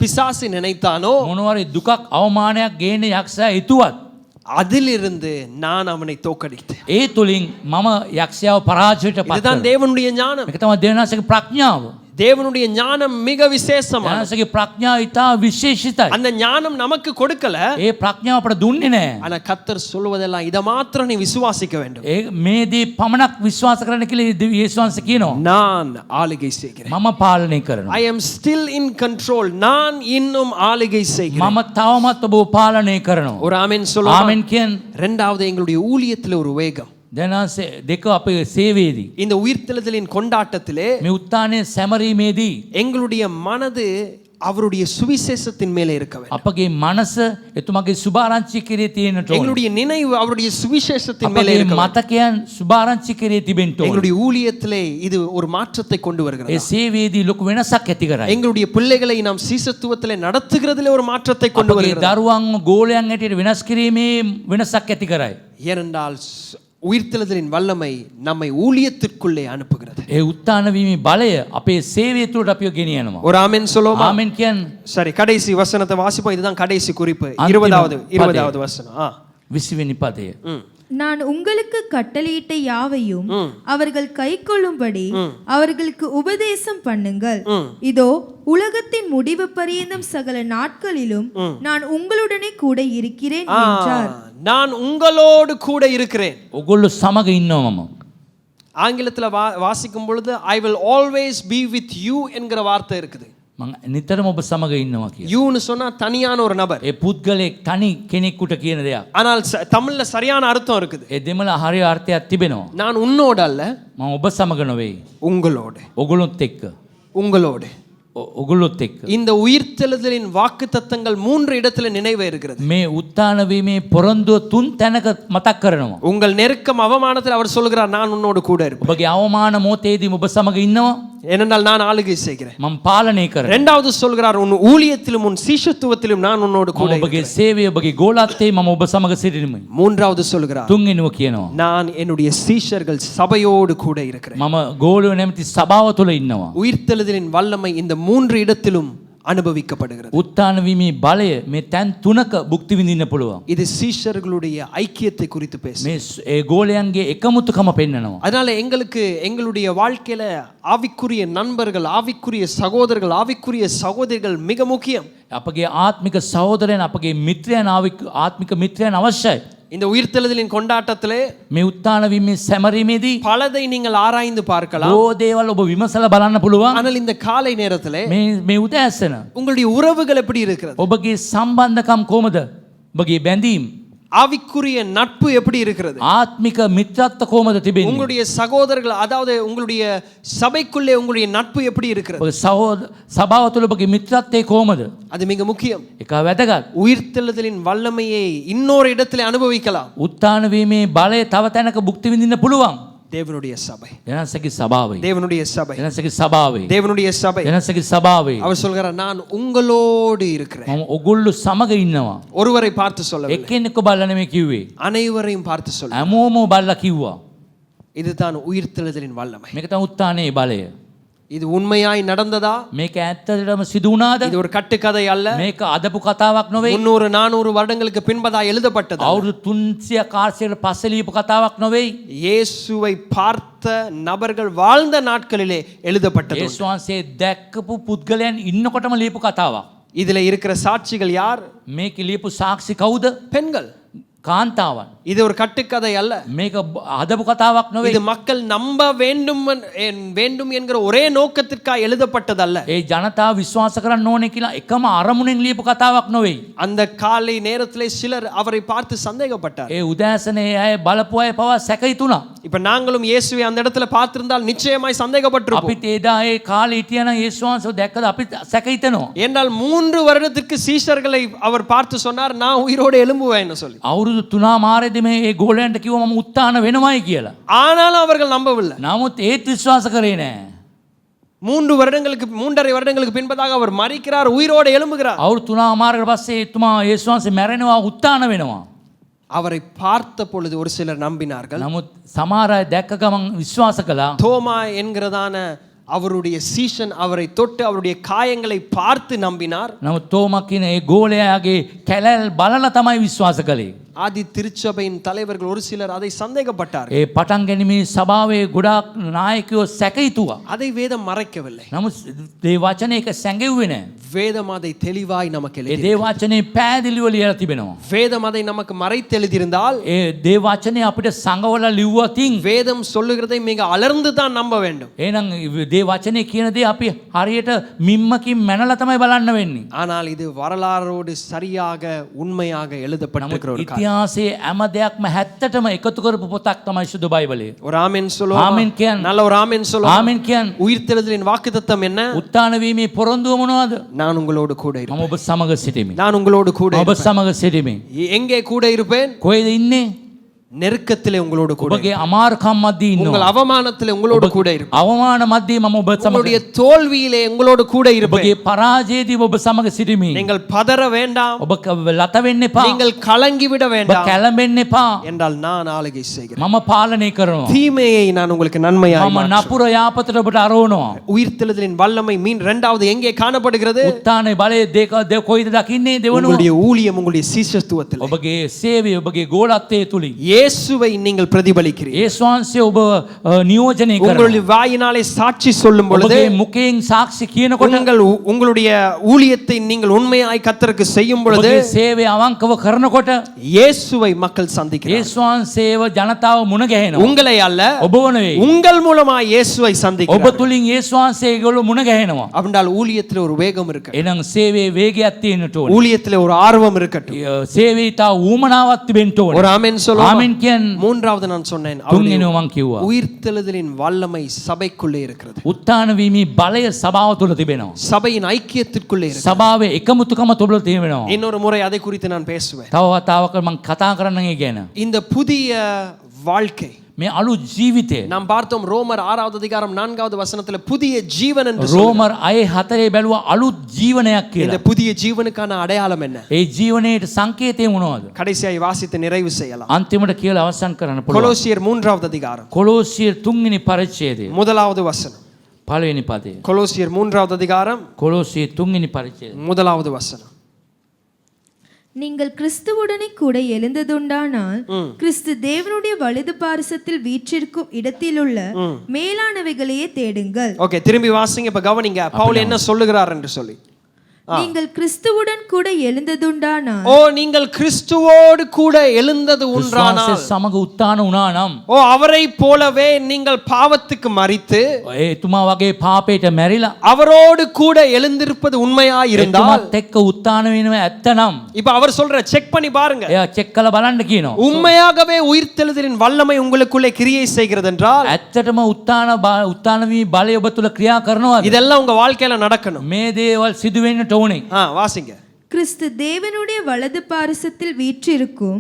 பிசாசு நினைத்தானோ මොනවාරි දුකක් අවමානයක් ගේන යක්ෂයා හිතුවත් அதிலிருந்து நான் அவனை தோற்கடித்தேன். ඒ තුලින් මම යක්ෂයාව පරාජයට පත් இதுதான் කරනවා. தேவனுடைய ஞானம். මේක තමයි දෙවියන්සේගේ ප්‍රඥාව. தேவனுடைய ஞானம் மிக விசேஷமானது. දෙවියන්සේගේ ප්‍රඥාව ඉතා විශේෂිතයි. அந்த ஞானம் நமக்கு கொடுக்கல, ඒ ප්‍රඥාව අපට දුන්නේ නැහැ. ஆனா கர்த்தர் சொல்வதெல்லாம் இத மாத்திரம் நீ விசுவாசிக்க வேண்டும். මේ දේ පමණක් විශ්වාස කරන්න කියලා යේසුස් වහන්සේ කියනවා. நான் ஆளுகை செய்கிறேன். මම පාලනය කරනවා. I am still in control. நான் இன்னும் ஆளுகை செய்கிறேன். මම තවමත් ඔබව පාලනය කරනවා. ஒரு ஆமென் சொல்லுங்க. ආමෙන් කියන්න. இரண்டாவது எங்களுடைய ஊழியத்தில் ஒரு வேகம். දෙවියන්සේ දෙක අපේ සේවයේදී இந்த உயிர்த்தெழுதலின் கொண்டாட்டத்திலே මේ උත්තානයේ සැමරීමේදී எங்களுடைய மனது அவருடைய சுவிசேஷத்தின் மேலே இருக்க வேண்டும். අපගේ මනස එතුමාගේ සුභාරංචි කෙරේ තියෙන්නට ඕන. எங்களுடைய நினைவு அவருடைய சுவிசேஷத்தின் மேலே අපගේ இருக்க வேண்டும். මතකයන් සුභාරංචි කෙරේ තිබෙන්න ඕන. எங்களுடைய ஊழியத்திலே இது ஒரு மாற்றத்தை கொண்டு வருகிறது. ඒ සේවයේදී ලොකු වෙනසක් ඇති කරයි. எங்களுடைய பிள்ளைகளை நாம் சீசத்துவத்திலே நடத்துகிறதிலே ஒரு மாற்றத்தை கொண்டு අපගේ வருகிறது. දරුවන් ගෝලයන් හැටියට වෙනස් කිරීමේ වෙනසක් ඇති කරයි. ஏனென்றால் உயிர்த்தெழுதலின் வல்லமை நம்மை ஊழியத்திற்குள்ளே அனுப்புகிறது. ඒ උත්තාන වීමේ බලය අපේ සේවය තුළට අපිව ගෙනියනවා. ஒரு ஆமென் சொல்லுவோமா? ආමෙන් කියන්න. சரி, கடைசி வசனத்தை வாசிப்போம். இதுதான் கடைசி குறிப்பு. அந்திம 20வது வசனம். 20 වෙනි පදය. நான் உங்களுக்கு கட்டளையிட்ட யாவையும் அவர்கள் கைக்கொள்ளும்படி அவர்களுக்கு உபதேசம் பண்ணுங்கள். இதோ உலகத்தின் முடிவு பரியந்தம் சகல நாட்களிலும் நான் உங்களுடனே கூட இருக்கிறேன் என்றார். நான் உங்களோடு கூட இருக்கிறேன். ඔගොල්ලෝ සමග ඉන්නවා මම. ஆங்கிலத்துல வாசிக்கும் பொழுது I will always be with you என்கிற வார்த்தை இருக்குது. මම නිතරම ඔබ සමග ඉන්නවා කියලා. யூன்னு சொன்னா தனியான ஒரு நபர். ඒ පුද්ගලෙක් තනි කෙනෙකුට කියන දෙයක්. ஆனால் தமிழ்ல சரியான அர்த்தம் இருக்குது. ඒ දෙමළ හරිය අර්ථයක් තිබෙනවා. நான் உன்னோடு அல்ல, මම ඔබ සමග නෙවෙයි. உங்களோடு. ඔගොල්ලොත් එක්ක. உங்களோடு. ඔගොල්ලොත් එක්ක. இந்த உயிர்த்தெழுதலின் வாக்குத்தத்தங்கள் 3 இடத்துல நினைவு இருக்கிறது. මේ උත්තාන වීමේ පොරොන්දුව 3 තැනක මතක් කරනවා. உங்கள் நெருக்கம் அவமானத்தில் அவர் சொல்கிறார் நான் உன்னோடு கூட இருப்பேன். ඔබගේ අවමාන මොහොතේදී ඔබ සමග ඉන්නවා. ஏனென்றால் நான் ஆளுகை செய்கிறேன். මම පාලනය කරනවා. இரண்டாவது சொல்கிறார் உன் ஊழியத்திலும் உன் சீஷத்துவத்திலும் நான் உன்னோடு கூட මම ඔබගේ සේවය ඔබගේ ගෝලත්වයේ මම ඔබ සමග සිටිනවා. மூன்றாவது சொல்கிறார் තුන්වෙනිව කියනවා. நான் என்னுடைய சீஷர்கள் சபையோடு கூட இருக்கிறேன். මම ගෝලයෝ නැමැති සභාව තුළ ඉන්නවා. உயிர்த்தெழுதலின் வல்லமை இந்த 3 இடத்திலும் அனுபவிக்கப்படுகிறது. උත්තාන වීමේ බලය මේ තැන් තුනක භුක්ති විඳින්න පුළුවන්. இது சீஷர்களுடைய ஐக்கியத்தை குறித்து பேசும். මේ ඒ ගෝලයන්ගේ එකමුතුකම පෙන්නනවා. அதனால எங்களுக்கு எங்களுடைய வாழ்க்கையில ஆவிக்குரிய நண்பர்கள், ஆவிக்குரிய சகோதரர்கள், ஆவிக்குரிய சகோதரிகள் மிக முக்கியம். අපගේ ආත්මික සහෝදරයන් අපගේ මිත්‍රයන් ආත්මික මිත්‍රයන් අවශ්‍යයි. இந்த உயிர்த்தெழுதலின் கொண்டாட்டத்திலே මේ උත්තාන වීමේ සැමරීමේදී பலதை நீங்கள் ஆராய்ந்து பார்க்கலாம். ඕ දේවල් ඔබ විමසලා බලන්න පුළුවන්. ஆனால் இந்த காலை நேரத்திலே මේ උදෑසන உங்களுடைய உறவுகள் எப்படி இருக்கிறது? ඔබගේ සම්බන්ධකම් කොහමද? ඔබගේ බැඳීම් ஆவிக்குரிய நட்பு எப்படி இருக்கிறது? ආත්මික මිත්‍රත්ව කොහමද තිබෙන්නේ? உங்களுடைய சகோதரர்கள், அதாவது உங்களுடைய சபைக்குள்ளே உங்களுடைய நட்பு எப்படி இருக்கிறது? ඔබගේ සභාව තුළ ඔබගේ මිත්‍රත්වයේ කොහමද? அது மிக முக்கியம். ඒක වැදගත්. உயிர்த்தெழுதலின் வல்லமையை இன்னொரு இடத்திலே அனுபவிக்கலாம். උත්තාන වීමේ බලය තව තැනක භුක්ති විඳින්න පුළුවන්. தேவனுடைய சபை, දෙනසගේ සභාවේ. தேவனுடைய சபை, දෙනසගේ සභාවේ. தேவனுடைய சபை. දෙනසගේ සභාවේ. அவர் சொல்கிறார் நான் உங்களோடு இருக்கிறேன். මම ඔගොල්ලෝ සමග ඉන්නවා. ஒருவரை பார்த்து சொல்லவில்லை, එක්කෙනෙක්ව බලලා නෙමෙයි කිව්වේ. அனைவரையும் பார்த்து சொல்ல. හැමෝම බලලා කිව්වා. இதுதான் உயிர்த்தெழுதலின் வல்லமை. මේක තමයි උත්තානේ බලය. இது உண்மையாய் நடந்ததா? මේක ඇත්තටම සිදු වුණාද? இது ஒரு கட்டுக்கதை அல்ல. මේක අදපු කතාවක් නෙවෙයි. 300 400 வருடங்களுக்கு பின்பதா எழுதப்பட்டது. අවුරුදු 300 400 පස්සේ ලියපු කතාවක් නෙවෙයි. இயேசுவை பார்த்த நபர்கள் வாழ்ந்த நாட்களிலே எழுதப்பட்டது. යේසුස් වහන්සේ දැක්කපු පුද්ගලයන් ඉන්නකොටම ලියපු කතාවක්. இதுல இருக்கிற சாட்சிகள் யார்? මේක ලියපු සාක්ෂි කවුද? பெண்கள். කාන්තාවන්. இது ஒரு கட்டுக்கதை அல்ல. මේක අදපු කතාවක් නෙවෙයි. இது மக்கள் நம்ப வேண்டும் என்கிற ஒரே நோக்கத்திற்காக எழுதப்பட்டது அல்ல. ඒ ජනතාව විශ්වාස කරන්න ඕනේ කියලා එකම අරමුණෙන් ලියපු කතාවක් නෙවෙයි. அந்த காலை நேரத்திலே சிலர் அவரை பார்த்து சந்தேகப்பட்டார். ඒ උදෑසනේ අය බලපු අය පවා සැක හිතුණා. இப்ப நாங்களும் இயேசுவை அந்த இடத்துல பார்த்திருந்தால் நிச்சயமாய் சந்தேகப்பட்டிருப்போம். අපිත් එදා ඒ කාලේ හිටියනම් යේසුස් වහන්සේ දැක්කද අපි සැක හිතනවා. ஏனால் 3 வருடத்துக்கு சீஷர்களை அவர் பார்த்து சொன்னார் நான் உயிரோடு எழும்புவேன்னு சொல்லி. අවුරුදු 3මාරේදී මේ ඒ ගෝලයන්ට කිව්වා මම උත්තාන වෙනවයි කියලා. ஆனாலும் அவர்கள் நம்பவில்லை. නමුත් ඒත් විශ්වාස කරේ නෑ. 3.5 வருடங்களுக்கு பின்பதாக அவர் மரிக்கிறார், உயிரோடு எழும்புகிறார். අවුරුදු 3මාරකට පස්සේ එතුමා යේසුස් වහන්සේ මැරෙනවා උත්තාන වෙනවා. அவரை பார்த்த பொழுது ஒரு சிலர் நம்பினார்கள். නමුත් සමහර අය දැක්ක ගමන් විශ්වාස කළා. தோமா என்கிறதான அவருடைய சீஷன் அவரை தொட்டு அவருடைய காயங்களை பார்த்து நம்பினார். නමුත් තෝමා කියන ඒ ගෝලයාගේ කැලල් බලලා තමයි විශ්වාස කළේ. ஆதி திருச்சபையின் தலைவர்கள் ஒரு சிலர் அதை சந்தேகப்பட்டார்கள். ඒ පටන් ගැනීමේ සභාවේ ගොඩාක් නායකයෝ සැක හිතුවා. அதை வேதம் மறைக்கவில்லை. නමුත් දේ වචනේ එක සැඟෙව්වේ නෑ. வேதம் அதை தெளிவாய் நமக்கு ඒ எழுதி. දේ වචනේ පැහැදිලිව ලියලා තිබෙනවා. வேதம் அதை நமக்கு மறைத்து எழுதியிருந்தால் ඒ දේ වචනේ අපිට සංගවලා ලිව්වතින් வேதம் சொல்லுகிறதை மிக அலர்ந்து தான் நம்ப வேண்டும். එහෙනම් දේ වචනේ කියන දේ අපි හරියට මිම්මකින් මැනලා තමයි බලන්න වෙන්නේ. ஆனால் இது வரலாறோடு சரியாக உண்மையாக எழுதப்பட்டிருக்கிற ஒரு காரியம். ඉතිහාසයේ හැම දෙයක්ම හැත්තටම එකතු කරපු පොතක් තමයි සුදු බයිබලය. ஒரு ஆமென் சொல்லுவோமா? ஆமென் කියන්න. நல்ல ஒரு ஆமென் சொல்லுவோமா? ආමෙන් කියන්න. உயிர்த்தெழுதலின் வாக்குத்தத்தம் என்ன? උත්තාන වීමේ පොරොන්දුව මොනවද? நான் உங்களோடு கூட இருப்பேன். මම ඔබ සමග සිටිමි. நான் உங்களோடு கூட ඔබ இருப்பேன். සමග සිටිමි. எங்கே கூட இருப்பேன்? කොහෙද ඉන්නේ? நெருக்கத்திலே உங்களோடு கூட ඔබගේ අමාරුකම් මැද්දේ உங்கள் ඉන්නවා. அவமானத்திலே உங்களோடு கூட இருப்பேன். අවමාන මැද්දේ මම ඔබ உங்களுடைய සමග தோல்வியிலே உங்களோடு கூட இருப்பேன். ඔබගේ පරාජයේදී ඔබ සමග සිටිමි. நீங்கள் பதற வேண்டாம், ඔබ ලත වෙන්න එපා. நீங்கள் கலங்கி விட ඔබ வேண்டாம் කැළඹෙන්න එපා. என்றால் நான் ஆளுகை செய்கிறேன். මම පාලනය කරනවා. தீமையை நான் உங்களுக்கு நன்மையாய் මම மாற்றுவேன். නපුර යාපතට ඔබට අරවනවා. உயிர்த்தெழுதலின் வல்லமை இரண்டாவது எங்கே காணப்படுகிறது? උත්තානේ බලයේ දෙක කොයිද දකින්නේ දෙවනුව. உங்களுடைய ஊழியம், உங்களுடைய சீஷத்துவத்தில். ඔබගේ සේවය ඔබගේ ගෝලත්වයේ තුලින්. இயேசுவை நீங்கள் பிரதிபலிக்கிறீர்கள். යේසුස් වහන්සේ ඔබ නියෝජනය කරනවා. உங்களுடைய வாயினாலே சாட்சி சொல்லும் பொழுது, ඔබගේ මුඛයෙන් සාක්ෂි කියනකොට, உங்களுடைய ஊழியத்தை நீங்கள் உண்மையாய் கர்த்தருக்கு செய்யும் பொழுது, ඔබගේ සේවය අවංකව කරනකොට இயேசுவை மக்கள் சந்திக்கிறார்கள். යේසුස් වහන්සේව ජනතාව මුණ ගැහෙනවා. உங்களை அல்ல, ඔබ නෙවෙයි. உங்கள் மூலமாய் இயேசுவை ඔබ சந்திக்கிறார்கள். තුලින් යේසුස් වහන්සේ ඒගොල්ලෝ මුණ ගැහෙනවා. அப்படினால் ஊழியத்தில் ஒரு வேகம் இருக்கு. එහෙනම් සේවයේ වේගයක් තියෙන්නට ඕනේ. ஊழியத்தில் ஒரு ஆர்வம் இருக்கட்டும். සේවයේ තා ඌමනාවක් තිබෙන්න ඕනේ. ஒரு ஆமென் சொல்லுங்க. ආමෙන් කියන්නේ மூன்றாவது நான் சொன்னேன், තුන්වෙනිව මං කිව්වා. உயிர்த்தெழுதலின் வல்லமை சபைக்குள்ளே இருக்கிறது. උත්තාන වීමේ බලය සභාව තුළ තිබෙනවා. சபையின் ஐக்கியத்திற்குள்ளே இருக்கிறது. සභාවේ එකමුතුකම තුළ තිබෙනවා. இன்னொரு முறை அதை குறித்து நான் பேசுவேன். තව වතාවක මං කතා කරන්න ඒ ගැන. இந்த புதிய வாழ்க்கை මේ අලුත් ජීවිතය நாம் பார்த்தோம் ரோமர் 6வது அதிகாரம் 4வது வசனத்துல புதிய ஜீவன் என்று රෝමර් 6:4 බැලුවා අලුත් ජීවනයක් இந்த කියලා. புதிய ஜீவனுக்கான அடையாளம் என்ன? ඒ ජීවනයේට සංකේතය මොනවද? கடைசியாய் வாசித்து நிறைவு செய்யலாம். අන්තිමට කියලා අවසන් කරන්න පුළුවන්. கொலோசியர் 3வது அதிகாரம் කොලෝසියර් 3 වෙනි පරිච්ඡේදය முதலாவது வசனம். පළවෙනි පදය. கொலோசியர் 3வது அதிகாரம் කොලෝසියර් 3 වෙනි පරිච්ඡේදය. முதலாவது வசனம். நீங்கள் கிறிஸ்துவுடனே கூட எழுந்ததுண்டானால் கிறிஸ்து தேவனுடைய வலது பாரிசத்தில் வீற்றிருக்கும் இடத்திலுள்ள மேலானவைகளையே தேடுங்கள். ஓகே, திரும்பி வாசிங்க. இப்ப கவனிங்க பவுல் என்ன சொல்லுகிறார் என்று சொல்லி. நீங்கள் கிறிஸ்துவுடன் கூட எழுந்ததுண்டானால், ஓ நீங்கள் கிறிஸ்துவோடு கூட எழுந்தது உண்டானால், සමග උත්තාන වුණා නම්, ஓ அவரை போலவே நீங்கள் பாவத்துக்கு மரித்து එතුමා වගේ පාපයට මැරිලා அவரோடு கூட எழுந்திருப்பது உண்மையாய் இருந்தால், එතුමාත් එක්ක උත්තාන වෙනව ඇත්තනම්, இப்ப அவர் சொல்ற செக் பண்ணி பாருங்க, එයා චෙක් කරලා බලන්න කියනවා. உண்மையாகவே உயிர்த்தெழுதலின் வல்லமை உங்களுக்குள்ளே கிரியை செய்கிறது என்றால், ඇත්තටම උත්තාන වී බලය ඔබ තුල ක්‍රියා කරනවාද? இதெல்லாம் உங்க வாழ்க்கையில நடக்கணும். මේ දේවල් සිදු වෙන්නට ඕනේ. வாசிங்க. கிறிஸ்து தேவனுடைய வலது பாரிசத்தில் வீற்றிருக்கும்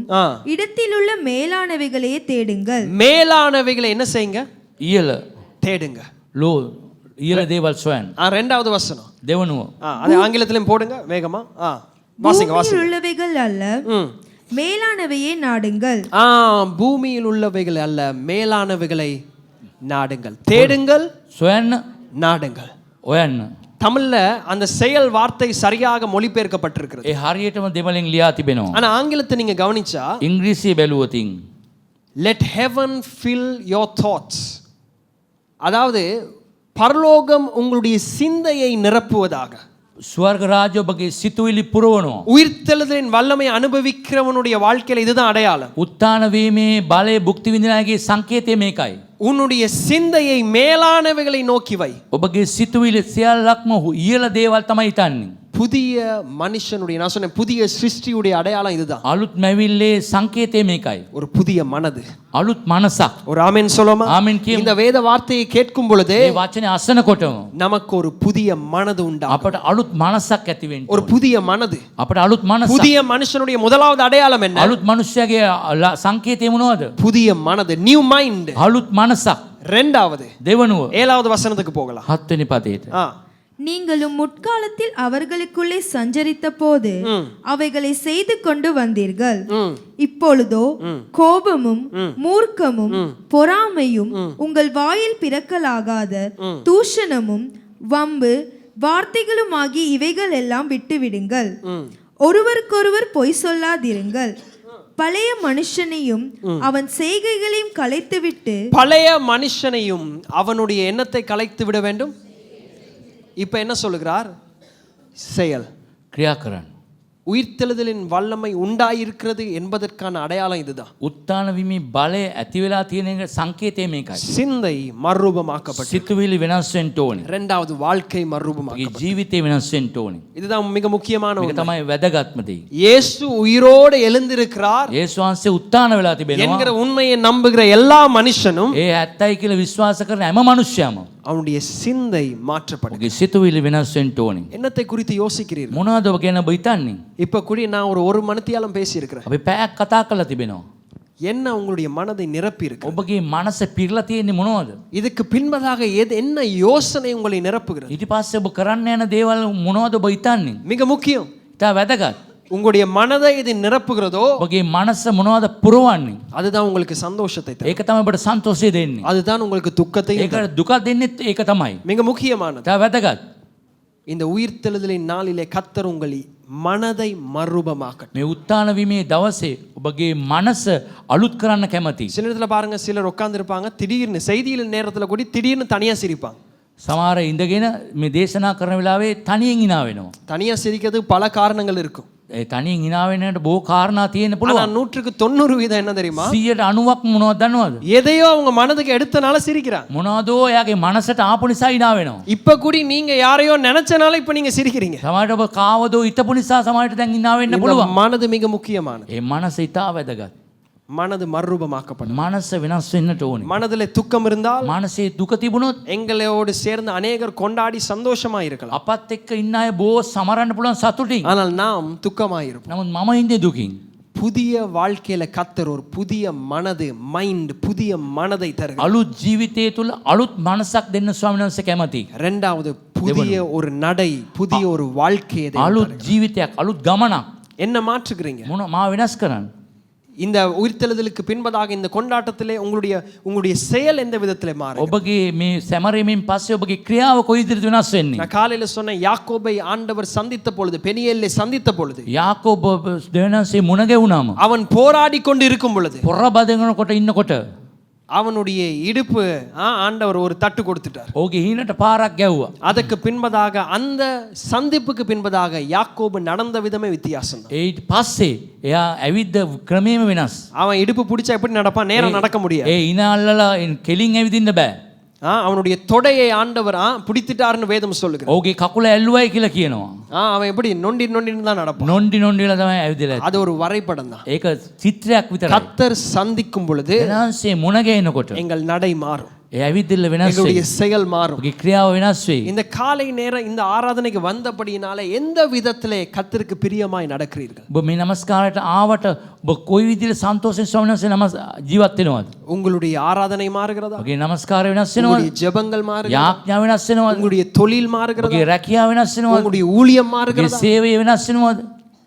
இடத்திலுள்ள மேலானவைகளையே தேடுங்கள். மேலானவைகளை என்ன செய்யுங்க? ඉහළ தேடுங்க. ලෝ ඉහළ දේවල් සොයන්න. இரண்டாவது வசனம். දෙවනුව. அது ஆங்கிலத்திலும் போடுங்க வேகமா. வாசிங்க வாசிங்க. பூமியில் உள்ளவைகள் அல்ல, மேலானவையே நாடுங்கள். பூமியில் உள்ளவைகள் அல்ல, மேலானவைகளை நாடுங்கள். தேடுங்கள், සොයන්න, நாடுங்கள். ඔයන්න. தமிழ்ல அந்த செயல் வார்த்தை சரியாக மொழிபெயர்க்கப்பட்டிருக்கிறது. ඒ හරියටම දෙමළෙන් ලියා තිබෙනවා. ஆனா ஆங்கிலத்தை நீங்க கவனிச்சா, ඉංග්‍රීසියේ බැලුවොතින් let heaven fill your thoughts, அதாவது பரலோகம் உங்களுடைய சிந்தையை நிரப்புவதாக. ස්වර්ග රාජ්‍ය ඔබගේ සිතුවිලි පුරවනවා. உயிர்த்தெழுதலின் வல்லமை அனுபவிக்கிறவனுடைய வாழ்க்கையில இதுதான் அடையாளம். උත්තාන වීමේ බලය භුක්ති විඳිනාගේ සංකේතය මේකයි. உன்னுடைய சிந்தையை மேலானவைகளை நோக்கி வை. ඔබගේ සිතුවිලි සියල්ලක්ම ඉහළ දේවල් තමයි හිතන්නේ. புதிய மனுஷனுடைய, நான் சொன்னேன் புதிய சிருஷ்டியுடைய அடையாளம் இதுதான். අලුත් මැවිල්ලේ සංකේතය මේකයි. ஒரு புதிய மனது. අලුත් මනසක්. ஒரு ஆமென் சொல்லுமா? ආමෙන් කියමු. இந்த வேத வார்த்தையை கேட்கும் பொழுது මේ වචනේ අසනකොටම நமக்கு ஒரு புதிய மனது உண்டாகும். අපට අලුත් මනසක් ඇති වෙන්න. ஒரு புதிய மனது. අපට අලුත් මනසක්. புதிய மனுஷனுடைய முதலாவது அடையாளம் என்ன? අලුත් මනුෂ්‍යයාගේ සංකේතය මොනවද? புதிய மனது, நியூ மைண்ட். අලුත් මනසක්. இரண்டாவது දෙවනුව 7வது வசனத்துக்கு போகலாம். 7 වෙනි පදයට. நீங்களும் முற்காலத்தில் அவர்களுக்குள்ளே சஞ்சரித்த போது அவைகளை செய்து கொண்டு வந்தீர்கள். இப்பொழுதோ கோபமும் மூர்க்கமும் பொறாமையும் உங்கள் வாயில் பிறக்கலாகாத தூஷணமும் வம்பு வார்த்தைகளுமாகி இவைகள் எல்லாம் விட்டுவிடுங்கள். ஒருவருக்கொருவர் பொய் சொல்லாதிருங்கள். பழைய மனுஷனையும் அவன் செய்கைகளையும் கலைத்துவிட்டு, பழைய மனுஷனையும் அவனுடைய எண்ணத்தை கலைத்து விட வேண்டும். இப்ப என்ன சொல்லுகிறார்? செயல். ක්‍රියා කරන්න. உயிர்த்தெழுதலின் வல்லமை உண்டாயிருக்கிறது என்பதற்கான அடையாளம் இதுதான். උත්තාන වීමේ බලය ඇති වෙලා තියෙන එක සංකේතය මේකයි. சிந்தை மறுரூபமாக்கப்பட்டது. සිතුවිලි වෙනස් වෙන්න ඕනේ. இரண்டாவது வாழ்க்கை ඔබගේ மறுரூபமாக்கப்பட்டது. ජීවිතේ වෙනස් වෙන්න ඕනේ. இதுதான் மிக முக்கியமான මේක ஒன்று. තමයි වැදගත්ම දේ. இயேசு உயிரோடு எழுந்திருக்கிறார் යේසුස් වහන්සේ උත්තාන වෙලා என்கிற තිබෙනවා. உண்மையை நம்புகிற எல்லா மனுஷனும் ඒ ඇත්තයි කියලා විශ්වාස කරන හැම මිනිස්සයම அவனுடைய சிந்தை மாற்றப்படும். ඔබගේ සිතුවිලි වෙනස් වෙන්න ඕනේ. என்னத்தை குறித்து யோசிக்கிறீர்கள்? මොනවද ඔබ ගැන ඔබ හිතන්නේ? இப்ப கூட நான் ஒரு மணித்தியாலம் பேசி இருக்கிறேன். අපි පැයක් කතා කරලා තිබෙනවා. என்ன உங்களுடைய மனதை நிரப்பி இருக்கு? ඔබගේ මනස පිරලා තියෙන්නේ මොනවද? இதுக்கு பின்பதாக என்ன யோசனை உங்களை நிரப்புகிறது? ඊට පස්සේ ඔබ කරන්න යන දේවල් මොනවද ඔබ හිතන්නේ? மிக முக்கியம். ඉතා වැදගත්. உங்களுடைய மனதை இது நிரப்புகிறதோ ඔබගේ මනස මොනවද පුරවන්නේ? அதுதான் உங்களுக்கு சந்தோஷத்தை தரும். ඒක තමයි ඔබට සන්තෝෂය දෙන්නේ. அதுதான் உங்களுக்கு துக்கத்தையும் ඒක தரும். දුකක් දෙන්නෙත් ඒක තමයි. மிக முக்கியமானது. ඉතා වැදගත්. இந்த உயிர்த்தெழுதலின் நாளிலே கர்த்தர் உங்களை மனதை மறுரூபமாக்கட்டும். මේ උත්තාන වීමේ දවසේ ඔබගේ මනස අලුත් කරන්න කැමති. சில நேரத்துல பாருங்க, சிலர் உட்கார்ந்திருப்பாங்க, திடீர்னு செய்தியில நேரத்துல கூட திடீர்னு தனியா சிரிப்பாங்க. සමහර ඉඳගෙන මේ දේශනා කරන වෙලාවේ තනියෙන් hina වෙනවා. தனியா சிரிக்கிறதுக்கு பல காரணங்கள் இருக்கும். ඒ තනියෙන් hina වෙන්නට බොහෝ කාරණා තියෙන්න ஆனா පුළුවන්. 100% என்ன தெரியுமா? 190ක් මොනවද දන්නවද? எதையோ அவங்க மனதுக்கு எடுத்தனால சிரிக்கிறாங்க. මොනවදෝ එයාගේ මනසට ආපු නිසා hina වෙනවා. இப்ப கூட நீங்க யாரையோ நினைச்சனால இப்ப நீங்க சிரிக்கிறீங்க. සමහරට ඔබ කාවදෝ හිතපු නිසා සමහරට දැන් hina වෙන්න இந்த පුළුවන්. மனது மிக முக்கியமானது. ඒ මනස ඉතා වැදගත්. மனது மறுரூபமாக்கப்படும். මනස වෙනස් වෙන්නට ඕනේ. மனதிலே துக்கம் இருந்தால் මනසේ දුක තිබුණොත් எங்களோடு சேர்ந்து அநேகர் கொண்டாடி சந்தோஷமா இருக்கலாம். අපත් එක්ක ඉන්න අය බොහෝ සමරන්න පුළුවන් සතුටින්. ஆனால் நாம் துக்கமாயிருப்போம். නමුත් මම ඉන්නේ දුකින්. புதிய வாழ்க்கையில கர்த்தர் ஒரு புதிய மனது மைண்ட் புதிய மனதை தருகிறார். අලුත් ජීවිතය තුළ අලුත් මනසක් දෙන්න ස්වාමීන් වහන්සේ කැමතියි. இரண்டாவது புதிய ஒரு நடை புதிய ஒரு வாழ்க்கையை தேவன் අලුත් தருகிறார். ජීවිතයක් අලුත් ගමනක් என்ன மாற்றுகிறீங்க? මොන මා වෙනස් කරන්න. இந்த உயிர்த்தெழுதலுக்கு பின்பதாக இந்த கொண்டாட்டத்திலே உங்களுடைய செயல் எந்த விதத்திலே மாறும்? ඔබගේ මේ සැමරීමෙන් පස්සේ ඔබගේ ක්‍රියාව කොයි විදිහට වෙනස් වෙන්නේ? நான் காலையில சொன்ன யாக்கோபை ஆண்டவர் சந்தித்த பொழுது, பெனியேலை சந்தித்த பொழுது, යාකෝබ දෙවනන්සේ මුණ ගැහුණාම அவன் போராடி கொண்டு இருக்கும் பொழுது පොර බදගෙනකොට ඉන්නකොට அவனுடைய இடுப்பு ஆண்டவர் ஒரு தட்டு கொடுத்துட்டார். ඔහුගේ හීනට පාරක් ගැව්වා. அதுக்கு பின்பதாக அந்த சந்திப்புக்கு பின்பதாக யாக்கோபு நடந்த விதமே வித்தியாசம். ඊට පස්සේ එයා ඇවිද්ද ක්‍රමයේම වෙනස්. அவன் இடுப்பு பிடிச்சா எப்படி நடப்பான்? நேரா நடக்க முடியாது. ඒ ඉන අල්ලලා කෙලින් ඇවිදින්න බෑ. அவனுடைய தொடையை ஆண்டவர் பிடித்துட்டாருன்னு வேதம் சொல்லுகிறது. ඔහුගේ කකුල ඇල්ලුවයි කියලා කියනවා. அவன் எப்படி நொண்டி நொண்டின்னு தான் நடப்பான். නොන්ඩි නොන්ඩිලා තමයි ඇවිදලා. அது ஒரு வரைபடம் தான். ඒක චිත්‍රයක් විතරයි. கர்த்தர் சந்திக்கும் பொழுது එනන්සේ මුණ ගැහෙනකොට எங்கள் நடை மாறும், ඒ ඇවිදිල්ල වෙනස් எங்களுடைய වෙයි. செயல் மாறும். ඔහුගේ ක්‍රියාව වෙනස් වෙයි. இந்த காலை நேரம் இந்த ஆராதனைக்கு வந்தபடியினால எந்த விதத்திலே கர்த்தருக்கு பிரியமாய் நடக்கிறீர்கள்? ඔබ මේ නමස්කාරයට ආවට ඔබ කොයි විදිහට සන්තෝෂයෙන් ස්වාමීන් වහන්සේ නම ජීවත් වෙනවද? உங்களுடைய ஆராதனை மாறுகிறதா? ඔබගේ නමස්කාර වෙනස් වෙනවද? உங்களுடைய ஜெபங்கள் மாறுகிறதா? යාඥා වෙනස් වෙනවද? உங்களுடைய தொழில் மாறுகிறதா? ඔබගේ රැකියාව වෙනස් වෙනවද? உங்களுடைய ஊழியம் ඔබගේ மாறுகிறதா? සේවය වෙනස් වෙනවද?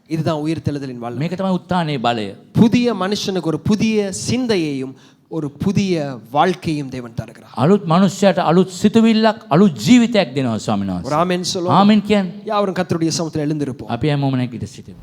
இதுதான் உயிர்த்தெழுதலின் வல்லமை. මේක තමයි උත්ථානයේ බලය. புதிய மனுஷனுக்கு ஒரு புதிய சிந்தையையும் ஒரு புதிய வாழ்க்கையும் தேவன் தருகிறார். අලුත් මනුෂ්‍යයට අලුත් සිතුවිල්ලක් අලුත් ජීවිතයක් දෙනවා ස්වාමීන් ஒரு වහන්සේ. ஆமென் சொல்லுவோம். ආමෙන් කියන්නේ. யாவரும் கர்த்தருடைய சமூகத்தில் எழுந்திருப்போம். අපි හැමෝම නැගිට සිටිමු.